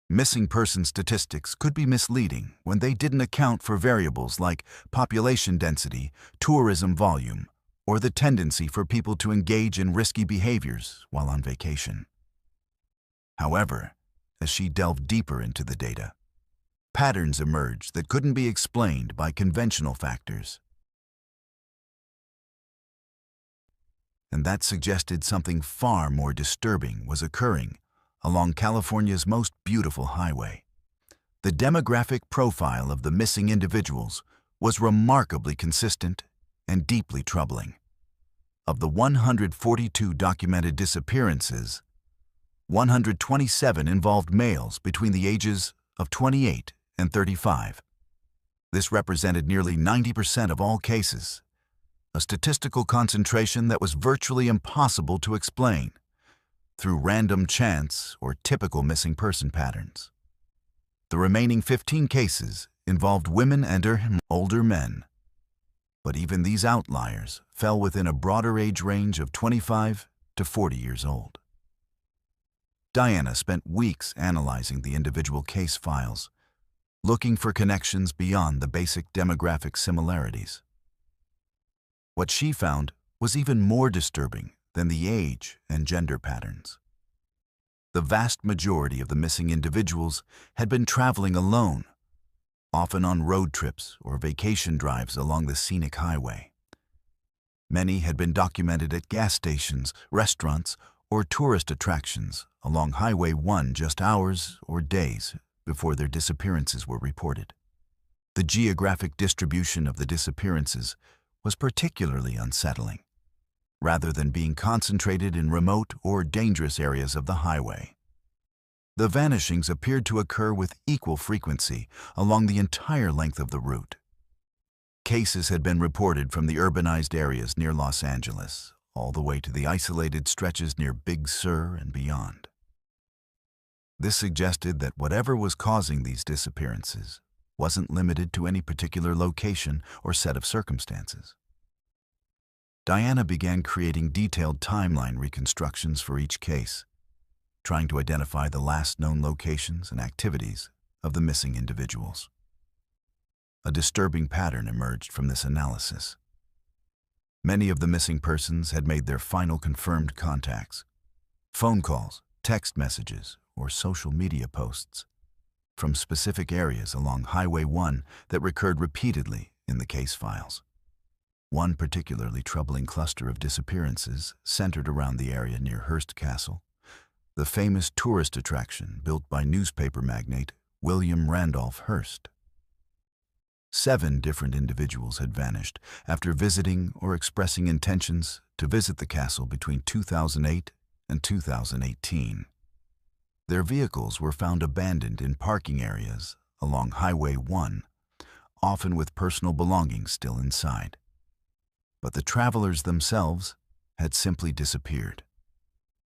S1: Missing person statistics could be misleading when they didn't account for variables like population density, tourism volume, or the tendency for people to engage in risky behaviors while on vacation. However, as she delved deeper into the data, patterns emerged that couldn't be explained by conventional factors. and that suggested something far more disturbing was occurring along California's most beautiful highway. The demographic profile of the missing individuals was remarkably consistent and deeply troubling. Of the 142 documented disappearances, 127 involved males between the ages of 28 and 35. This represented nearly 90% of all cases, a statistical concentration that was virtually impossible to explain through random chance or typical missing person patterns. The remaining 15 cases involved women and older men, but even these outliers fell within a broader age range of 25 to 40 years old. Diana spent weeks analyzing the individual case files, looking for connections beyond the basic demographic similarities. What she found was even more disturbing than the age and gender patterns. The vast majority of the missing individuals had been traveling alone, often on road trips or vacation drives along the scenic highway. Many had been documented at gas stations, restaurants, or tourist attractions along Highway 1 just hours or days before their disappearances were reported. The geographic distribution of the disappearances was particularly unsettling, rather than being concentrated in remote or dangerous areas of the highway. The vanishings appeared to occur with equal frequency along the entire length of the route. Cases had been reported from the urbanized areas near Los Angeles, all the way to the isolated stretches near Big Sur and beyond. This suggested that whatever was causing these disappearances wasn't limited to any particular location or set of circumstances. Diana began creating detailed timeline reconstructions for each case, trying to identify the last known locations and activities of the missing individuals. A disturbing pattern emerged from this analysis. Many of the missing persons had made their final confirmed contacts, phone calls, text messages, or social media posts, from specific areas along Highway 1 that recurred repeatedly in the case files. One particularly troubling cluster of disappearances centered around the area near Hearst Castle, the famous tourist attraction built by newspaper magnate William Randolph Hearst. 7 different individuals had vanished after visiting or expressing intentions to visit the castle between 2008 and 2018. Their vehicles were found abandoned in parking areas along Highway 1, often with personal belongings still inside. But the travelers themselves had simply disappeared.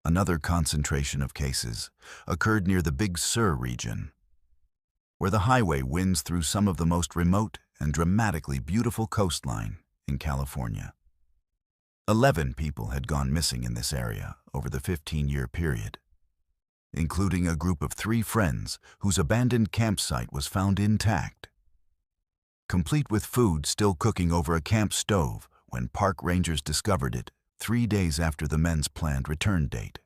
S1: Another concentration of cases occurred near the Big Sur region, where the highway winds through some of the most remote and dramatically beautiful coastline in California. 11 people had gone missing in this area over the 15-year period, including a group of 3 friends whose abandoned campsite was found intact, complete with food still cooking over a camp stove when park rangers discovered it 3 days after the men's planned return date.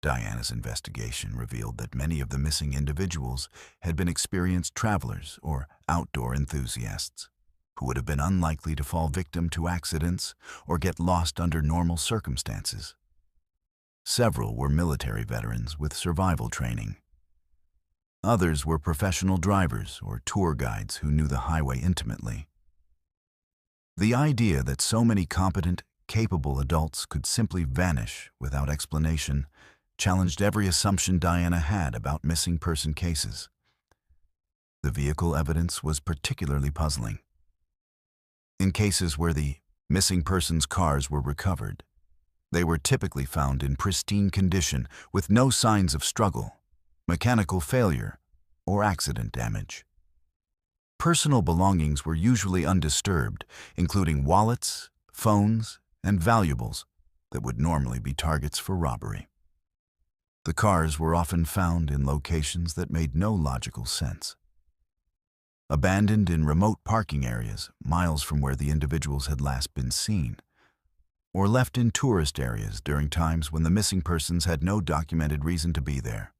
S1: Diana's investigation revealed that many of the missing individuals had been experienced travelers or outdoor enthusiasts who would have been unlikely to fall victim to accidents or get lost under normal circumstances. Several were military veterans with survival training. Others were professional drivers or tour guides who knew the highway intimately. The idea that so many competent, capable adults could simply vanish without explanation challenged every assumption Diana had about missing person cases. The vehicle evidence was particularly puzzling. In cases where the missing persons' cars were recovered, they were typically found in pristine condition with no signs of struggle, mechanical failure, or accident damage. Personal belongings were usually undisturbed, including wallets, phones, and valuables that would normally be targets for robbery. The cars were often found in locations that made no logical sense. Abandoned in remote parking areas miles from where the individuals had last been seen, or left in tourist areas during times when the missing persons had no documented reason to be there.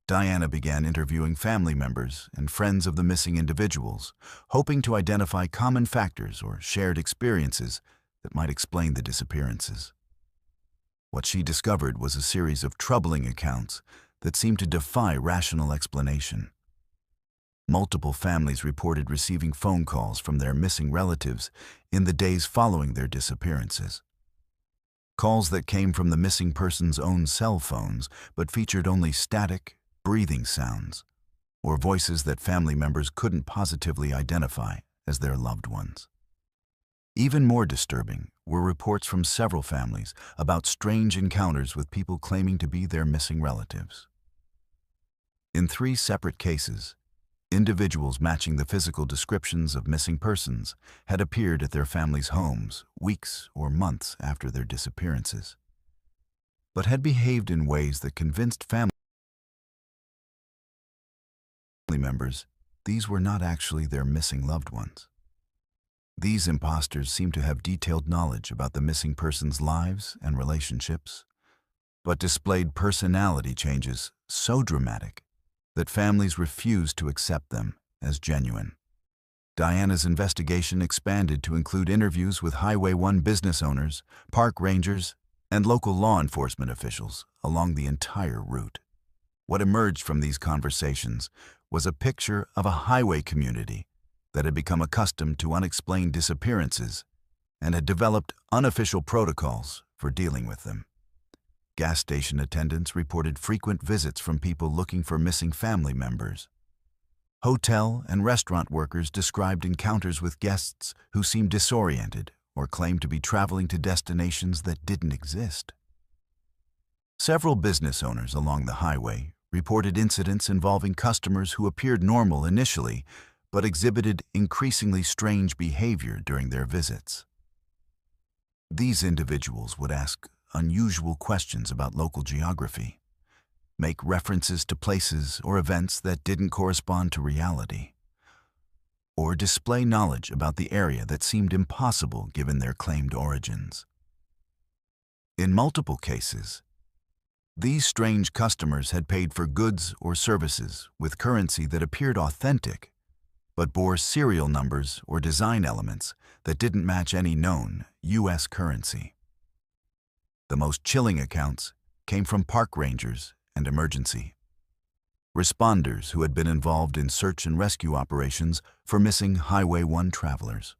S1: Diana began interviewing family members and friends of the missing individuals, hoping to identify common factors or shared experiences that might explain the disappearances. What she discovered was a series of troubling accounts that seemed to defy rational explanation. Multiple families reported receiving phone calls from their missing relatives in the days following their disappearances. Calls that came from the missing person's own cell phones but featured only static, breathing sounds, or voices that family members couldn't positively identify as their loved ones. Even more disturbing were reports from several families about strange encounters with people claiming to be their missing relatives. In 3 separate cases, individuals matching the physical descriptions of missing persons had appeared at their families' homes weeks or months after their disappearances, but had behaved in ways that convinced family members these were not actually their missing loved ones. These imposters seemed to have detailed knowledge about the missing person's lives and relationships, but displayed personality changes so dramatic that families refused to accept them as genuine. Diana's investigation expanded to include interviews with Highway 1 business owners, park rangers, and local law enforcement officials along the entire route. What emerged from these conversations was a picture of a highway community that had become accustomed to unexplained disappearances and had developed unofficial protocols for dealing with them. Gas station attendants reported frequent visits from people looking for missing family members. Hotel and restaurant workers described encounters with guests who seemed disoriented or claimed to be traveling to destinations that didn't exist. Several business owners along the highway reported incidents involving customers who appeared normal initially but exhibited increasingly strange behavior during their visits. These individuals would ask unusual questions about local geography, make references to places or events that didn't correspond to reality, or display knowledge about the area that seemed impossible given their claimed origins. In multiple cases, these strange customers had paid for goods or services with currency that appeared authentic, but bore serial numbers or design elements that didn't match any known U.S. currency. The most chilling accounts came from park rangers and emergency responders who had been involved in search and rescue operations for missing Highway 1 travelers.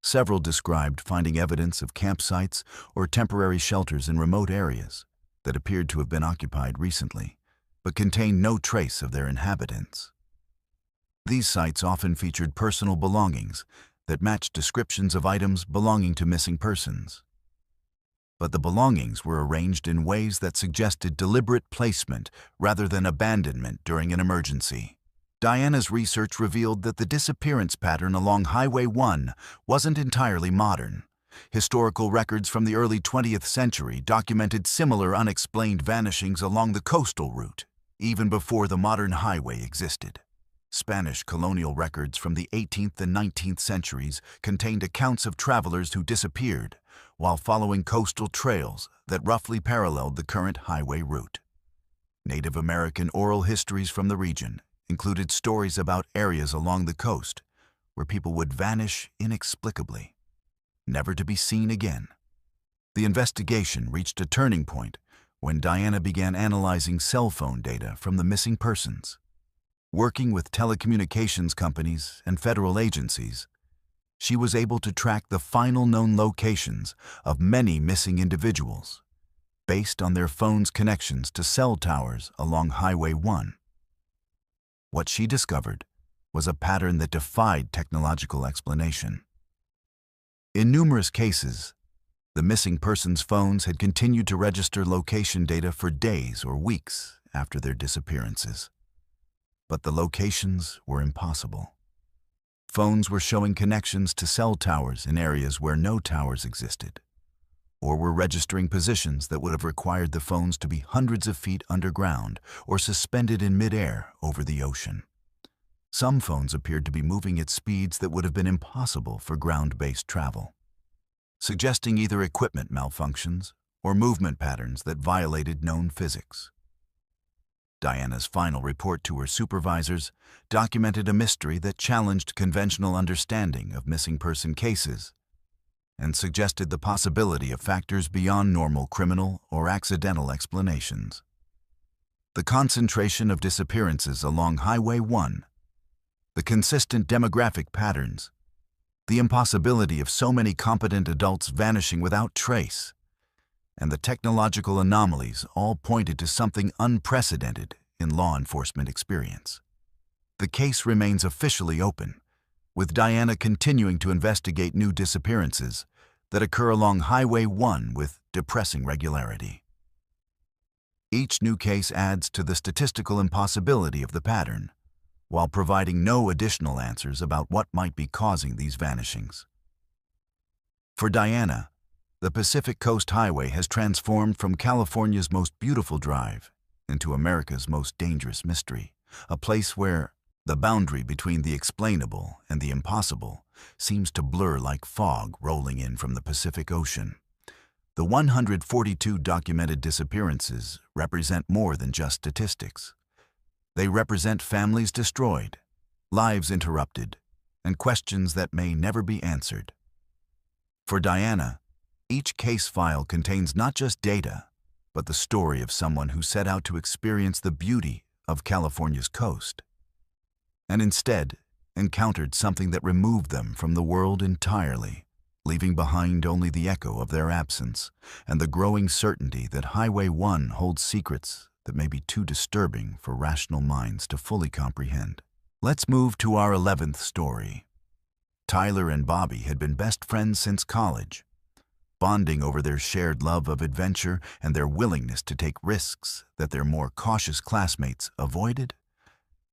S1: Several described finding evidence of campsites or temporary shelters in remote areas that appeared to have been occupied recently, but contained no trace of their inhabitants. These sites often featured personal belongings that matched descriptions of items belonging to missing persons. But the belongings were arranged in ways that suggested deliberate placement rather than abandonment during an emergency. Diana's research revealed that the disappearance pattern along Highway 1 wasn't entirely modern. Historical records from the early 20th century documented similar unexplained vanishings along the coastal route, even before the modern highway existed. Spanish colonial records from the 18th and 19th centuries contained accounts of travelers who disappeared while following coastal trails that roughly paralleled the current highway route. Native American oral histories from the region included stories about areas along the coast where people would vanish inexplicably, never to be seen again. The investigation reached a turning point when Diana began analyzing cell phone data from the missing persons. Working with telecommunications companies and federal agencies, she was able to track the final known locations of many missing individuals based on their phones' connections to cell towers along Highway 1. What she discovered was a pattern that defied technological explanation. In numerous cases, the missing person's phones had continued to register location data for days or weeks after their disappearances. But the locations were impossible. Phones were showing connections to cell towers in areas where no towers existed, or were registering positions that would have required the phones to be hundreds of feet underground or suspended in midair over the ocean. Some phones appeared to be moving at speeds that would have been impossible for ground-based travel, suggesting either equipment malfunctions or movement patterns that violated known physics. Diana's final report to her supervisors documented a mystery that challenged conventional understanding of missing person cases. and suggested the possibility of factors beyond normal criminal or accidental explanations. The concentration of disappearances along Highway 1, the consistent demographic patterns, the impossibility of so many competent adults vanishing without trace, and the technological anomalies all pointed to something unprecedented in law enforcement experience. The case remains officially open, with Diana continuing to investigate new disappearances that occur along Highway 1 with depressing regularity. Each new case adds to the statistical impossibility of the pattern, while providing no additional answers about what might be causing these vanishings. For Diana, the Pacific Coast Highway has transformed from California's most beautiful drive into America's most dangerous mystery, a place where the boundary between the explainable and the impossible seems to blur like fog rolling in from the Pacific Ocean. The 142 documented disappearances represent more than just statistics. They represent families destroyed, lives interrupted, and questions that may never be answered. For Diana, each case file contains not just data, but the story of someone who set out to experience the beauty of California's coast, and instead encountered something that removed them from the world entirely, leaving behind only the echo of their absence and the growing certainty that Highway 1 holds secrets that may be too disturbing for rational minds to fully comprehend. Let's move to our 11th story. Tyler and Bobby had been best friends since college, bonding over their shared love of adventure and their willingness to take risks that their more cautious classmates avoided.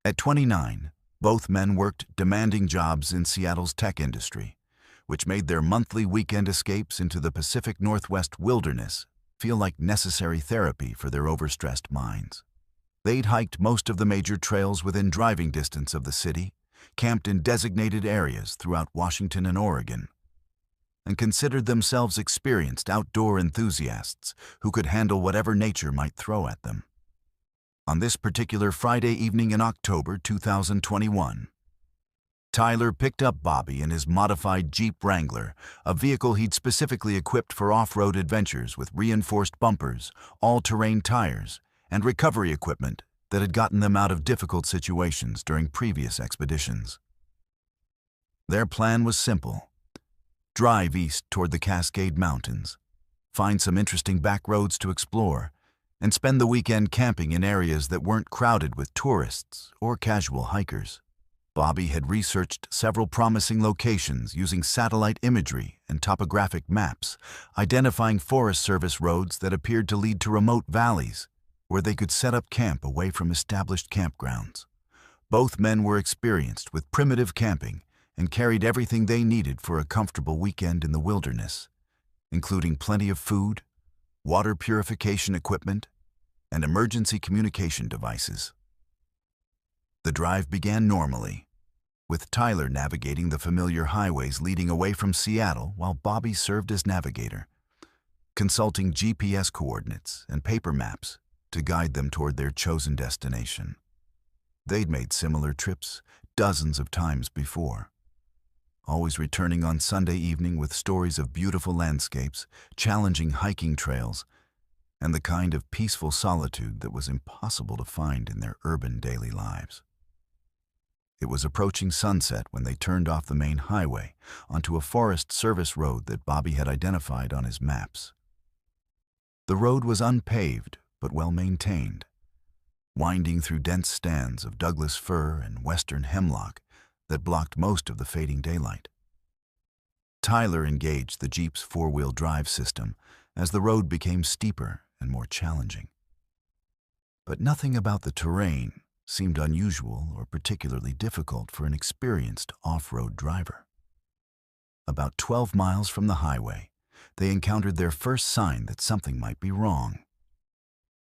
S1: At 29, both men worked demanding jobs in Seattle's tech industry, which made their monthly weekend escapes into the Pacific Northwest wilderness feel like necessary therapy for their overstressed minds. They'd hiked most of the major trails within driving distance of the city, camped in designated areas throughout Washington and Oregon, and considered themselves experienced outdoor enthusiasts who could handle whatever nature might throw at them. On this particular Friday evening in October 2021, Tyler picked up Bobby in his modified Jeep Wrangler, a vehicle he'd specifically equipped for off-road adventures with reinforced bumpers, all-terrain tires, and recovery equipment that had gotten them out of difficult situations during previous expeditions. Their plan was simple: drive east toward the Cascade Mountains, find some interesting back roads to explore, and spend the weekend camping in areas that weren't crowded with tourists or casual hikers. Bobby had researched several promising locations using satellite imagery and topographic maps, identifying Forest Service roads that appeared to lead to remote valleys where they could set up camp away from established campgrounds. Both men were experienced with primitive camping and carried everything they needed for a comfortable weekend in the wilderness, including plenty of food, water purification equipment, and emergency communication devices. The drive began normally, with Tyler navigating the familiar highways leading away from Seattle while Bobby served as navigator, consulting GPS coordinates and paper maps to guide them toward their chosen destination. They'd made similar trips dozens of times before, always returning on Sunday evening with stories of beautiful landscapes, challenging hiking trails, and the kind of peaceful solitude that was impossible to find in their urban daily lives. It was approaching sunset when they turned off the main highway onto a Forest Service road that Bobby had identified on his maps. The road was unpaved but well-maintained, winding through dense stands of Douglas fir and western hemlock that blocked most of the fading daylight. Tyler engaged the Jeep's four-wheel drive system as the road became steeper and more challenging. But nothing about the terrain seemed unusual or particularly difficult for an experienced off-road driver. About 12 miles from the highway, they encountered their first sign that something might be wrong.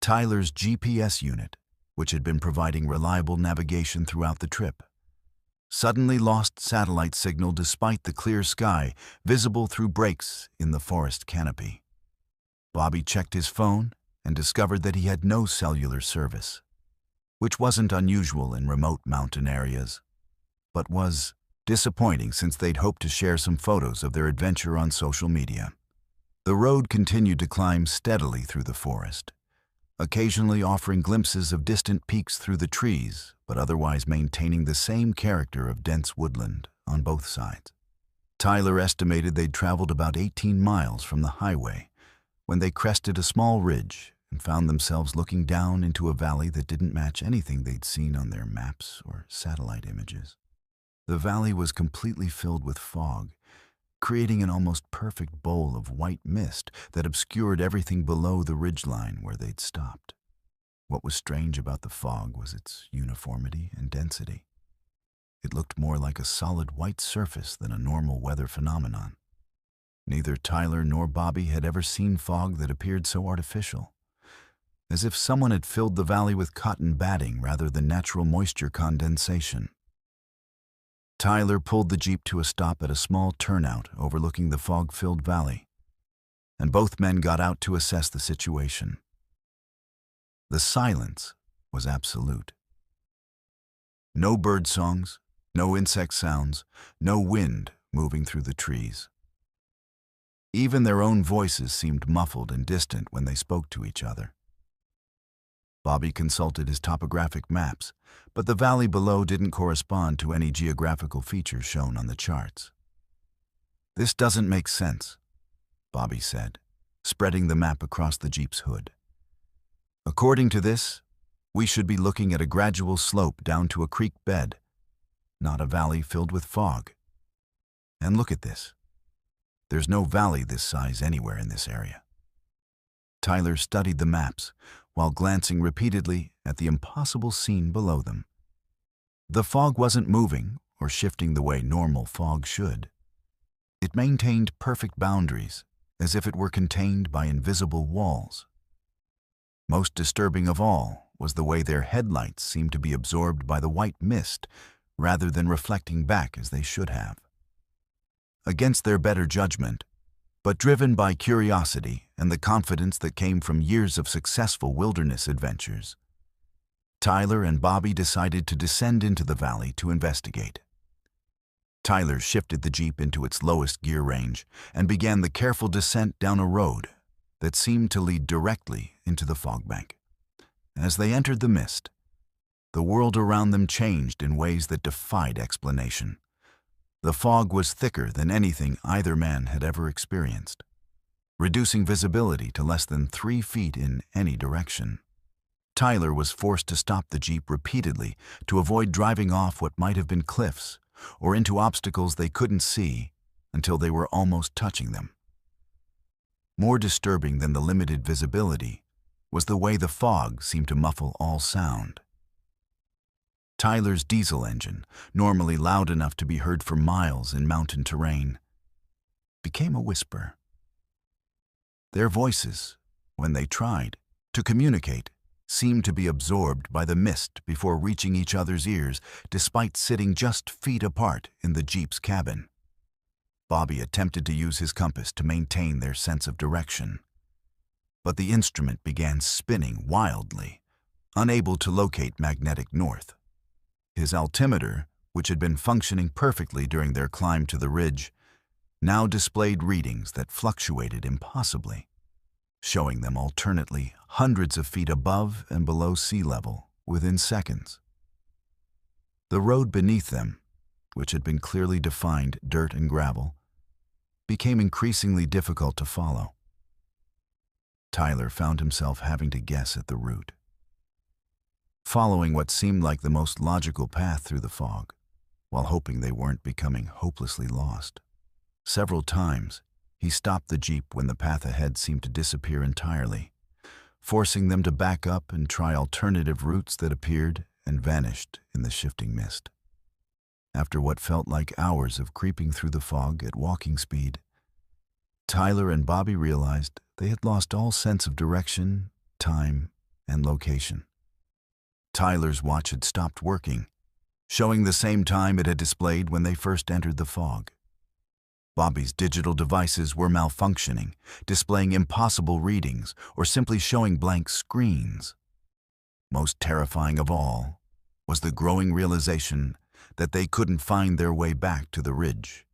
S1: Tyler's GPS unit, which had been providing reliable navigation throughout the trip, suddenly lost satellite signal despite the clear sky visible through breaks in the forest canopy. Bobby checked his phone and discovered that he had no cellular service, which wasn't unusual in remote mountain areas, but was disappointing since they'd hoped to share some photos of their adventure on social media. The road continued to climb steadily through the forest, occasionally offering glimpses of distant peaks through the trees, but otherwise maintaining the same character of dense woodland on both sides. Tyler estimated they'd traveled about 18 miles from the highway when they crested a small ridge and found themselves looking down into a valley that didn't match anything they'd seen on their maps or satellite images. The valley was completely filled with fog, creating an almost perfect bowl of white mist that obscured everything below the ridgeline where they'd stopped. What was strange about the fog was its uniformity and density. It looked more like a solid white surface than a normal weather phenomenon. Neither Tyler nor Bobby had ever seen fog that appeared so artificial, as if someone had filled the valley with cotton batting rather than natural moisture condensation. Tyler pulled the Jeep to a stop at a small turnout overlooking the fog-filled valley, and both men got out to assess the situation. The silence was absolute. No bird songs, no insect sounds, no wind moving through the trees. Even their own voices seemed muffled and distant when they spoke to each other. Bobby consulted his topographic maps, but the valley below didn't correspond to any geographical features shown on the charts. "This doesn't make sense," Bobby said, spreading the map across the Jeep's hood. "According to this, we should be looking at a gradual slope down to a creek bed, not a valley filled with fog. And look at this. There's no valley this size anywhere in this area." Tyler studied the maps while glancing repeatedly at the impossible scene below them. The fog wasn't moving or shifting the way normal fog should. It maintained perfect boundaries, as if it were contained by invisible walls. Most disturbing of all was the way their headlights seemed to be absorbed by the white mist rather than reflecting back as they should have. Against their better judgment, but driven by curiosity and the confidence that came from years of successful wilderness adventures, Tyler and Bobby decided to descend into the valley to investigate. Tyler shifted the Jeep into its lowest gear range and began the careful descent down a road that seemed to lead directly into the fog bank. As they entered the mist, the world around them changed in ways that defied explanation. The fog was thicker than anything either man had ever experienced, reducing visibility to less than 3 feet in any direction. Tyler was forced to stop the Jeep repeatedly to avoid driving off what might have been cliffs or into obstacles they couldn't see until they were almost touching them. More disturbing than the limited visibility was the way the fog seemed to muffle all sound. Tyler's diesel engine, normally loud enough to be heard for miles in mountain terrain, became a whisper. Their voices, when they tried to communicate, seemed to be absorbed by the mist before reaching each other's ears, despite sitting just feet apart in the Jeep's cabin. Bobby attempted to use his compass to maintain their sense of direction, but the instrument began spinning wildly, unable to locate magnetic north. His altimeter, which had been functioning perfectly during their climb to the ridge, now displayed readings that fluctuated impossibly, showing them alternately hundreds of feet above and below sea level within seconds. The road beneath them, which had been clearly defined dirt and gravel, became increasingly difficult to follow. Tyler found himself having to guess at the route, following what seemed like the most logical path through the fog, while hoping they weren't becoming hopelessly lost. Several times, he stopped the Jeep when the path ahead seemed to disappear entirely, forcing them to back up and try alternative routes that appeared and vanished in the shifting mist. After what felt like hours of creeping through the fog at walking speed, Tyler and Bobby realized they had lost all sense of direction, time, and location. Tyler's watch had stopped working, showing the same time it had displayed when they first entered the fog. Bobby's digital devices were malfunctioning, displaying impossible readings or simply showing blank screens. Most terrifying of all was the growing realization that they couldn't find their way back to the ridge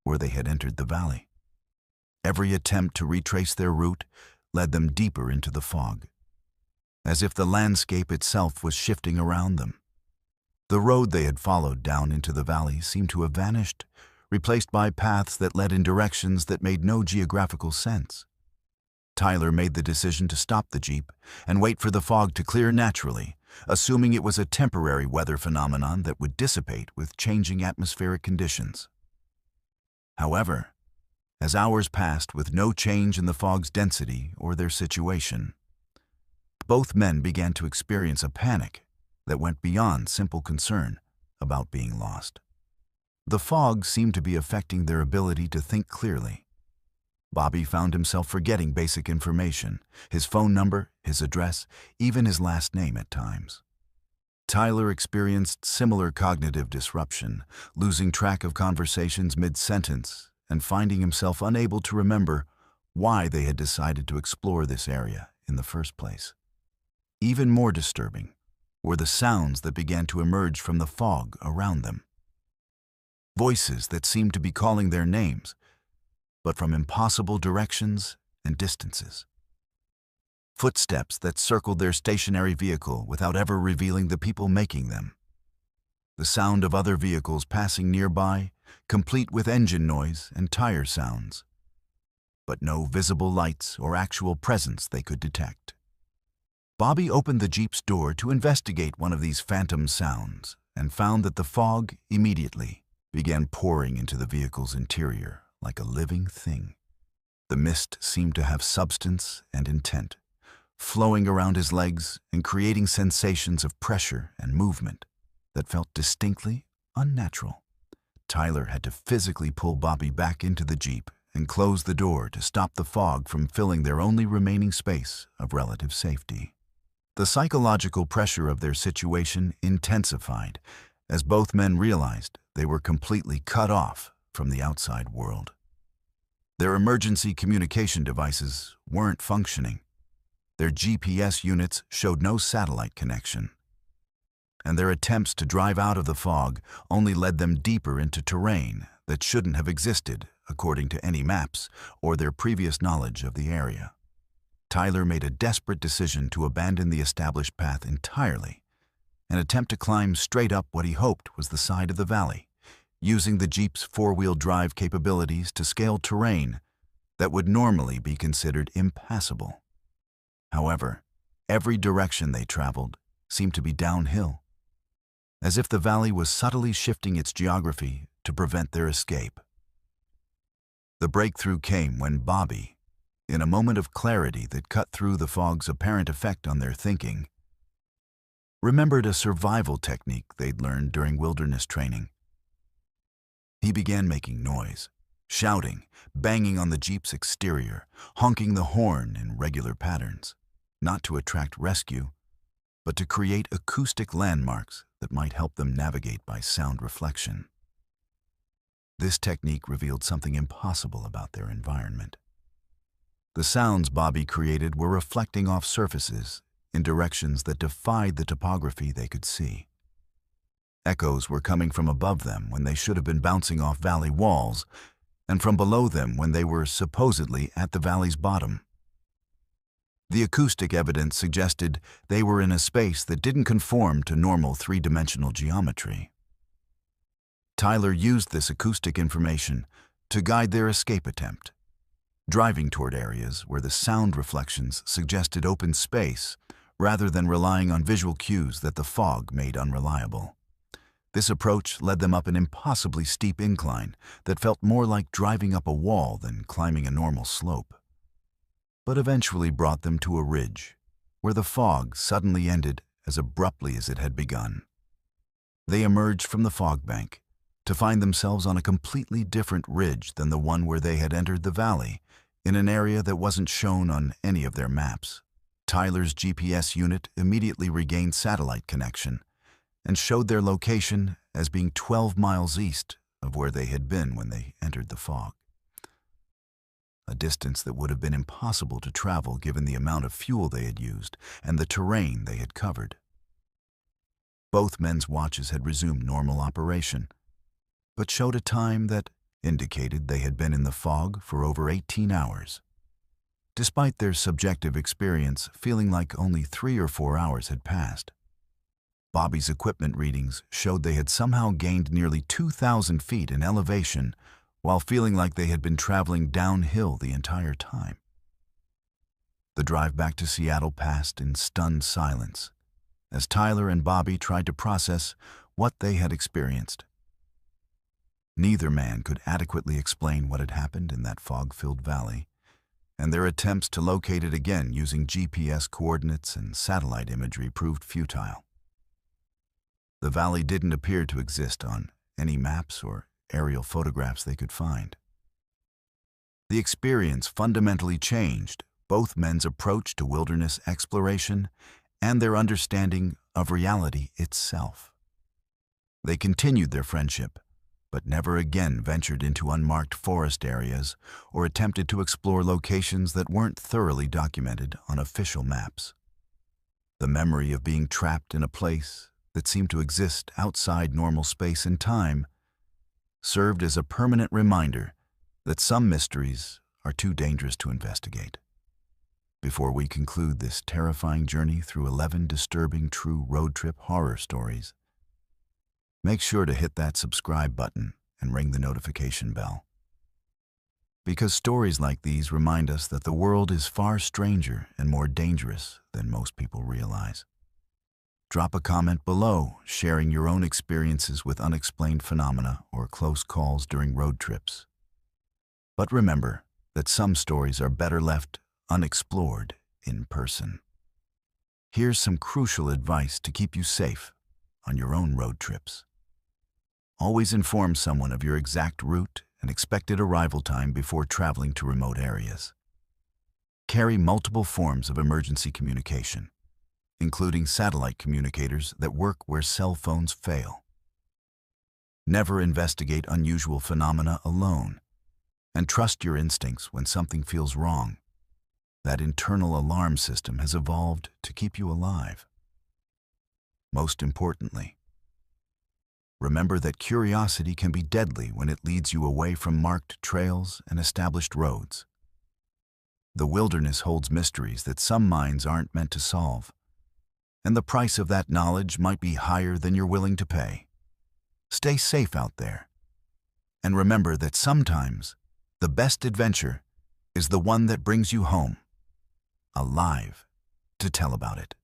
S1: where they had entered the valley. Every attempt to retrace their route led them deeper into the fog, as if the landscape itself was shifting around them. The road they had followed down into the valley seemed to have vanished, replaced by paths that led in directions that made no geographical sense. Tyler made the decision to stop the Jeep and wait for the fog to clear naturally, assuming it was a temporary weather phenomenon that would dissipate with changing atmospheric conditions. However, as hours passed with no change in the fog's density or their situation, both men began to experience a panic that went beyond simple concern about being lost. The fog seemed to be affecting their ability to think clearly. Bobby found himself forgetting basic information, his phone number, his address, even his last name at times. Tyler experienced similar cognitive disruption, losing track of conversations mid-sentence and finding himself unable to remember why they had decided to explore this area in the first place. Even more disturbing were the sounds that began to emerge from the fog around them. Voices that seemed to be calling their names, but from impossible directions and distances. Footsteps that circled their stationary vehicle without ever revealing the people making them. The sound of other vehicles passing nearby, complete with engine noise and tire sounds, but no visible lights or actual presence they could detect. Bobby opened the Jeep's door to investigate one of these phantom sounds and found that the fog immediately began pouring into the vehicle's interior like a living thing. The mist seemed to have substance and intent, flowing around his legs and creating sensations of pressure and movement that felt distinctly unnatural. Tyler had to physically pull Bobby back into the Jeep and close the door to stop the fog from filling their only remaining space of relative safety. The psychological pressure of their situation intensified as both men realized they were completely cut off from the outside world. Their emergency communication devices weren't functioning. Their GPS units showed no satellite connection. And their attempts to drive out of the fog only led them deeper into terrain that shouldn't have existed according to any maps or their previous knowledge of the area. Tyler made a desperate decision to abandon the established path entirely and attempt to climb straight up what he hoped was the side of the valley, using the Jeep's four-wheel drive capabilities to scale terrain that would normally be considered impassable. However, every direction they traveled seemed to be downhill, as if the valley was subtly shifting its geography to prevent their escape. The breakthrough came when Bobby, in a moment of clarity that cut through the fog's apparent effect on their thinking, remembered a survival technique they'd learned during wilderness training. He began making noise, shouting, banging on the Jeep's exterior, honking the horn in regular patterns, not to attract rescue, but to create acoustic landmarks that might help them navigate by sound reflection. This technique revealed something impossible about their environment. The sounds Bobby created were reflecting off surfaces in directions that defied the topography they could see. Echoes were coming from above them when they should have been bouncing off valley walls, and from below them when they were supposedly at the valley's bottom. The acoustic evidence suggested they were in a space that didn't conform to normal three-dimensional geometry. Tyler used this acoustic information to guide their escape attempt, driving toward areas where the sound reflections suggested open space rather than relying on visual cues that the fog made unreliable. This approach led them up an impossibly steep incline that felt more like driving up a wall than climbing a normal slope, but eventually brought them to a ridge where the fog suddenly ended as abruptly as it had begun. They emerged from the fog bank to find themselves on a completely different ridge than the one where they had entered the valley, in an area that wasn't shown on any of their maps. Tyler's GPS unit immediately regained satellite connection and showed their location as being 12 miles east of where they had been when they entered the fog, a distance that would have been impossible to travel given the amount of fuel they had used and the terrain they had covered. Both men's watches had resumed normal operation, but showed a time that indicated they had been in the fog for over 18 hours. Despite their subjective experience feeling like only 3 or 4 hours had passed, Bobby's equipment readings showed they had somehow gained nearly 2,000 feet in elevation while feeling like they had been traveling downhill the entire time. The drive back to Seattle passed in stunned silence as Tyler and Bobby tried to process what they had experienced. Neither man could adequately explain what had happened in that fog-filled valley, and their attempts to locate it again using GPS coordinates and satellite imagery proved futile. The valley didn't appear to exist on any maps or aerial photographs they could find. The experience fundamentally changed both men's approach to wilderness exploration and their understanding of reality itself. They continued their friendship, but never again ventured into unmarked forest areas or attempted to explore locations that weren't thoroughly documented on official maps. The memory of being trapped in a place that seemed to exist outside normal space and time served as a permanent reminder that some mysteries are too dangerous to investigate. Before we conclude this terrifying journey through 11 disturbing true road trip horror stories, make sure to hit that subscribe button and ring the notification bell. Because stories like these remind us that the world is far stranger and more dangerous than most people realize. Drop a comment below sharing your own experiences with unexplained phenomena or close calls during road trips. But remember that some stories are better left unexplored in person. Here's some crucial advice to keep you safe on your own road trips. Always inform someone of your exact route and expected arrival time before traveling to remote areas. Carry multiple forms of emergency communication, including satellite communicators that work where cell phones fail. Never investigate unusual phenomena alone, and trust your instincts when something feels wrong. That internal alarm system has evolved to keep you alive. Most importantly, remember that curiosity can be deadly when it leads you away from marked trails and established roads. The wilderness holds mysteries that some minds aren't meant to solve, and the price of that knowledge might be higher than you're willing to pay. Stay safe out there, and remember that sometimes the best adventure is the one that brings you home, alive, to tell about it.